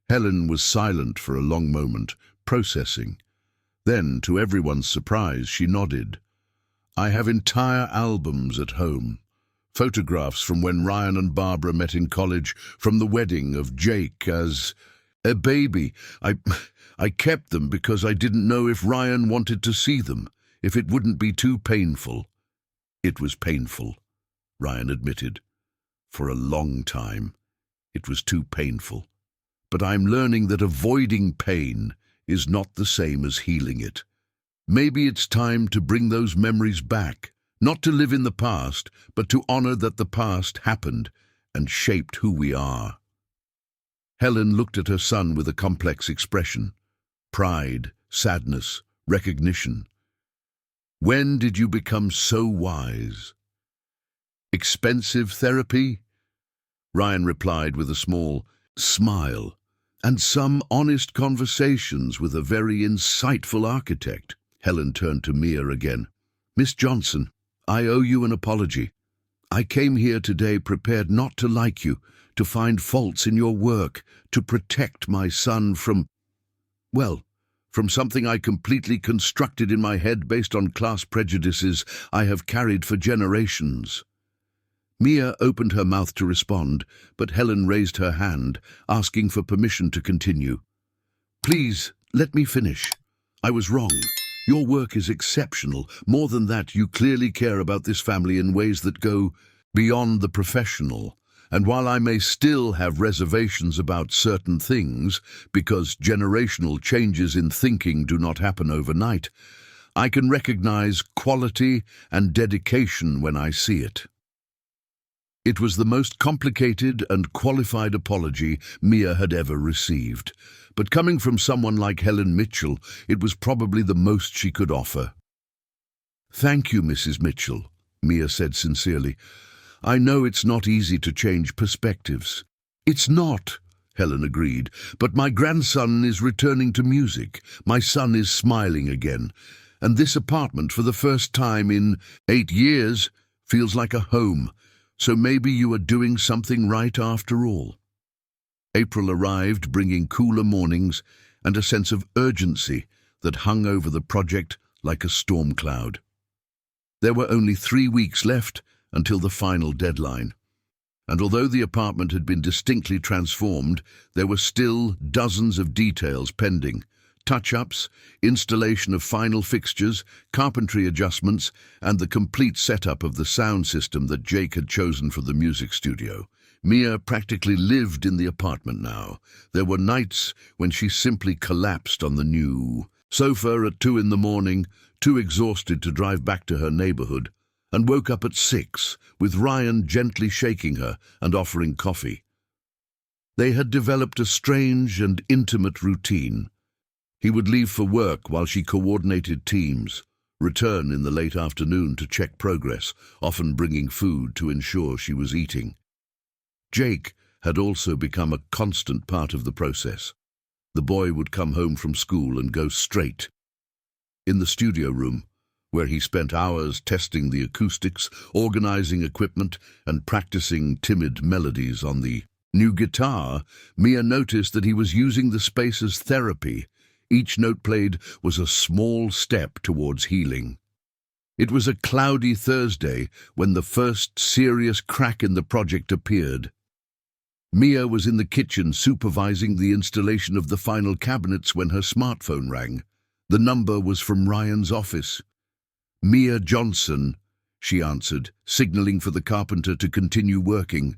Helen was silent for a long moment, processing. Then, to everyone's surprise, she nodded. I have entire albums at home. Photographs from when Ryan and Barbara met in college, from the wedding of Jake as a baby. I kept them because I didn't know if Ryan wanted to see them, if it wouldn't be too painful. It was painful, Ryan admitted. For a long time, it was too painful. But I'm learning that avoiding pain is not the same as healing it. Maybe it's time to bring those memories back, not to live in the past, but to honor that the past happened and shaped who we are. Helen looked at her son with a complex expression. Pride, sadness, recognition. When did you become so wise? Expensive therapy? Ryan replied with a small smile, and some honest conversations with a very insightful architect. Helen turned to Mia again. Miss Johnson, I owe you an apology. I came here today prepared not to like you, to find faults in your work, to protect my son from, well, from something I completely constructed in my head based on class prejudices I have carried for generations. Mia opened her mouth to respond, but Helen raised her hand, asking for permission to continue. Please, let me finish. I was wrong. Your work is exceptional. More than that, you clearly care about this family in ways that go beyond the professional. And while I may still have reservations about certain things, because generational changes in thinking do not happen overnight, I can recognize quality and dedication when I see it. It was the most complicated and qualified apology Mia had ever received, but coming from someone like Helen Mitchell, it was probably the most she could offer. Thank you, Mrs. Mitchell, Mia said sincerely. I know it's not easy to change perspectives. It's not, Helen agreed, but my grandson is returning to music. My son is smiling again, and this apartment for the first time in 8 years feels like a home. So maybe you are doing something right after all. April arrived, bringing cooler mornings and a sense of urgency that hung over the project like a storm cloud. There were only 3 weeks left until the final deadline, and although the apartment had been distinctly transformed, there were still dozens of details pending. Touch-ups, installation of final fixtures, carpentry adjustments, and the complete setup of the sound system that Jake had chosen for the music studio. Mia practically lived in the apartment now. There were nights when she simply collapsed on the new sofa at 2 in the morning, too exhausted to drive back to her neighborhood, and woke up at 6, with Ryan gently shaking her and offering coffee. They had developed a strange and intimate routine. He would leave for work while she coordinated teams, return in the late afternoon to check progress, often bringing food to ensure she was eating. Jake had also become a constant part of the process. The boy would come home from school and go straight. In the studio room, where he spent hours testing the acoustics, organizing equipment, and practicing timid melodies on the new guitar, Mia noticed that he was using the space as therapy. Each note played was a small step towards healing. It was a cloudy Thursday when the first serious crack in the project appeared. Mia was in the kitchen supervising the installation of the final cabinets when her smartphone rang. The number was from Ryan's office. Mia Johnson, she answered, signaling for the carpenter to continue working.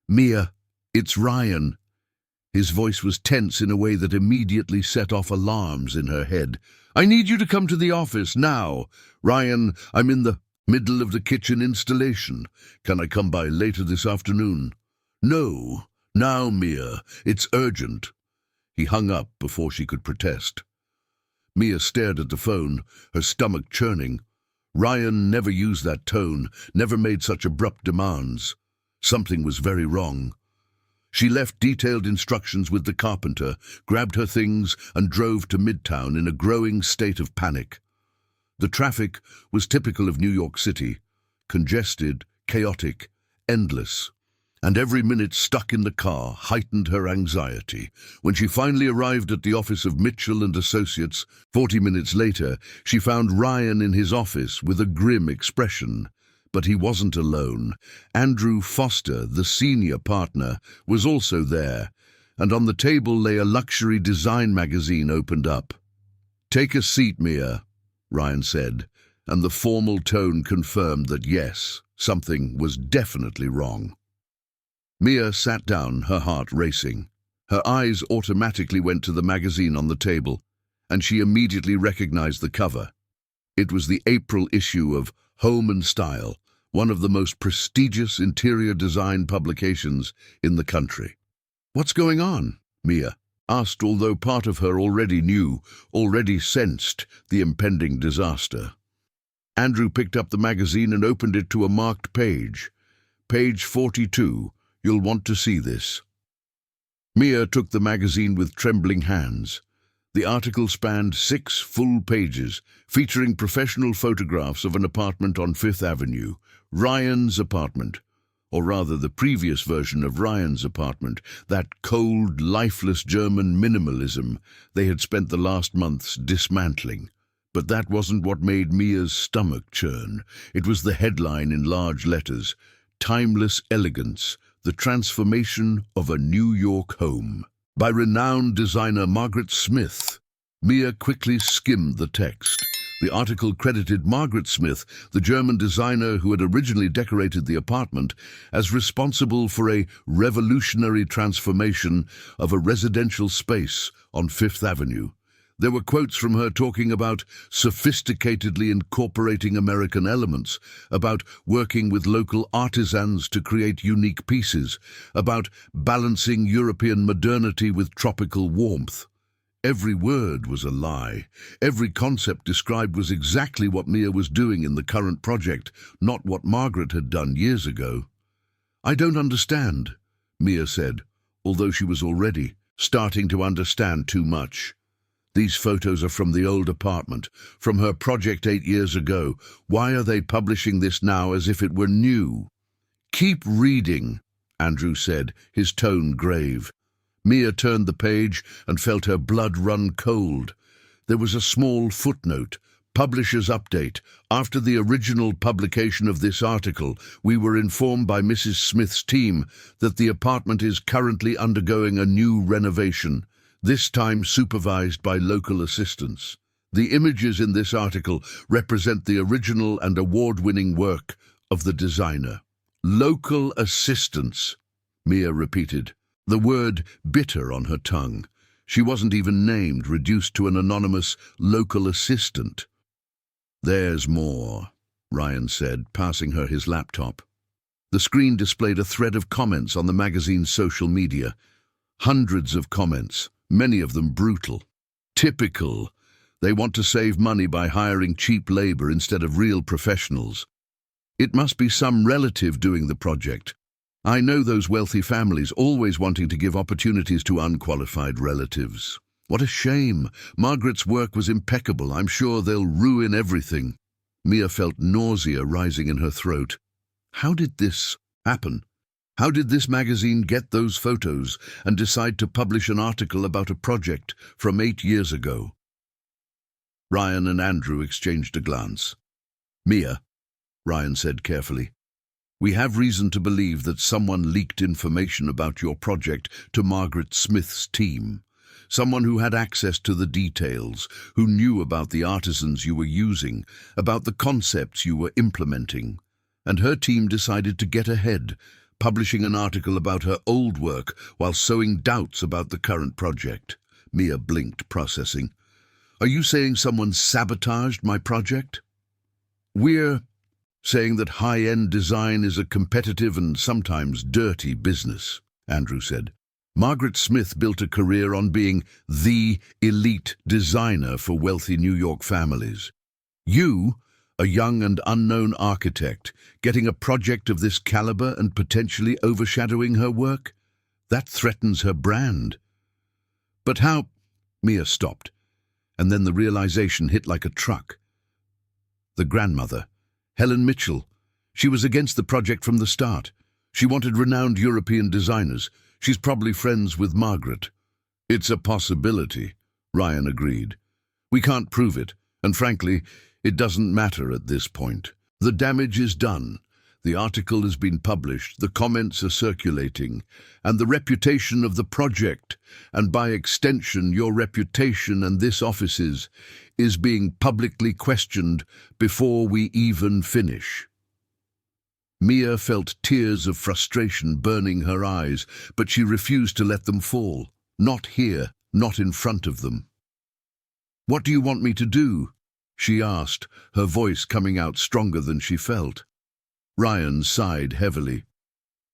Mia, it's Ryan. His voice was tense in a way that immediately set off alarms in her head. I need you to come to the office now. Ryan, I'm in the middle of the kitchen installation. Can I come by later this afternoon? No, now, Mia. It's urgent. He hung up before she could protest. Mia stared at the phone, her stomach churning. Ryan never used that tone, never made such abrupt demands. Something was very wrong. She left detailed instructions with the carpenter, grabbed her things, and drove to Midtown in a growing state of panic. The traffic was typical of New York City, congested, chaotic, endless. And every minute stuck in the car heightened her anxiety. When she finally arrived at the office of Mitchell and Associates, 40 minutes later, she found Ryan in his office with a grim expression. But he wasn't alone. Andrew Foster, the senior partner, was also there, and on the table lay a luxury design magazine opened up. "Take a seat, Mia," Ryan said, and the formal tone confirmed that yes, something was definitely wrong. Mia sat down, her heart racing. Her eyes automatically went to the magazine on the table, and she immediately recognized the cover. It was the April issue of Home and Style, one of the most prestigious interior design publications in the country. "What's going on?" Mia asked, although part of her already sensed the impending disaster. Andrew picked up the magazine and opened it to a marked page. "Page 42. You'll want to see this." Mia took the magazine with trembling hands. The article spanned 6 full pages, featuring professional photographs of an apartment on Fifth Avenue, Ryan's apartment, or rather the previous version of Ryan's apartment, that cold, lifeless German minimalism they had spent the last months dismantling. But that wasn't what made Mia's stomach churn. It was the headline in large letters: "Timeless Elegance, the Transformation of a New York Home," by renowned designer Margaret Smith. Mia quickly skimmed the text. The article credited Margaret Smith, the German designer who had originally decorated the apartment, as responsible for a revolutionary transformation of a residential space on Fifth Avenue. There were quotes from her talking about sophisticatedly incorporating American elements, about working with local artisans to create unique pieces, about balancing European modernity with tropical warmth. Every word was a lie. Every concept described was exactly what Mia was doing in the current project, not what Margaret had done years ago. "I don't understand," Mia said, although she was already starting to understand too much. "These photos are from the old apartment, from her project 8 years ago. Why are they publishing this now as if it were new?" "Keep reading," Andrew said, his tone grave. Mia turned the page and felt her blood run cold. There was a small footnote: "Publisher's update. After the original publication of this article, we were informed by Mrs. Smith's team that the apartment is currently undergoing a new renovation, this time supervised by local assistants. The images in this article represent the original and award-winning work of the designer." "Local assistants," Mia repeated, the word bitter on her tongue. She wasn't even named, reduced to an anonymous local assistant. "There's more," Ryan said, passing her his laptop. The screen displayed a thread of comments on the magazine's social media. Hundreds of comments, many of them brutal. "Typical. They want to save money by hiring cheap labor instead of real professionals. It must be some relative doing the project. I know those wealthy families, always wanting to give opportunities to unqualified relatives. What a shame. Margaret's work was impeccable. I'm sure they'll ruin everything." Mia felt nausea rising in her throat. How did this happen? How did this magazine get those photos and decide to publish an article about a project from 8 years ago? Ryan and Andrew exchanged a glance. "Mia," Ryan said carefully, "we have reason to believe that someone leaked information about your project to Margaret Smith's team. Someone who had access to the details, who knew about the artisans you were using, about the concepts you were implementing. And her team decided to get ahead, publishing an article about her old work while sowing doubts about the current project." Mia blinked, processing. "Are you saying someone sabotaged my project?" "We're saying that high-end design is a competitive and sometimes dirty business," Andrew said. "Margaret Smith built a career on being the elite designer for wealthy New York families. You, a young and unknown architect, getting a project of this caliber and potentially overshadowing her work? That threatens her brand." "But how—" Mia stopped, and then the realization hit like a truck. The grandmother, Helen Mitchell. She was against the project from the start. She wanted renowned European designers. She's probably friends with Margaret. It's a possibility, Ryan agreed. We can't prove it, and frankly, it doesn't matter at this point. The damage is done. The article has been published, the comments are circulating, and the reputation of the project, and by extension your reputation and this office's, is being publicly questioned before we even finish. Mia felt tears of frustration burning her eyes, but she refused to let them fall. Not here, not in front of them. "What do you want me to do?" she asked, her voice coming out stronger than she felt. Ryan sighed heavily.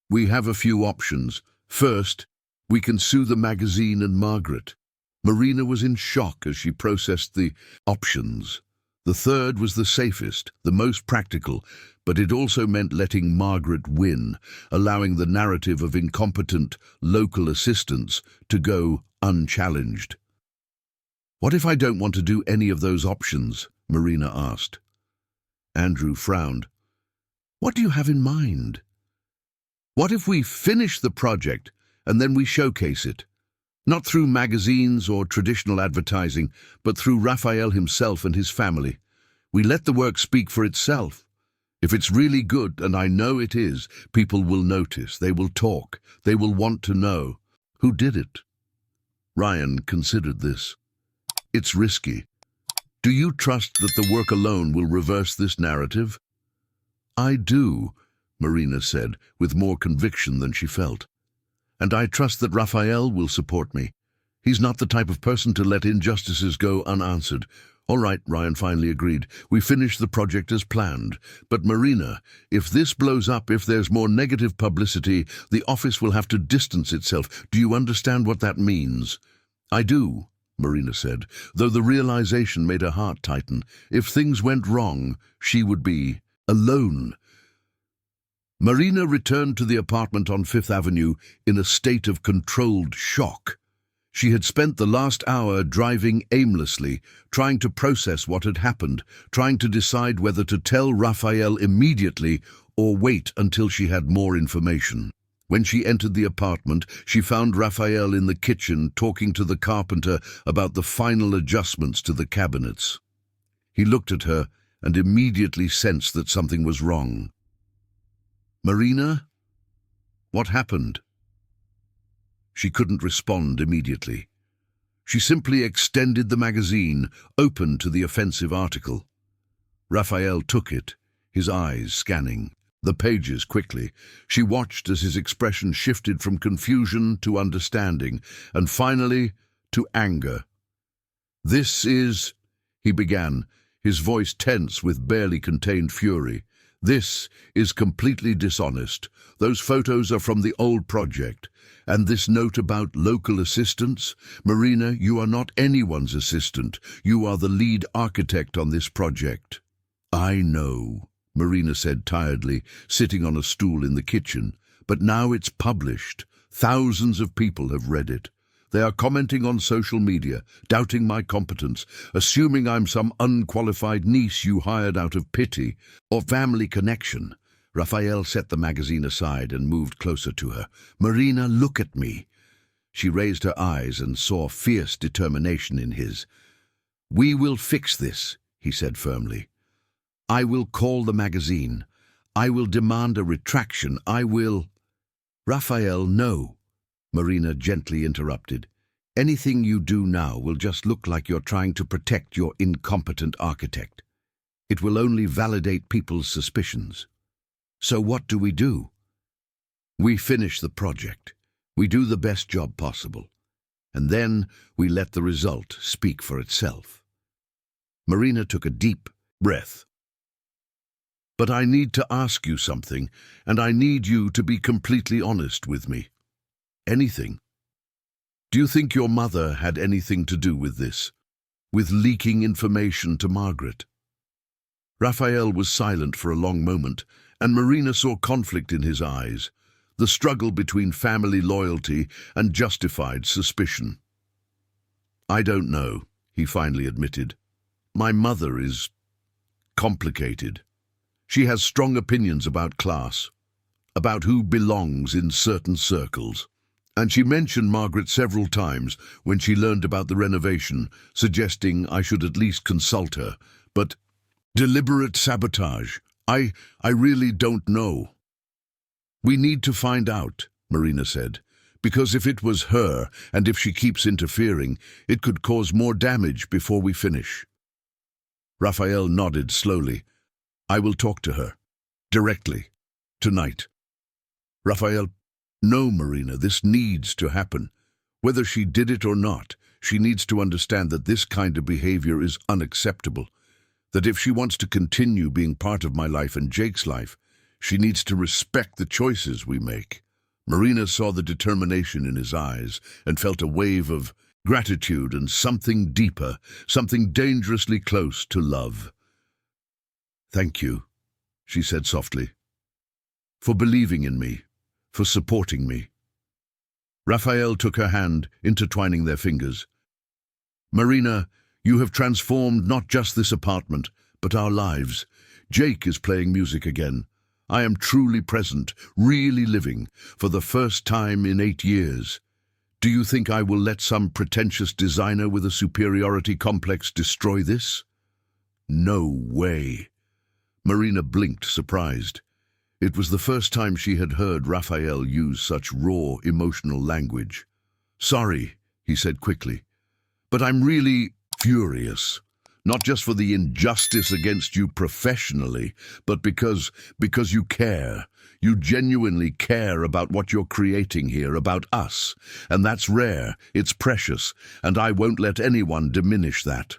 "We have a few options. First, we can sue the magazine and Margaret." Marina was in shock as she processed the options. The third was the safest, the most practical, but it also meant letting Margaret win, allowing the narrative of incompetent local assistants to go unchallenged. "What if I don't want to do any of those options?" Marina asked. Andrew frowned. "What do you have in mind?" "What if we finish the project and then we showcase it? Not through magazines or traditional advertising, but through Raphael himself and his family. We let the work speak for itself. If it's really good, and I know it is, people will notice, they will talk, they will want to know. Who did it?" Ryan considered this. "It's risky. Do you trust that the work alone will reverse this narrative?" "I do," Marina said, with more conviction than she felt. "And I trust that Raphael will support me. He's not the type of person to let injustices go unanswered." "All right," Ryan finally agreed. "We finish the project as planned. But Marina, if this blows up, if there's more negative publicity, the office will have to distance itself. Do you understand what that means?" "I do," Marina said, though the realization made her heart tighten. If things went wrong, she would be alone. Marina returned to the apartment on Fifth Avenue in a state of controlled shock. She had spent the last hour driving aimlessly, trying to process what had happened, trying to decide whether to tell Raphael immediately or wait until she had more information. When she entered the apartment, she found Raphael in the kitchen talking to the carpenter about the final adjustments to the cabinets. He looked at her and immediately sensed that something was wrong. "Marina? What happened?" She couldn't respond immediately. She simply extended the magazine, open to the offensive article. Raphael took it, his eyes scanning the pages quickly. She watched as his expression shifted from confusion to understanding, and finally to anger. "This is," he began, his voice tense with barely contained fury. "This is completely dishonest. Those photos are from the old project. And this note about local assistance? Marina, you are not anyone's assistant. You are the lead architect on this project." "I know," Marina said tiredly, sitting on a stool in the kitchen. "But now it's published. Thousands of people have read it. They are commenting on social media, doubting my competence, assuming I'm some unqualified niece you hired out of pity or family connection." Raphael set the magazine aside and moved closer to her. "Marina, look at me." She raised her eyes and saw fierce determination in his. "We will fix this," he said firmly. "I will call the magazine. I will demand a retraction. I will—" "Raphael, no," Marina gently interrupted. "Anything you do now will just look like you're trying to protect your incompetent architect. It will only validate people's suspicions. So what do we do? We finish the project. We do the best job possible. And then we let the result speak for itself." Marina took a deep breath. "But I need to ask you something, and I need you to be completely honest with me. Anything. Do you think your mother had anything to do with this? With leaking information to Margaret?" Raphael was silent for a long moment, and Marina saw conflict in his eyes, the struggle between family loyalty and justified suspicion. "I don't know," he finally admitted. "My mother is complicated. She has strong opinions about class, about who belongs in certain circles. And she mentioned Margaret several times when she learned about the renovation, suggesting I should at least consult her. But deliberate sabotage, I really don't know. We need to find out, Marina said, because if it was her, and if she keeps interfering, it could cause more damage before we finish. Raphael nodded slowly. I will talk to her. Directly. Tonight. Raphael, no, Marina, this needs to happen. Whether she did it or not, she needs to understand that this kind of behavior is unacceptable. That if she wants to continue being part of my life and Jake's life, she needs to respect the choices we make. Marina saw the determination in his eyes and felt a wave of gratitude and something deeper, something dangerously close to love. Thank you, she said softly, for believing in me, for supporting me. Raphael took her hand, intertwining their fingers. Marina, you have transformed not just this apartment, but our lives. Jake is playing music again. I am truly present, really living, for the first time in 8 years. Do you think I will let some pretentious designer with a superiority complex destroy this? No way. Marina blinked, surprised. It was the first time she had heard Raphael use such raw, emotional language. Sorry, he said quickly, but I'm really furious. Not just for the injustice against you professionally, but because you care. You genuinely care about what you're creating here, about us. And that's rare, it's precious, and I won't let anyone diminish that.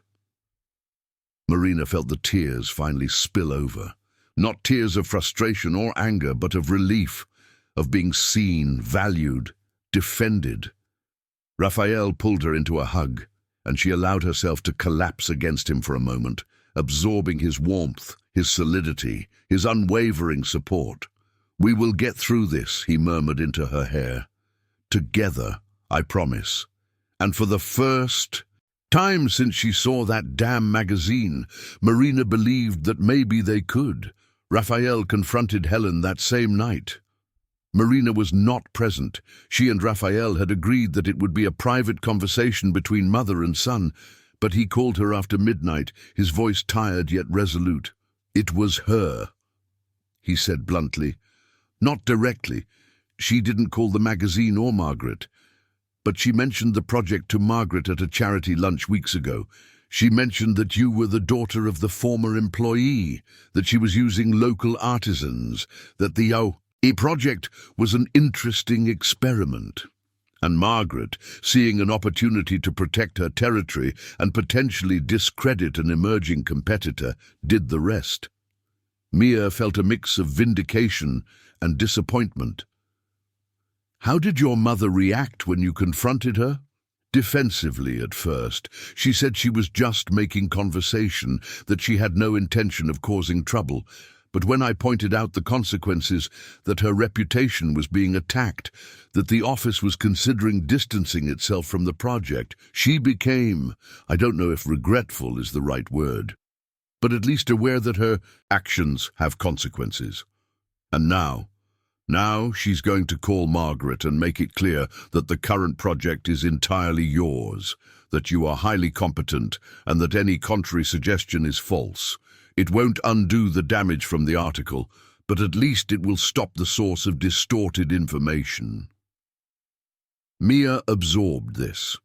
Marina felt the tears finally spill over. Not tears of frustration or anger, but of relief, of being seen, valued, defended. Raphael pulled her into a hug, and she allowed herself to collapse against him for a moment, absorbing his warmth, his solidity, his unwavering support. We will get through this, he murmured into her hair. Together, I promise. And for the first time since she saw that damn magazine, Marina believed that maybe they could. Raphael confronted Helen that same night. Marina was not present. She and Raphael had agreed that it would be a private conversation between mother and son, but he called her after midnight, his voice tired yet resolute. It was her, he said bluntly. Not directly. She didn't call the magazine or Margaret, but she mentioned the project to Margaret at a charity lunch weeks ago. She mentioned that you were the daughter of the former employee, that she was using local artisans, that the project was an interesting experiment. And Margaret, seeing an opportunity to protect her territory and potentially discredit an emerging competitor, did the rest. Mia felt a mix of vindication and disappointment. How did your mother react when you confronted her? Defensively at first. She said she was just making conversation, that she had no intention of causing trouble. But when I pointed out the consequences, that her reputation was being attacked, that the office was considering distancing itself from the project, she became, I don't know if regretful is the right word, but at least aware that her actions have consequences. And now she's going to call Margaret and make it clear that the current project is entirely yours, that you are highly competent, and that any contrary suggestion is false. It won't undo the damage from the article, but at least it will stop the source of distorted information. Mia absorbed this.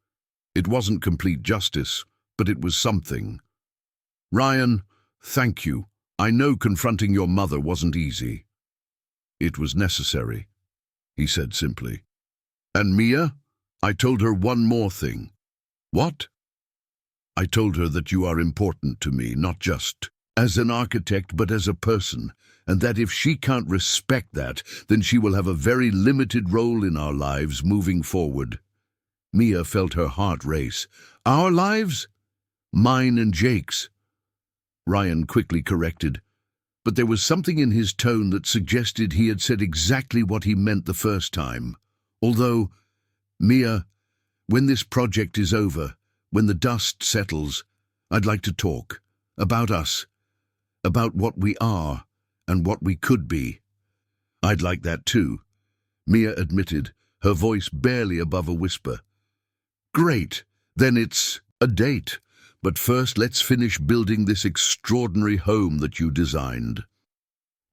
It wasn't complete justice, but it was something. Ryan, thank you. I know confronting your mother wasn't easy. It was necessary, he said simply. And Mia? I told her one more thing. What? I told her that you are important to me, not just as an architect, but as a person, and that if she can't respect that, then she will have a very limited role in our lives moving forward. Mia felt her heart race. Our lives? Mine and Jake's. Ryan quickly corrected, but there was something in his tone that suggested he had said exactly what he meant the first time. Although, Mia, when this project is over, when the dust settles, I'd like to talk about us, about what we are and what we could be. I'd like that too, Mia admitted, her voice barely above a whisper. Great, then it's a date. But first let's finish building this extraordinary home that you designed.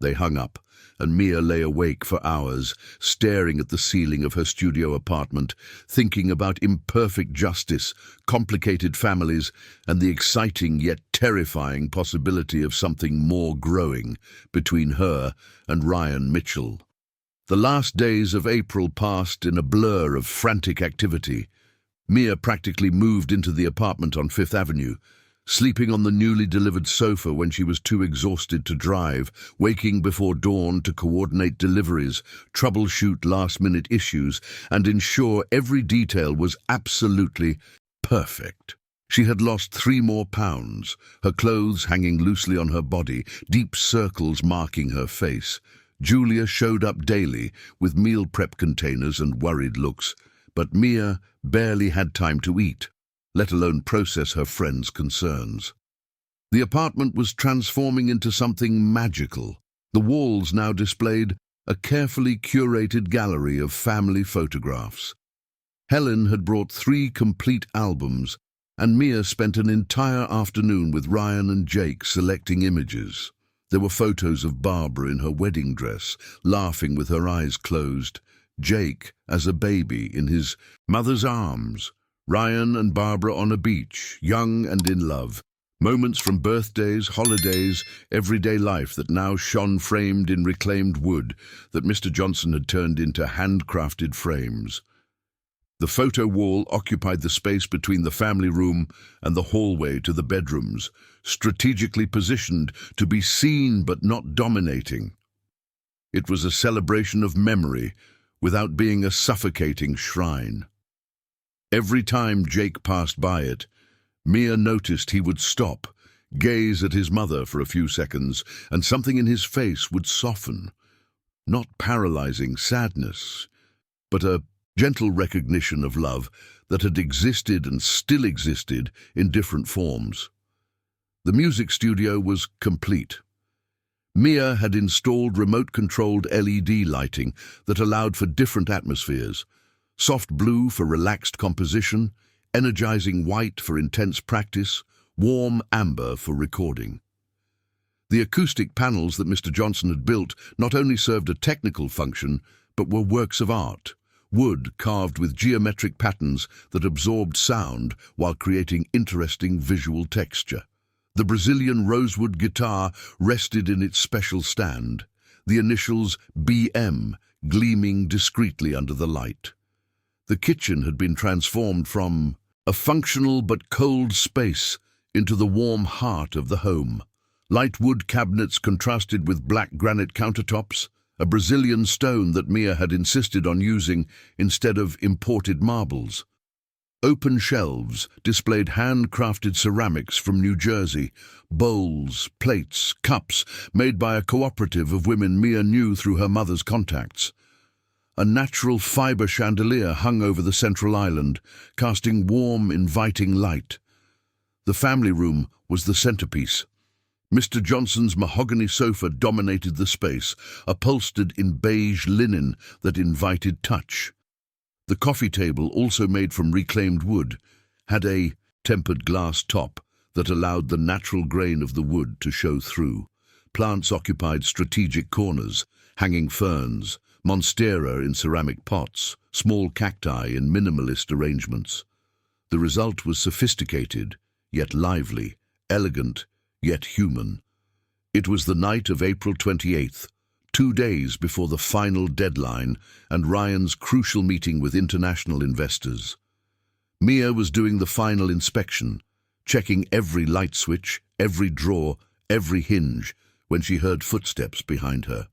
They hung up, and Mia lay awake for hours, staring at the ceiling of her studio apartment, thinking about imperfect justice, complicated families, and the exciting yet terrifying possibility of something more growing between her and Ryan Mitchell. The last days of April passed in a blur of frantic activity. Mia practically moved into the apartment on Fifth Avenue, sleeping on the newly delivered sofa when she was too exhausted to drive, waking before dawn to coordinate deliveries, troubleshoot last-minute issues, and ensure every detail was absolutely perfect. She had lost 3 more pounds, her clothes hanging loosely on her body, deep circles marking her face. Julia showed up daily with meal prep containers and worried looks, but Mia barely had time to eat, let alone process her friends' concerns. The apartment was transforming into something magical. The walls now displayed a carefully curated gallery of family photographs. Helen had brought 3 complete albums, and Mia spent an entire afternoon with Ryan and Jake selecting images. There were photos of Barbara in her wedding dress, laughing with her eyes closed, Jake as a baby in his mother's arms, Ryan and Barbara on a beach, young and in love. Moments from birthdays, holidays, everyday life that now shone framed in reclaimed wood that Mr. Johnson had turned into handcrafted frames. The photo wall occupied the space between the family room and the hallway to the bedrooms, strategically positioned to be seen but not dominating. It was a celebration of memory, without being a suffocating shrine. Every time Jake passed by it, Mia noticed he would stop, gaze at his mother for a few seconds, and something in his face would soften. Not paralyzing sadness, but a gentle recognition of love that had existed and still existed in different forms. The music studio was complete. Mia had installed remote-controlled LED lighting that allowed for different atmospheres, soft blue for relaxed composition, energizing white for intense practice, warm amber for recording. The acoustic panels that Mr. Johnson had built not only served a technical function, but were works of art, wood carved with geometric patterns that absorbed sound while creating interesting visual texture. The Brazilian rosewood guitar rested in its special stand, the initials BM gleaming discreetly under the light. The kitchen had been transformed from a functional but cold space into the warm heart of the home. Light wood cabinets contrasted with black granite countertops, a Brazilian stone that Mia had insisted on using instead of imported marbles. Open shelves displayed handcrafted ceramics from New Jersey, bowls, plates, cups made by a cooperative of women Mia knew through her mother's contacts. A natural fiber chandelier hung over the central island, casting warm, inviting light. The family room was the centerpiece. Mr. Johnson's mahogany sofa dominated the space, upholstered in beige linen that invited touch. The coffee table, also made from reclaimed wood, had a tempered glass top that allowed the natural grain of the wood to show through. Plants occupied strategic corners, hanging ferns, monstera in ceramic pots, small cacti in minimalist arrangements. The result was sophisticated, yet lively, elegant, yet human. It was the night of April 28th, 2 days before the final deadline and Ryan's crucial meeting with international investors. Mia was doing the final inspection, checking every light switch, every drawer, every hinge, when she heard footsteps behind her.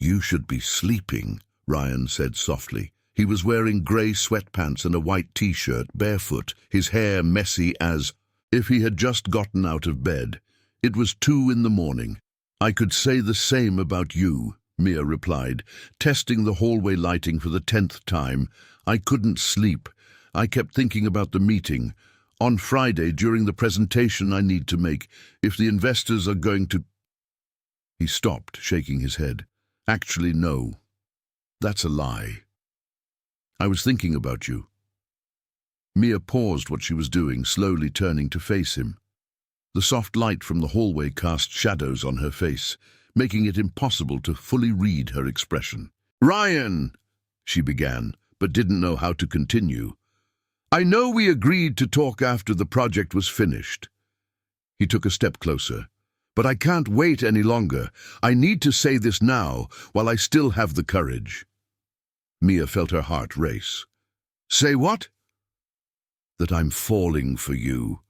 "You should be sleeping," Ryan said softly. He was wearing grey sweatpants and a white t-shirt, barefoot, his hair messy as if he had just gotten out of bed. It was 2 in the morning. "I could say the same about you," Mia replied, testing the hallway lighting for the 10th time. "I couldn't sleep. I kept thinking about the meeting. On Friday, during the presentation I need to make, if the investors are going to..." He stopped, shaking his head. Actually, no. That's a lie. I was thinking about you. Mia paused what she was doing, slowly turning to face him. The soft light from the hallway cast shadows on her face, making it impossible to fully read her expression. "Ryan," she began, but didn't know how to continue. "I know we agreed to talk after the project was finished." He took a step closer. "But I can't wait any longer. I need to say this now, while I still have the courage." Mia felt her heart race. "Say what?" "That I'm falling for you.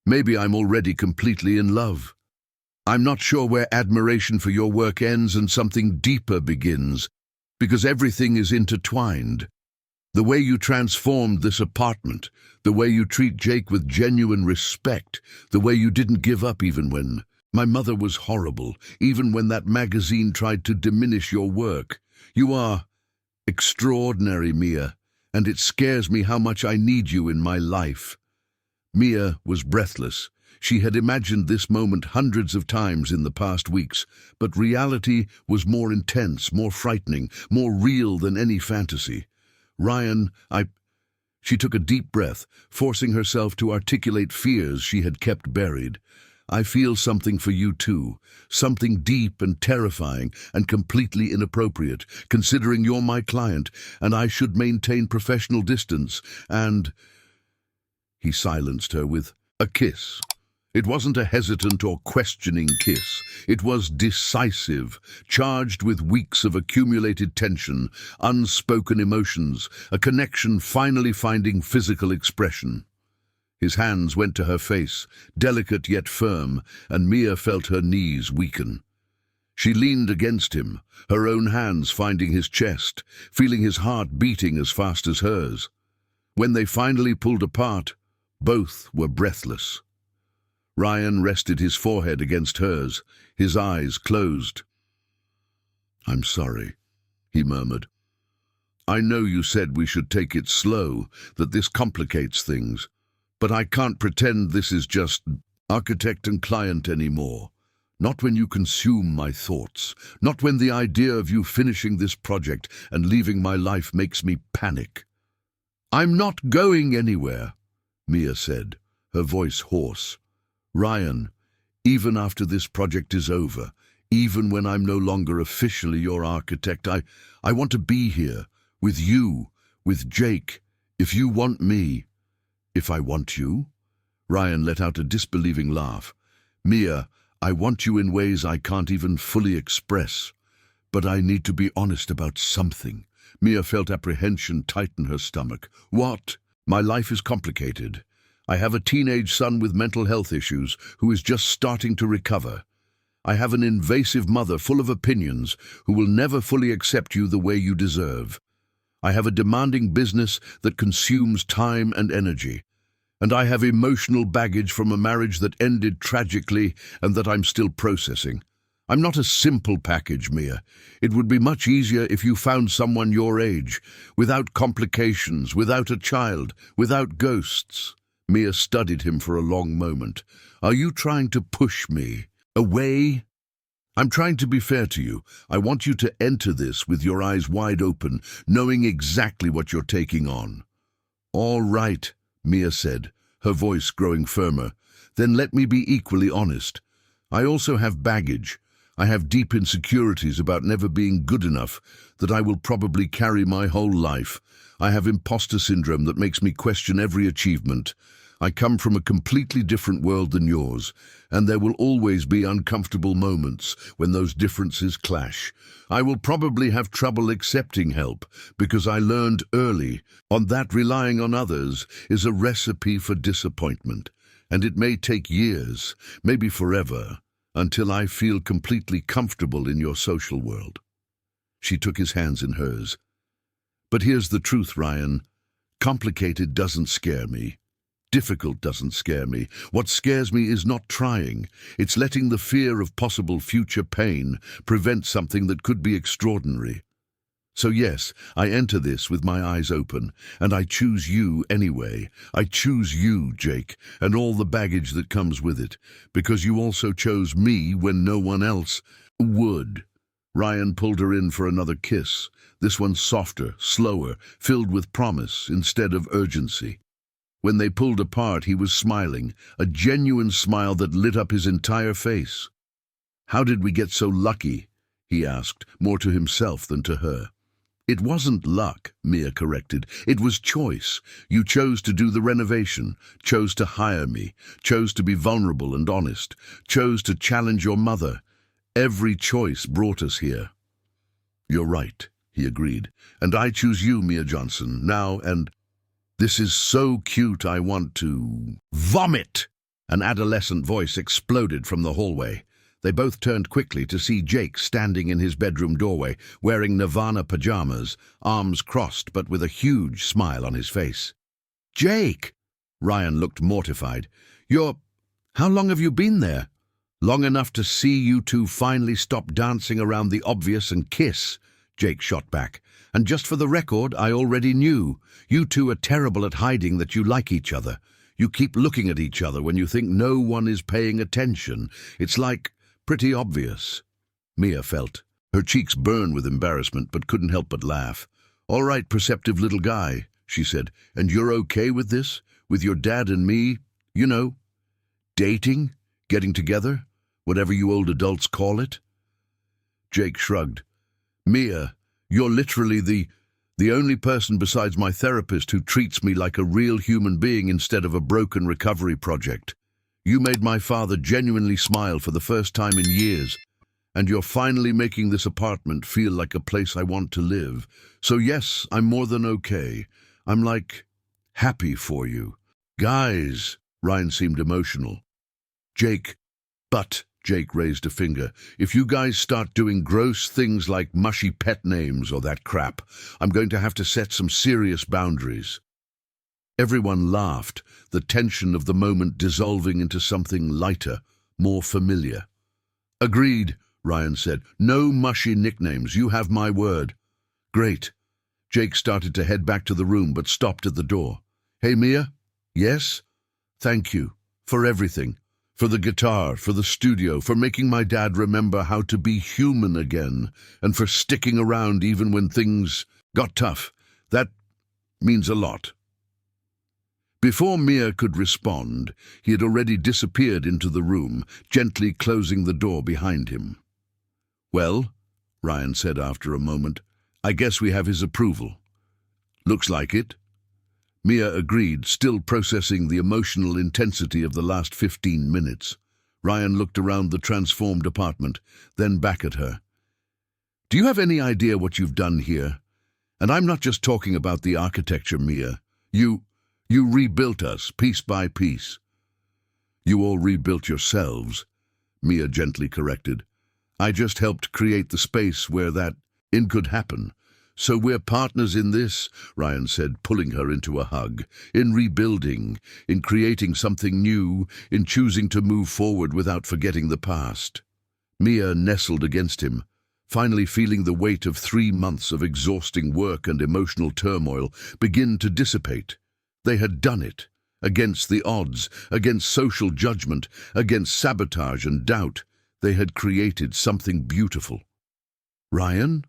Maybe I'm already completely in love. I'm not sure where admiration for your work ends and something deeper begins, because everything is intertwined. The way you transformed this apartment, the way you treat Jake with genuine respect, the way you didn't give up even when my mother was horrible, even when that magazine tried to diminish your work. You are extraordinary, Mia, and it scares me how much I need you in my life." Mia was breathless. She had imagined this moment hundreds of times in the past weeks, but reality was more intense, more frightening, more real than any fantasy. "Ryan, She took a deep breath, forcing herself to articulate fears she had kept buried. "I feel something for you too, something deep and terrifying and completely inappropriate, considering you're my client and I should maintain professional distance and—" He silenced her with a kiss. It wasn't a hesitant or questioning kiss. It was decisive, charged with weeks of accumulated tension, unspoken emotions, a connection finally finding physical expression. His hands went to her face, delicate yet firm, and Mia felt her knees weaken. She leaned against him, her own hands finding his chest, feeling his heart beating as fast as hers. When they finally pulled apart, both were breathless. Ryan rested his forehead against hers, his eyes closed. "I'm sorry," he murmured. "I know you said we should take it slow, that this complicates things, but I can't pretend this is just architect and client anymore. Not when you consume my thoughts, not when the idea of you finishing this project and leaving my life makes me panic." "I'm not going anywhere," Mia said, her voice hoarse. "Ryan, even after this project is over, even when I'm no longer officially your architect, I want to be here, with you, with Jake, if you want me." "If I want you?" Ryan let out a disbelieving laugh. "Mia, I want you in ways I can't even fully express. But I need to be honest about something." Mia felt apprehension tighten her stomach. "What?" "My life is complicated. I have a teenage son with mental health issues who is just starting to recover. I have an invasive mother full of opinions who will never fully accept you the way you deserve. I have a demanding business that consumes time and energy. And I have emotional baggage from a marriage that ended tragically and that I'm still processing. I'm not a simple package, Mia. It would be much easier if you found someone your age, without complications, without a child, without ghosts." Mia studied him for a long moment. "Are you trying to push me away?" "I'm trying to be fair to you. I want you to enter this with your eyes wide open, knowing exactly what you're taking on." "All right," Mia said, her voice growing firmer. "Then let me be equally honest. I also have baggage. I have deep insecurities about never being good enough that I will probably carry my whole life. I have imposter syndrome that makes me question every achievement. I come from a completely different world than yours, and there will always be uncomfortable moments when those differences clash. I will probably have trouble accepting help because I learned early on that relying on others is a recipe for disappointment, and it may take years, maybe forever, until I feel completely comfortable in your social world." She took his hands in hers. "But here's the truth, Ryan. Complicated doesn't scare me. Difficult doesn't scare me. What scares me is not trying. It's letting the fear of possible future pain prevent something that could be extraordinary." So yes, I enter this with my eyes open, and I choose you anyway. I choose you, Jake, and all the baggage that comes with it, because you also chose me when no one else would. Ryan pulled her in for another kiss, this one softer, slower, filled with promise instead of urgency. When they pulled apart, he was smiling, a genuine smile that lit up his entire face. "How did we get so lucky?" he asked, more to himself than to her. "It wasn't luck," Mia corrected. "It was choice. You chose to do the renovation, chose to hire me, chose to be vulnerable and honest, chose to challenge your mother. Every choice brought us here." "You're right," he agreed. "And I choose you, Mia Johnson, now and... This is so cute I want to... vomit!" An adolescent voice exploded from the hallway. They both turned quickly to see Jake standing in his bedroom doorway, wearing Nirvana pajamas, arms crossed but with a huge smile on his face. "Jake!" Ryan looked mortified. How long have you been there?" "Long enough to see you two finally stop dancing around the obvious and kiss," Jake shot back. "And just for the record, I already knew. You two are terrible at hiding that you like each other. You keep looking at each other when you think no one is paying attention. It's like... pretty obvious." Mia felt. Her cheeks burned with embarrassment, but couldn't help but laugh. "All right, perceptive little guy," she said. "And you're okay with this? With your dad and me, you know, dating? Getting together? Whatever you old adults call it?" Jake shrugged. "Mia, you're literally the only person besides my therapist who treats me like a real human being instead of a broken recovery project. You made my father genuinely smile for the first time in years, and you're finally making this apartment feel like a place I want to live. So yes, I'm more than okay. I'm like, happy for you." "Guys," Ryan seemed emotional. "Jake, but..." Jake raised a finger. "If you guys start doing gross things like mushy pet names or that crap, I'm going to have to set some serious boundaries." Everyone laughed, the tension of the moment dissolving into something lighter, more familiar. "Agreed," Ryan said. "No mushy nicknames, you have my word." "Great." Jake started to head back to the room but stopped at the door. "Hey, Mia?" "Yes?" "Thank you. For everything. For the guitar, for the studio, for making my dad remember how to be human again, and for sticking around even when things got tough. That means a lot." Before Mia could respond, he had already disappeared into the room, gently closing the door behind him. "Well," Ryan said after a moment, "I guess we have his approval." "Looks like it." Mia agreed, still processing the emotional intensity of the last 15 minutes. Ryan looked around the transformed apartment, then back at her. "Do you have any idea what you've done here? And I'm not just talking about the architecture, Mia. You rebuilt us, piece by piece." "You all rebuilt yourselves," Mia gently corrected. "I just helped create the space where that could happen. So we're partners in this," Ryan said, pulling her into a hug. "In rebuilding, in creating something new, in choosing to move forward without forgetting the past." Mia nestled against him, finally feeling the weight of 3 months of exhausting work and emotional turmoil begin to dissipate. They had done it, against the odds, against social judgment, against sabotage and doubt. They had created something beautiful. "Ryan?"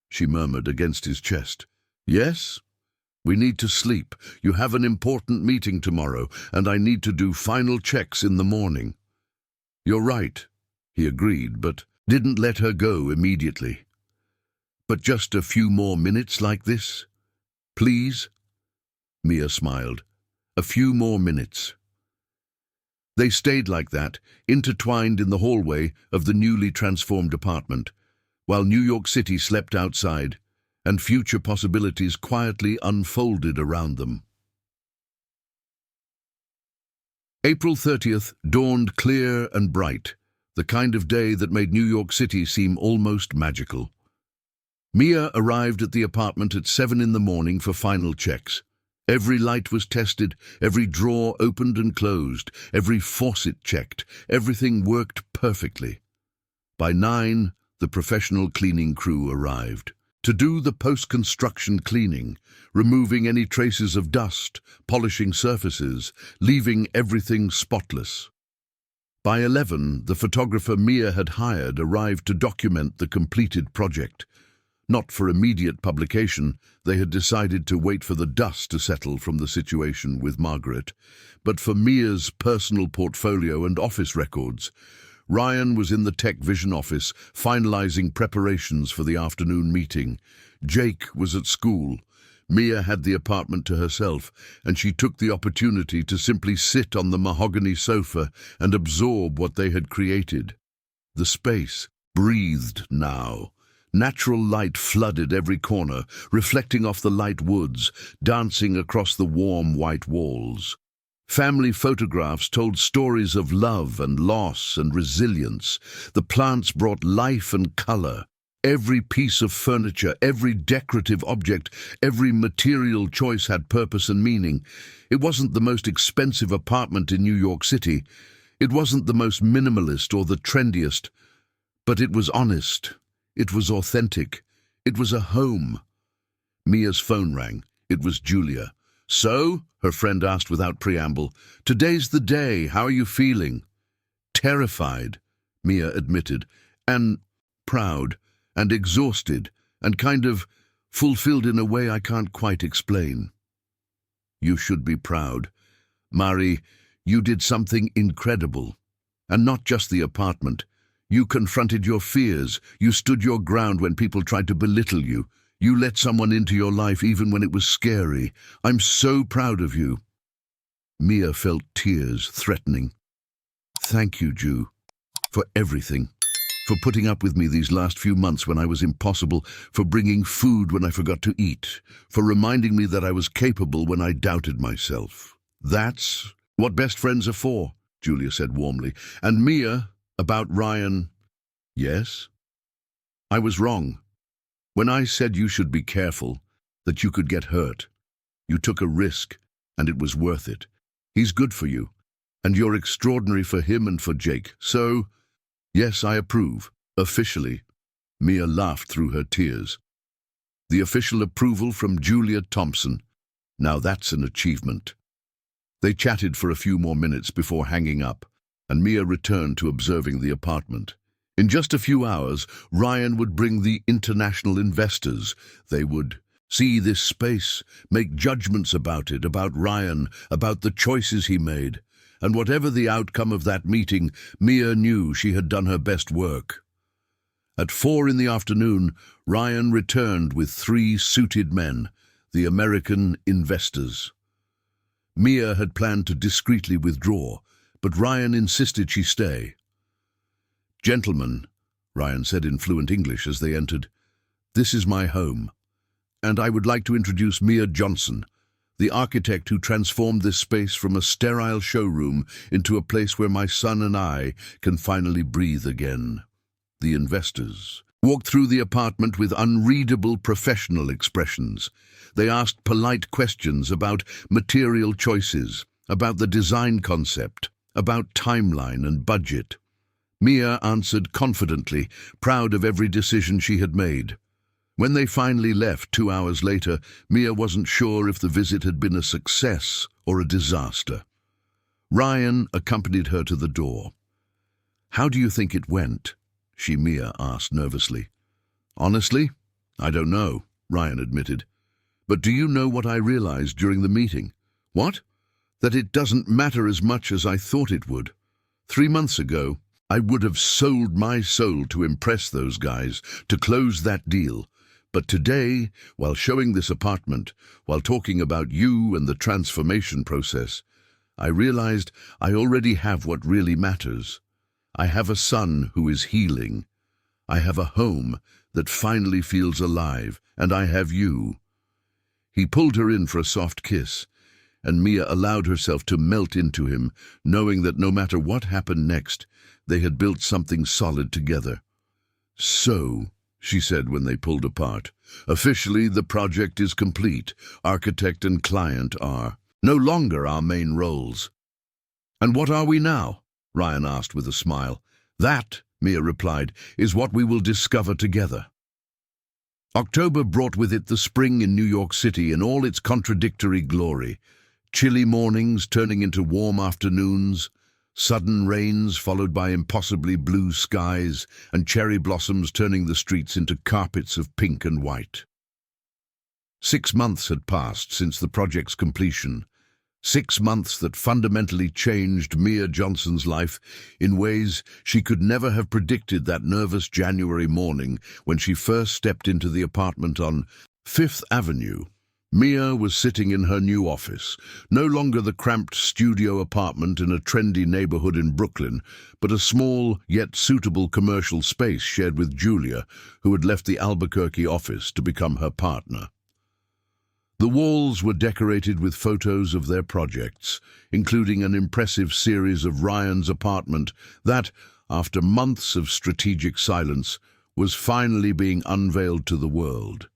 she murmured against his chest. "Yes? We need to sleep. You have an important meeting tomorrow, and I need to do final checks in the morning." "You're right," he agreed, but didn't let her go immediately. "But just a few more minutes like this? Please?" Mia smiled. "A few more minutes." They stayed like that, intertwined in the hallway of the newly transformed apartment, while New York City slept outside, and future possibilities quietly unfolded around them. April 30th dawned clear and bright, the kind of day that made New York City seem almost magical. Mia arrived at the apartment at 7 in the morning for final checks. Every light was tested, every drawer opened and closed, every faucet checked, everything worked perfectly. By 9, the professional cleaning crew arrived. to do the post-construction cleaning, removing any traces of dust, polishing surfaces, leaving everything spotless. By 11, the photographer Mia had hired arrived to document the completed project. Not for immediate publication, they had decided to wait for the dust to settle from the situation with Margaret, but for Mia's personal portfolio and office records. Ryan was in the Tech Vision office, finalizing preparations for the afternoon meeting. Jake was at school. Mia had the apartment to herself, and she took the opportunity to simply sit on the mahogany sofa and absorb what they had created. The space breathed now. Natural light flooded every corner, reflecting off the light woods, dancing across the warm white walls. Family photographs told stories of love and loss and resilience. The plants brought life and color. Every piece of furniture, every decorative object, every material choice had purpose and meaning. It wasn't the most expensive apartment in New York City. It wasn't the most minimalist or the trendiest. But it was honest. It was authentic. It was a home. Mia's phone rang. It was Julia. "So?" her friend asked without preamble. "Today's the day. How are you feeling?" "Terrified," Mia admitted, "and proud, and exhausted, and kind of fulfilled in a way I can't quite explain." "You should be proud. Mari, you did something incredible. And not just the apartment. You confronted your fears. You stood your ground when people tried to belittle you. You let someone into your life even when it was scary. I'm so proud of you." Mia felt tears threatening. "Thank you, Ju, for everything. For putting up with me these last few months when I was impossible, for bringing food when I forgot to eat, for reminding me that I was capable when I doubted myself. That's what best friends are for," Julia said warmly. "And Mia, about Ryan, yes? I was wrong. When I said you should be careful, that you could get hurt. You took a risk, and it was worth it. He's good for you, and you're extraordinary for him and for Jake. So, yes, I approve. Officially." Mia laughed through her tears. "The official approval from Julia Thompson. Now that's an achievement." They chatted for a few more minutes before hanging up, and Mia returned to observing the apartment. In just a few hours, Ryan would bring the international investors. They would see this space, make judgments about it, about Ryan, about the choices he made. And whatever the outcome of that meeting, Mia knew she had done her best work. At 4 in the afternoon, Ryan returned with 3 suited men, the American investors. Mia had planned to discreetly withdraw, but Ryan insisted she stay. "Gentlemen," Ryan said in fluent English as they entered, "this is my home, and I would like to introduce Mia Johnson, the architect who transformed this space from a sterile showroom into a place where my son and I can finally breathe again." The investors walked through the apartment with unreadable professional expressions. They asked polite questions about material choices, about the design concept, about timeline and budget. Mia answered confidently, proud of every decision she had made. When they finally left 2 hours later, Mia wasn't sure if the visit had been a success or a disaster. Ryan accompanied her to the door. "How do you think it went?" Mia asked nervously. "Honestly, I don't know," Ryan admitted. "But do you know what I realized during the meeting?" "What?" "That it doesn't matter as much as I thought it would. 3 months ago, I would have sold my soul to impress those guys, to close that deal. But today, while showing this apartment, while talking about you and the transformation process, I realized I already have what really matters. I have a son who is healing. I have a home that finally feels alive, and I have you." He pulled her in for a soft kiss, and Mia allowed herself to melt into him, knowing that no matter what happened next, they had built something solid together. "So," she said when they pulled apart, "officially the project is complete. Architect and client are no longer our main roles." "And what are we now?" Ryan asked with a smile. "That," Mia replied, "is what we will discover together." October brought with it the spring in New York City in all its contradictory glory. Chilly mornings turning into warm afternoons, sudden rains followed by impossibly blue skies, and cherry blossoms turning the streets into carpets of pink and white. 6 months had passed since the project's completion. 6 months that fundamentally changed Mia Johnson's life in ways she could never have predicted that nervous January morning when she first stepped into the apartment on Fifth Avenue. Mia was sitting in her new office, no longer the cramped studio apartment in a trendy neighborhood in Brooklyn, but a small yet suitable commercial space shared with Julia, who had left the Albuquerque office to become her partner. The walls were decorated with photos of their projects, including an impressive series of Ryan's apartment that, after months of strategic silence, was finally being unveiled to the world.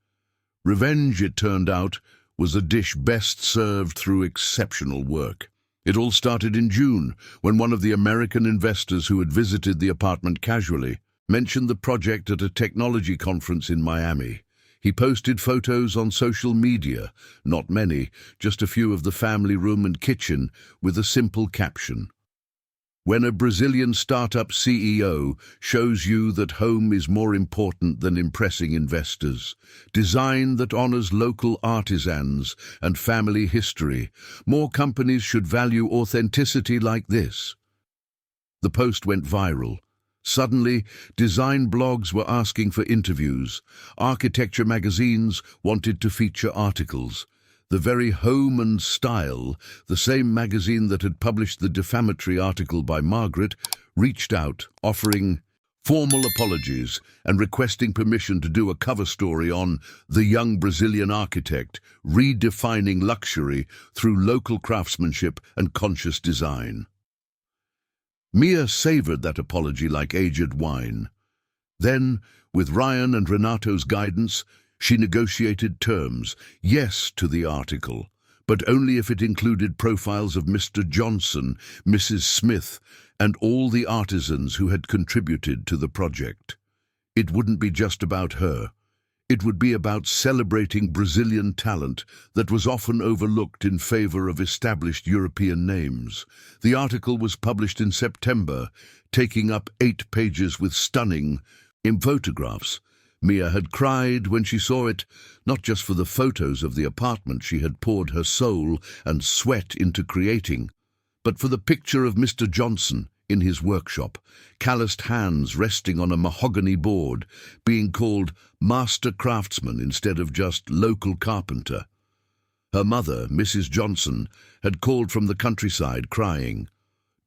Revenge, it turned out, was a dish best served through exceptional work. It all started in June, when one of the American investors who had visited the apartment casually mentioned the project at a technology conference in Miami. He posted photos on social media, not many, just a few of the family room and kitchen, with a simple caption. When a Brazilian startup CEO shows you that home is more important than impressing investors, design that honors local artisans and family history, more companies should value authenticity like this. The post went viral. Suddenly, design blogs were asking for interviews. Architecture magazines wanted to feature articles. The very Home and Style, the same magazine that had published the defamatory article by Margaret, reached out, offering formal apologies and requesting permission to do a cover story on the young Brazilian architect, redefining luxury through local craftsmanship and conscious design. Mia savored that apology like aged wine. Then, with Ryan and Renato's guidance, she negotiated terms, yes to the article, but only if it included profiles of Mr. Johnson, Mrs. Smith, and all the artisans who had contributed to the project. It wouldn't be just about her. It would be about celebrating Brazilian talent that was often overlooked in favor of established European names. The article was published in September, taking up 8 pages with stunning photographs. Mia had cried when she saw it, not just for the photos of the apartment she had poured her soul and sweat into creating, but for the picture of Mr. Johnson in his workshop, calloused hands resting on a mahogany board, being called master craftsman instead of just local carpenter. Her mother, Mrs. Johnson, had called from the countryside crying,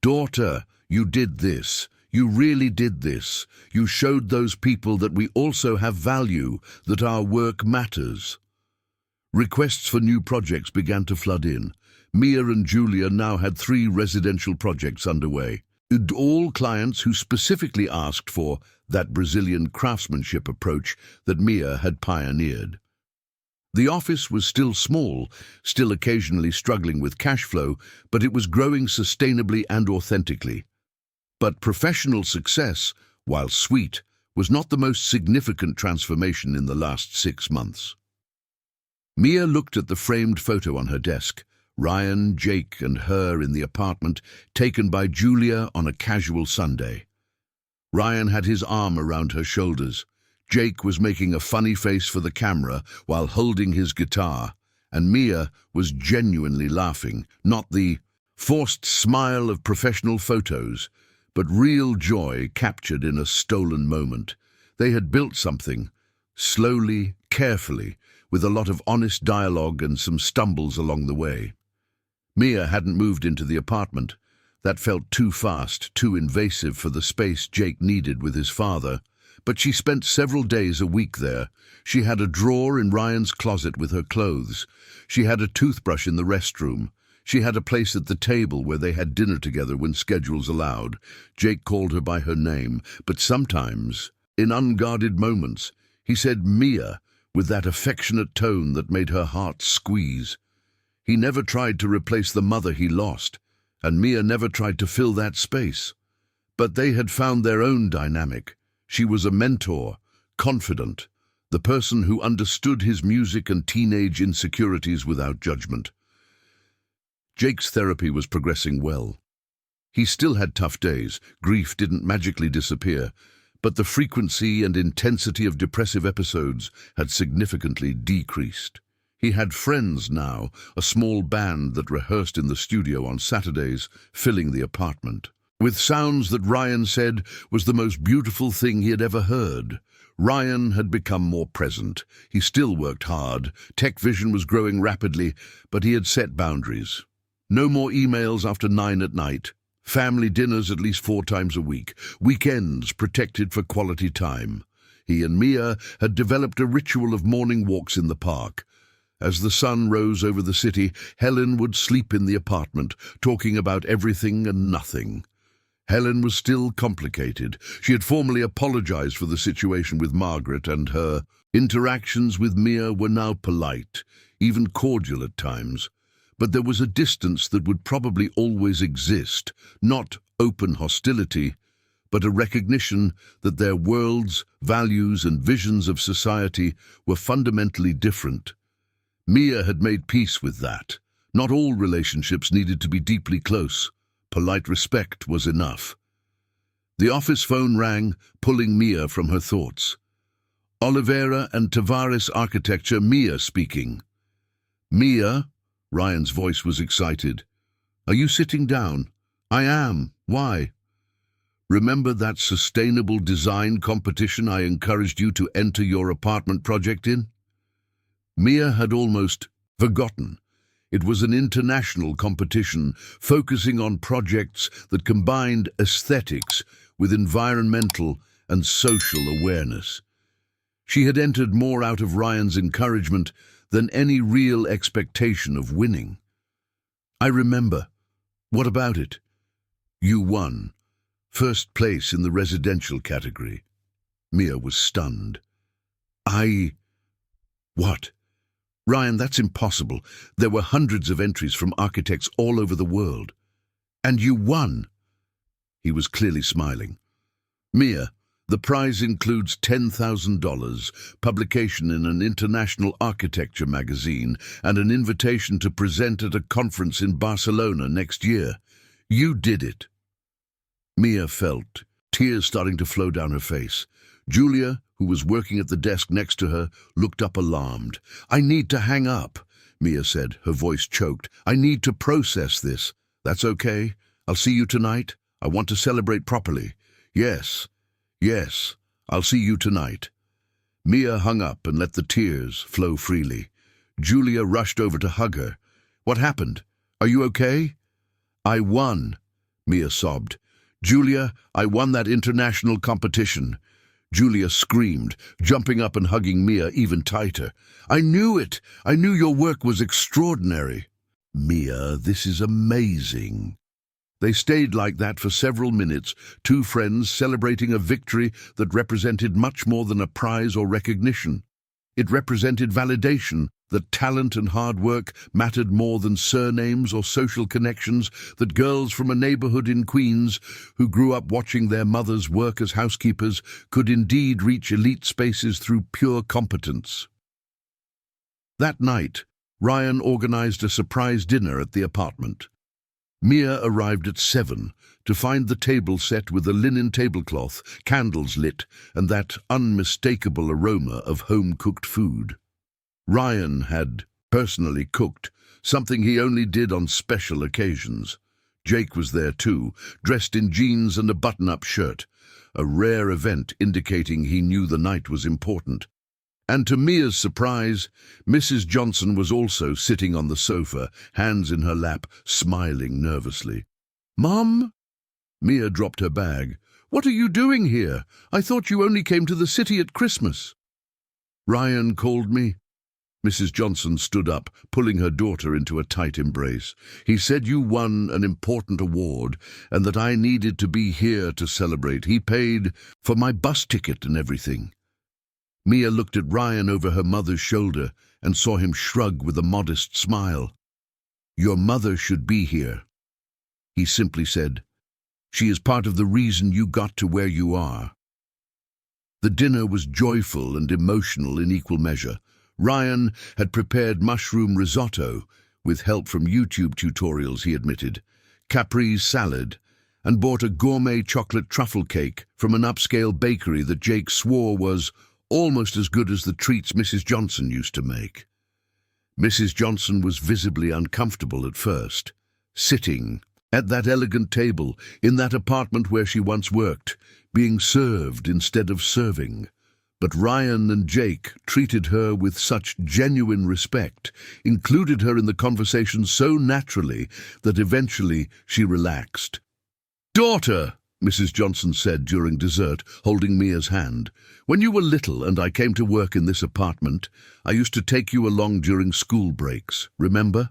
"Daughter, you did this. You really did this. You showed those people that we also have value, that our work matters." Requests for new projects began to flood in. Mia and Julia now had 3 residential projects underway. All clients who specifically asked for that Brazilian craftsmanship approach that Mia had pioneered. The office was still small, still occasionally struggling with cash flow, but it was growing sustainably and authentically. But professional success, while sweet, was not the most significant transformation in the last 6 months. Mia looked at the framed photo on her desk. Ryan, Jake, and her in the apartment, taken by Julia on a casual Sunday. Ryan had his arm around her shoulders. Jake was making a funny face for the camera while holding his guitar, and Mia was genuinely laughing, not the forced smile of professional photos, but real joy captured in a stolen moment. They had built something, slowly, carefully, with a lot of honest dialogue and some stumbles along the way. Mia hadn't moved into the apartment. That felt too fast, too invasive for the space Jake needed with his father. But she spent several days a week there. She had a drawer in Ryan's closet with her clothes. She had a toothbrush in the restroom. She had a place at the table where they had dinner together when schedules allowed. Jake called her by her name, but sometimes, in unguarded moments, he said Mia with that affectionate tone that made her heart squeeze. He never tried to replace the mother he lost, and Mia never tried to fill that space. But they had found their own dynamic. She was a mentor, confident, the person who understood his music and teenage insecurities without judgment. Jake's therapy was progressing well. He still had tough days, grief didn't magically disappear, but the frequency and intensity of depressive episodes had significantly decreased. He had friends now, a small band that rehearsed in the studio on Saturdays, filling the apartment, with sounds that Ryan said was the most beautiful thing he had ever heard. Ryan had become more present. He still worked hard. Tech Vision was growing rapidly, but he had set boundaries. No more emails after 9 at night. Family dinners at least 4 times a week. Weekends protected for quality time. He and Mia had developed a ritual of morning walks in the park. As the sun rose over the city, Helen would sleep in the apartment, talking about everything and nothing. Helen was still complicated. She had formally apologized for the situation with Margaret, and her interactions with Mia were now polite, even cordial at times. But there was a distance that would probably always exist, not open hostility, but a recognition that their worlds, values, and visions of society were fundamentally different. Mia had made peace with that. Not all relationships needed to be deeply close. Polite respect was enough. The office phone rang, pulling Mia from her thoughts. Oliveira and Tavares Architecture, Mia speaking. Mia? Ryan's voice was excited. Are you sitting down? I am. Why? Remember that sustainable design competition I encouraged you to enter your apartment project in? Mia had almost forgotten. It was an international competition focusing on projects that combined aesthetics with environmental and social awareness. She had entered more out of Ryan's encouragement than any real expectation of winning. I remember. What about it? You won. First place in the residential category. Mia was stunned. What? Ryan, that's impossible. There were hundreds of entries from architects all over the world. And you won. He was clearly smiling. Mia, the prize includes $10,000, publication in an international architecture magazine, and an invitation to present at a conference in Barcelona next year. You did it. Mia felt tears starting to flow down her face. Julia, who was working at the desk next to her, looked up alarmed. I need to hang up, Mia said, her voice choked. I need to process this. That's okay. I'll see you tonight. I want to celebrate properly. Yes, I'll see you tonight. Mia hung up and let the tears flow freely. Julia rushed over to hug her. What happened? Are you okay? I won, Mia sobbed. Julia, I won that international competition. Julia screamed, jumping up and hugging Mia even tighter. I knew it! I knew your work was extraordinary. Mia, this is amazing. They stayed like that for several minutes, 2 friends celebrating a victory that represented much more than a prize or recognition. It represented validation that talent and hard work mattered more than surnames or social connections, that girls from a neighborhood in Queens who grew up watching their mothers work as housekeepers could indeed reach elite spaces through pure competence. That night, Ryan organized a surprise dinner at the apartment. Mia arrived at 7 to find the table set with a linen tablecloth, candles lit, and that unmistakable aroma of home-cooked food. Ryan had personally cooked, something he only did on special occasions. Jake was there too, dressed in jeans and a button-up shirt, a rare event indicating he knew the night was important. And to Mia's surprise, Mrs. Johnson was also sitting on the sofa, hands in her lap, smiling nervously. Mom? Mia dropped her bag. What are you doing here? I thought you only came to the city at Christmas. Ryan called me. Mrs. Johnson stood up, pulling her daughter into a tight embrace. He said you won an important award and that I needed to be here to celebrate. He paid for my bus ticket and everything. Mia looked at Ryan over her mother's shoulder and saw him shrug with a modest smile. Your mother should be here. He simply said, she is part of the reason you got to where you are. The dinner was joyful and emotional in equal measure. Ryan had prepared mushroom risotto, with help from YouTube tutorials, he admitted, caprese salad, and bought a gourmet chocolate truffle cake from an upscale bakery that Jake swore was almost as good as the treats Mrs. Johnson used to make. Mrs. Johnson was visibly uncomfortable at first, sitting at that elegant table in that apartment where she once worked, being served instead of serving. But Ryan and Jake treated her with such genuine respect, included her in the conversation so naturally that eventually she relaxed. "Daughter," Mrs. Johnson said during dessert, holding Mia's hand, "when you were little and I came to work in this apartment, I used to take you along during school breaks. Remember?"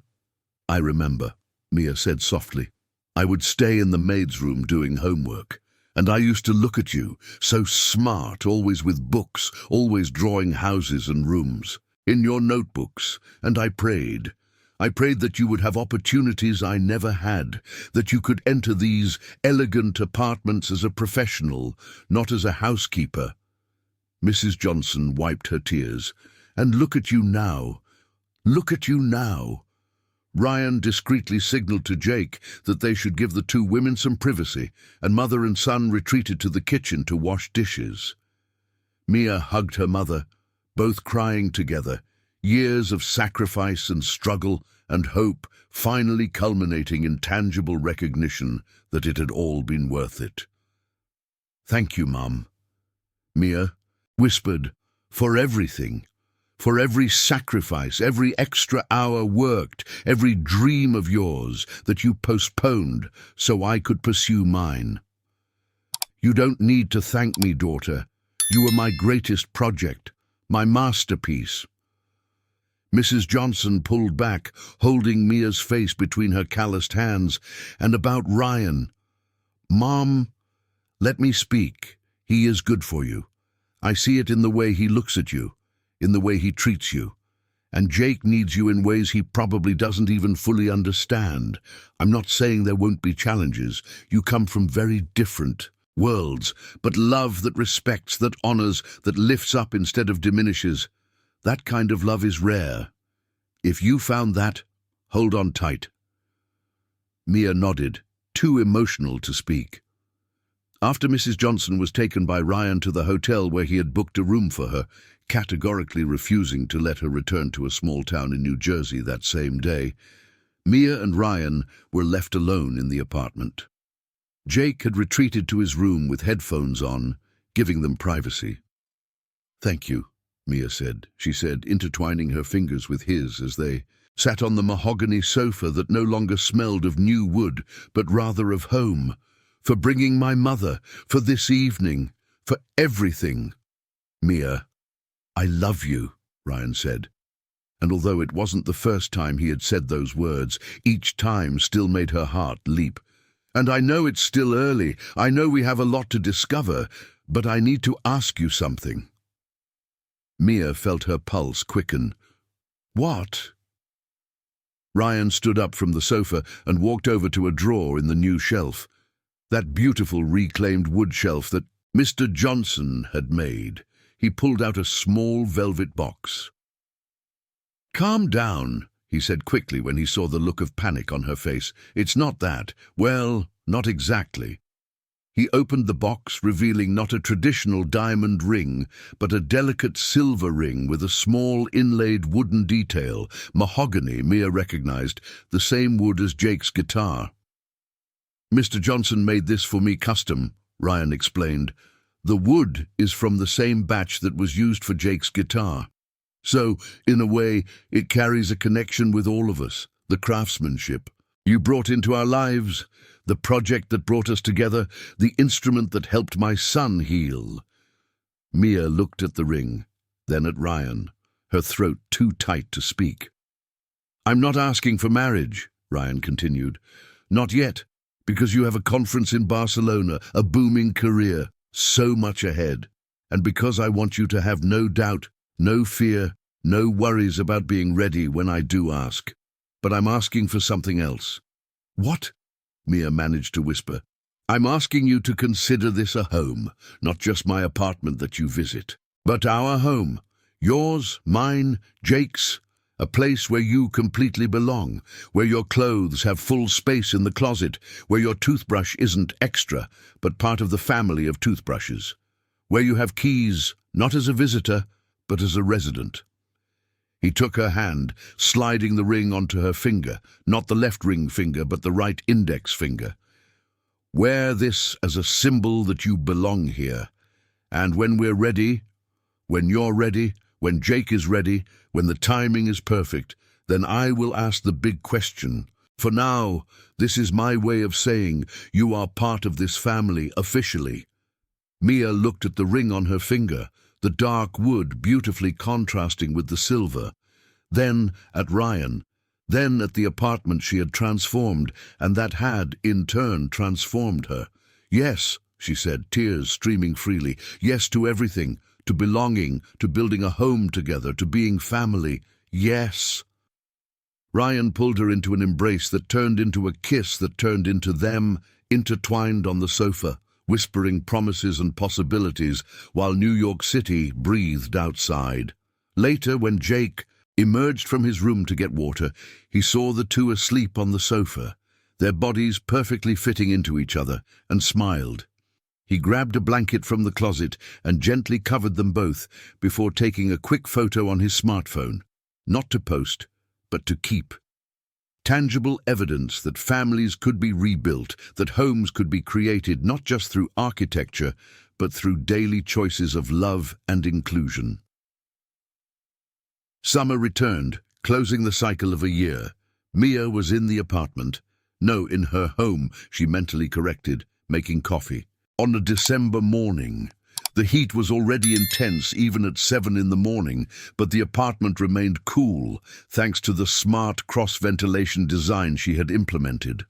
"I remember," Mia said softly. "I would stay in the maid's room doing homework. And I used to look at you, so smart, always with books, always drawing houses and rooms, in your notebooks, and I prayed. I prayed that you would have opportunities I never had, that you could enter these elegant apartments as a professional, not as a housekeeper." Mrs. Johnson wiped her tears. "And look at you now. Look at you now." Ryan discreetly signaled to Jake that they should give the two women some privacy, and mother and son retreated to the kitchen to wash dishes. Mia hugged her mother, both crying together, years of sacrifice and struggle and hope finally culminating in tangible recognition that it had all been worth it. "Thank you, Mum," Mia whispered, "for everything. For every sacrifice, every extra hour worked, every dream of yours that you postponed so I could pursue mine. You don't need to thank me, daughter. You were my greatest project, my masterpiece." Mrs. Johnson pulled back, holding Mia's face between her calloused hands. "And about Ryan, Mom, let me speak. He is good for you. I see it in the way he looks at you, in the way he treats you. And Jake needs you in ways he probably doesn't even fully understand. I'm not saying there won't be challenges. You come from very different worlds, but love that respects, that honors, that lifts up instead of diminishes. That kind of love is rare. If you found that, hold on tight." Mia nodded, too emotional to speak. After Mrs. Johnson was taken by Ryan to the hotel where he had booked a room for her, categorically refusing to let her return to a small town in New Jersey that same day, Mia and Ryan were left alone in the apartment. Jake had retreated to his room with headphones on, giving them privacy. "Thank you," Mia said, intertwining her fingers with his as they sat on the mahogany sofa that no longer smelled of new wood, but rather of home, "for bringing my mother, for this evening, for everything." "Mia, I love you," Ryan said. And although it wasn't the first time he had said those words, each time still made her heart leap. "And I know it's still early. I know we have a lot to discover, but I need to ask you something." Mia felt her pulse quicken. "What?" Ryan stood up from the sofa and walked over to a drawer in the new shelf. That beautiful reclaimed wood shelf that Mr. Johnson had made. He pulled out a small velvet box. "Calm down," he said quickly when he saw the look of panic on her face. "It's not that. Well, not exactly." He opened the box, revealing not a traditional diamond ring, but a delicate silver ring with a small inlaid wooden detail, mahogany, Mia recognized, the same wood as Jake's guitar. "Mr. Johnson made this for me custom," Ryan explained. "The wood is from the same batch that was used for Jake's guitar. So, in a way, it carries a connection with all of us, the craftsmanship you brought into our lives, the project that brought us together, the instrument that helped my son heal." Mia looked at the ring, then at Ryan, her throat too tight to speak. "I'm not asking for marriage," Ryan continued. "Not yet, because you have a conference in Barcelona, a booming career, so much ahead, and because I want you to have no doubt, no fear, no worries about being ready when I do ask. But I'm asking for something else." "What?" Mia managed to whisper. I'm asking you to consider this a home, not just my apartment that you visit, but our home. Yours, mine, Jake's. A place where you completely belong, where your clothes have full space in the closet, where your toothbrush isn't extra, but part of the family of toothbrushes, where you have keys, not as a visitor, but as a resident. He took her hand, sliding the ring onto her finger, not the left ring finger, but the right index finger. Wear this as a symbol that you belong here. And when we're ready, when you're ready, when Jake is ready, when the timing is perfect, then I will ask the big question. For now, this is my way of saying you are part of this family officially. Mia looked at the ring on her finger, the dark wood beautifully contrasting with the silver. Then at Ryan. Then at the apartment she had transformed, and that had, in turn, transformed her. Yes, she said, tears streaming freely. Yes to everything, to belonging, to building a home together, to being family. Yes. Ryan pulled her into an embrace that turned into a kiss that turned into them, intertwined on the sofa, whispering promises and possibilities, while New York City breathed outside. Later, when Jake emerged from his room to get water, he saw the two asleep on the sofa, their bodies perfectly fitting into each other, and smiled. He grabbed a blanket from the closet and gently covered them both before taking a quick photo on his smartphone, not to post, but to keep. Tangible evidence that families could be rebuilt, that homes could be created not just through architecture, but through daily choices of love and inclusion. Summer returned, closing the cycle of a year. Mia was in the apartment. No, in her home, she mentally corrected, making coffee. On a December morning. The heat was already intense even at 7 in the morning, but the apartment remained cool thanks to the smart cross-ventilation design she had implemented.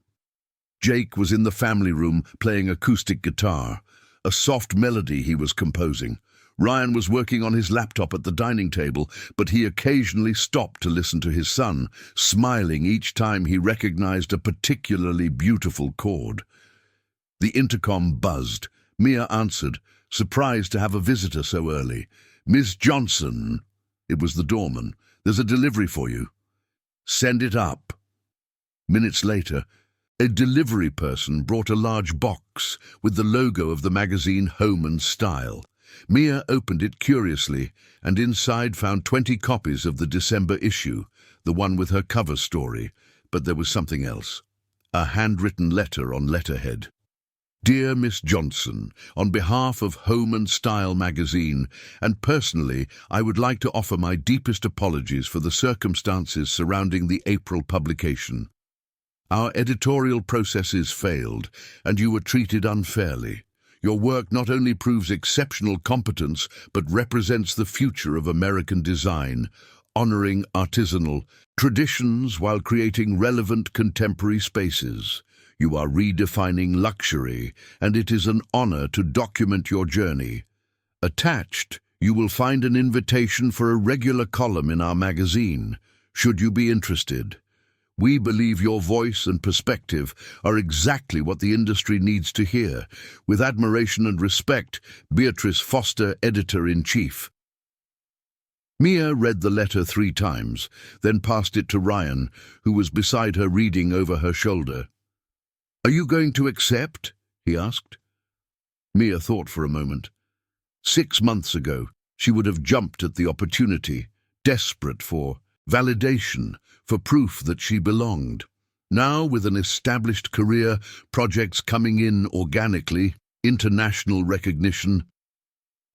Jake was in the family room playing acoustic guitar, a soft melody he was composing. Ryan was working on his laptop at the dining table, but he occasionally stopped to listen to his son, smiling each time he recognized a particularly beautiful chord. The intercom buzzed. Mia answered, surprised to have a visitor so early. "Miss Johnson." It was the doorman. "There's a delivery for you." "Send it up." Minutes later, a delivery person brought a large box with the logo of the magazine Home and Style. Mia opened it curiously, and inside found 20 copies of the December issue, the one with her cover story, but there was something else. A handwritten letter on letterhead. "Dear Miss Johnson, on behalf of Home and Style magazine, and personally, I would like to offer my deepest apologies for the circumstances surrounding the April publication. Our editorial processes failed, and you were treated unfairly. Your work not only proves exceptional competence, but represents the future of American design, honoring artisanal traditions while creating relevant contemporary spaces. You are redefining luxury, and it is an honor to document your journey. Attached, you will find an invitation for a regular column in our magazine, should you be interested. We believe your voice and perspective are exactly what the industry needs to hear. With admiration and respect, Beatrice Foster, Editor-in-Chief." Mia read the letter 3 times, then passed it to Ryan, who was beside her reading over her shoulder. "Are you going to accept?" he asked. Mia thought for a moment. 6 months ago, she would have jumped at the opportunity, desperate for validation, for proof that she belonged. Now, with an established career, projects coming in organically, international recognition.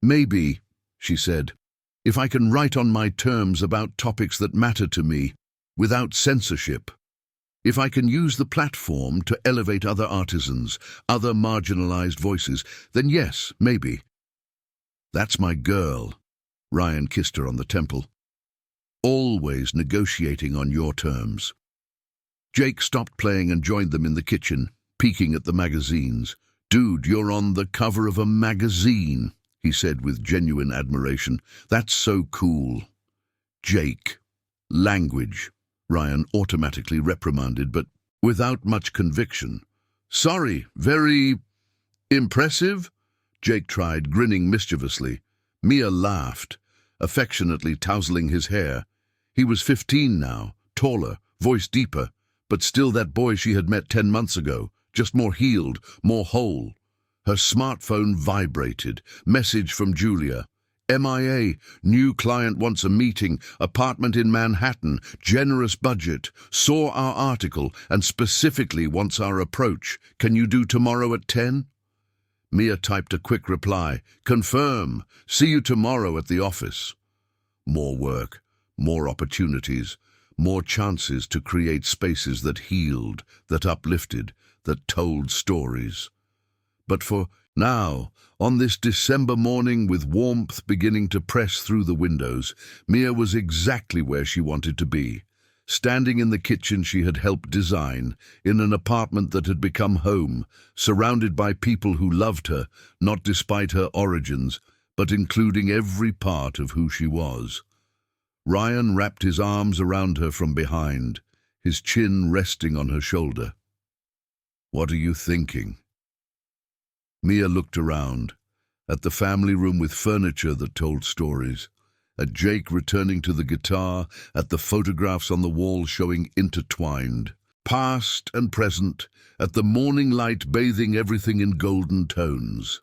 "Maybe," she said, "if I can write on my terms about topics that matter to me, without censorship. If I can use the platform to elevate other artisans, other marginalized voices, then yes, maybe." "That's my girl." Ryan kissed her on the temple. "Always negotiating on your terms." Jake stopped playing and joined them in the kitchen, peeking at the magazines. "Dude, you're on the cover of a magazine," he said with genuine admiration. "That's so cool." "Jake." "Language," Ryan automatically reprimanded, but without much conviction. "Sorry, very Impressive? Jake tried, grinning mischievously. Mia laughed, affectionately tousling his hair. He was 15 now, taller, voice deeper, but still that boy she had met 10 months ago, just more healed, more whole. Her smartphone vibrated. Message from Julia. MIA, new client wants a meeting, apartment in Manhattan, generous budget, saw our article and specifically wants our approach. Can you do tomorrow at 10? Mia typed a quick reply. Confirm. See you tomorrow at the office. More work, more opportunities, more chances to create spaces that healed, that uplifted, that told stories. But for now, on this December morning with warmth beginning to press through the windows, Mia was exactly where she wanted to be, standing in the kitchen she had helped design, in an apartment that had become home, surrounded by people who loved her, not despite her origins, but including every part of who she was. Ryan wrapped his arms around her from behind, his chin resting on her shoulder. What are you thinking? Mia looked around, at the family room with furniture that told stories, at Jake returning to the guitar, at the photographs on the wall showing intertwined, past and present, at the morning light bathing everything in golden tones.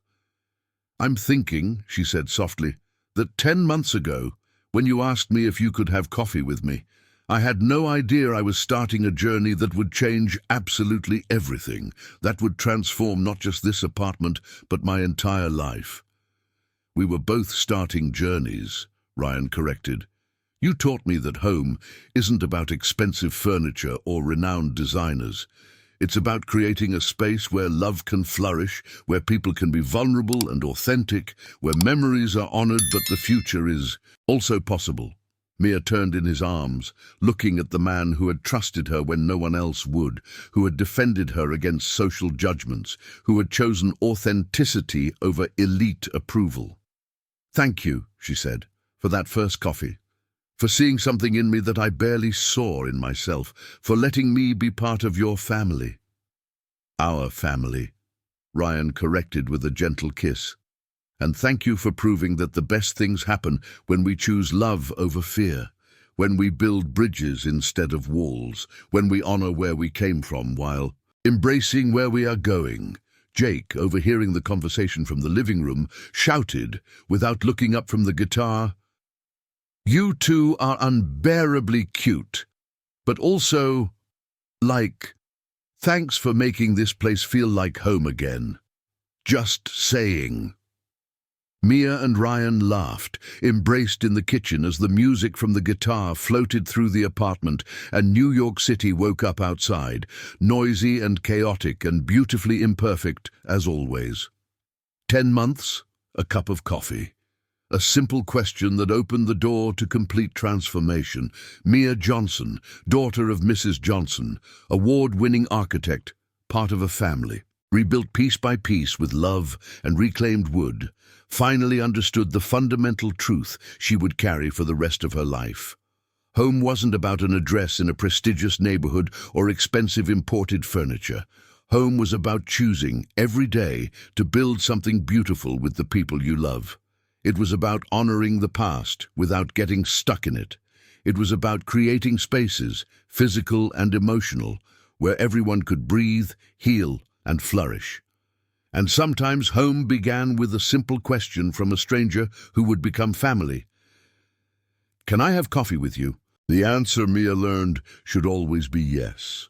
I'm thinking, she said softly, that 10 months ago, when you asked me if you could have coffee with me, I had no idea I was starting a journey that would change absolutely everything, that would transform not just this apartment, but my entire life. We were both starting journeys, Ryan corrected. You taught me that home isn't about expensive furniture or renowned designers. It's about creating a space where love can flourish, where people can be vulnerable and authentic, where memories are honored but the future is also possible. Mia turned in his arms, looking at the man who had trusted her when no one else would, who had defended her against social judgments, who had chosen authenticity over elite approval. Thank you, she said, for that first coffee, for seeing something in me that I barely saw in myself, for letting me be part of your family. Our family, Ryan corrected with a gentle kiss. And thank you for proving that the best things happen when we choose love over fear, when we build bridges instead of walls, when we honor where we came from while embracing where we are going. Jake, overhearing the conversation from the living room, shouted, without looking up from the guitar, "You two are unbearably cute, but also, thanks for making this place feel like home again. Just saying." Mia and Ryan laughed, embraced in the kitchen as the music from the guitar floated through the apartment and New York City woke up outside, noisy and chaotic and beautifully imperfect as always. 10 months, a cup of coffee. A simple question that opened the door to complete transformation. Mia Johnson, daughter of Mrs. Johnson, award-winning architect, part of a family, rebuilt piece by piece with love and reclaimed wood, finally understood the fundamental truth she would carry for the rest of her life. Home wasn't about an address in a prestigious neighborhood or expensive imported furniture. Home was about choosing, every day, to build something beautiful with the people you love. It was about honoring the past without getting stuck in it. It was about creating spaces, physical and emotional, where everyone could breathe, heal, and flourish. And sometimes home began with a simple question from a stranger who would become family. Can I have coffee with you? The answer, Mia learned, should always be yes.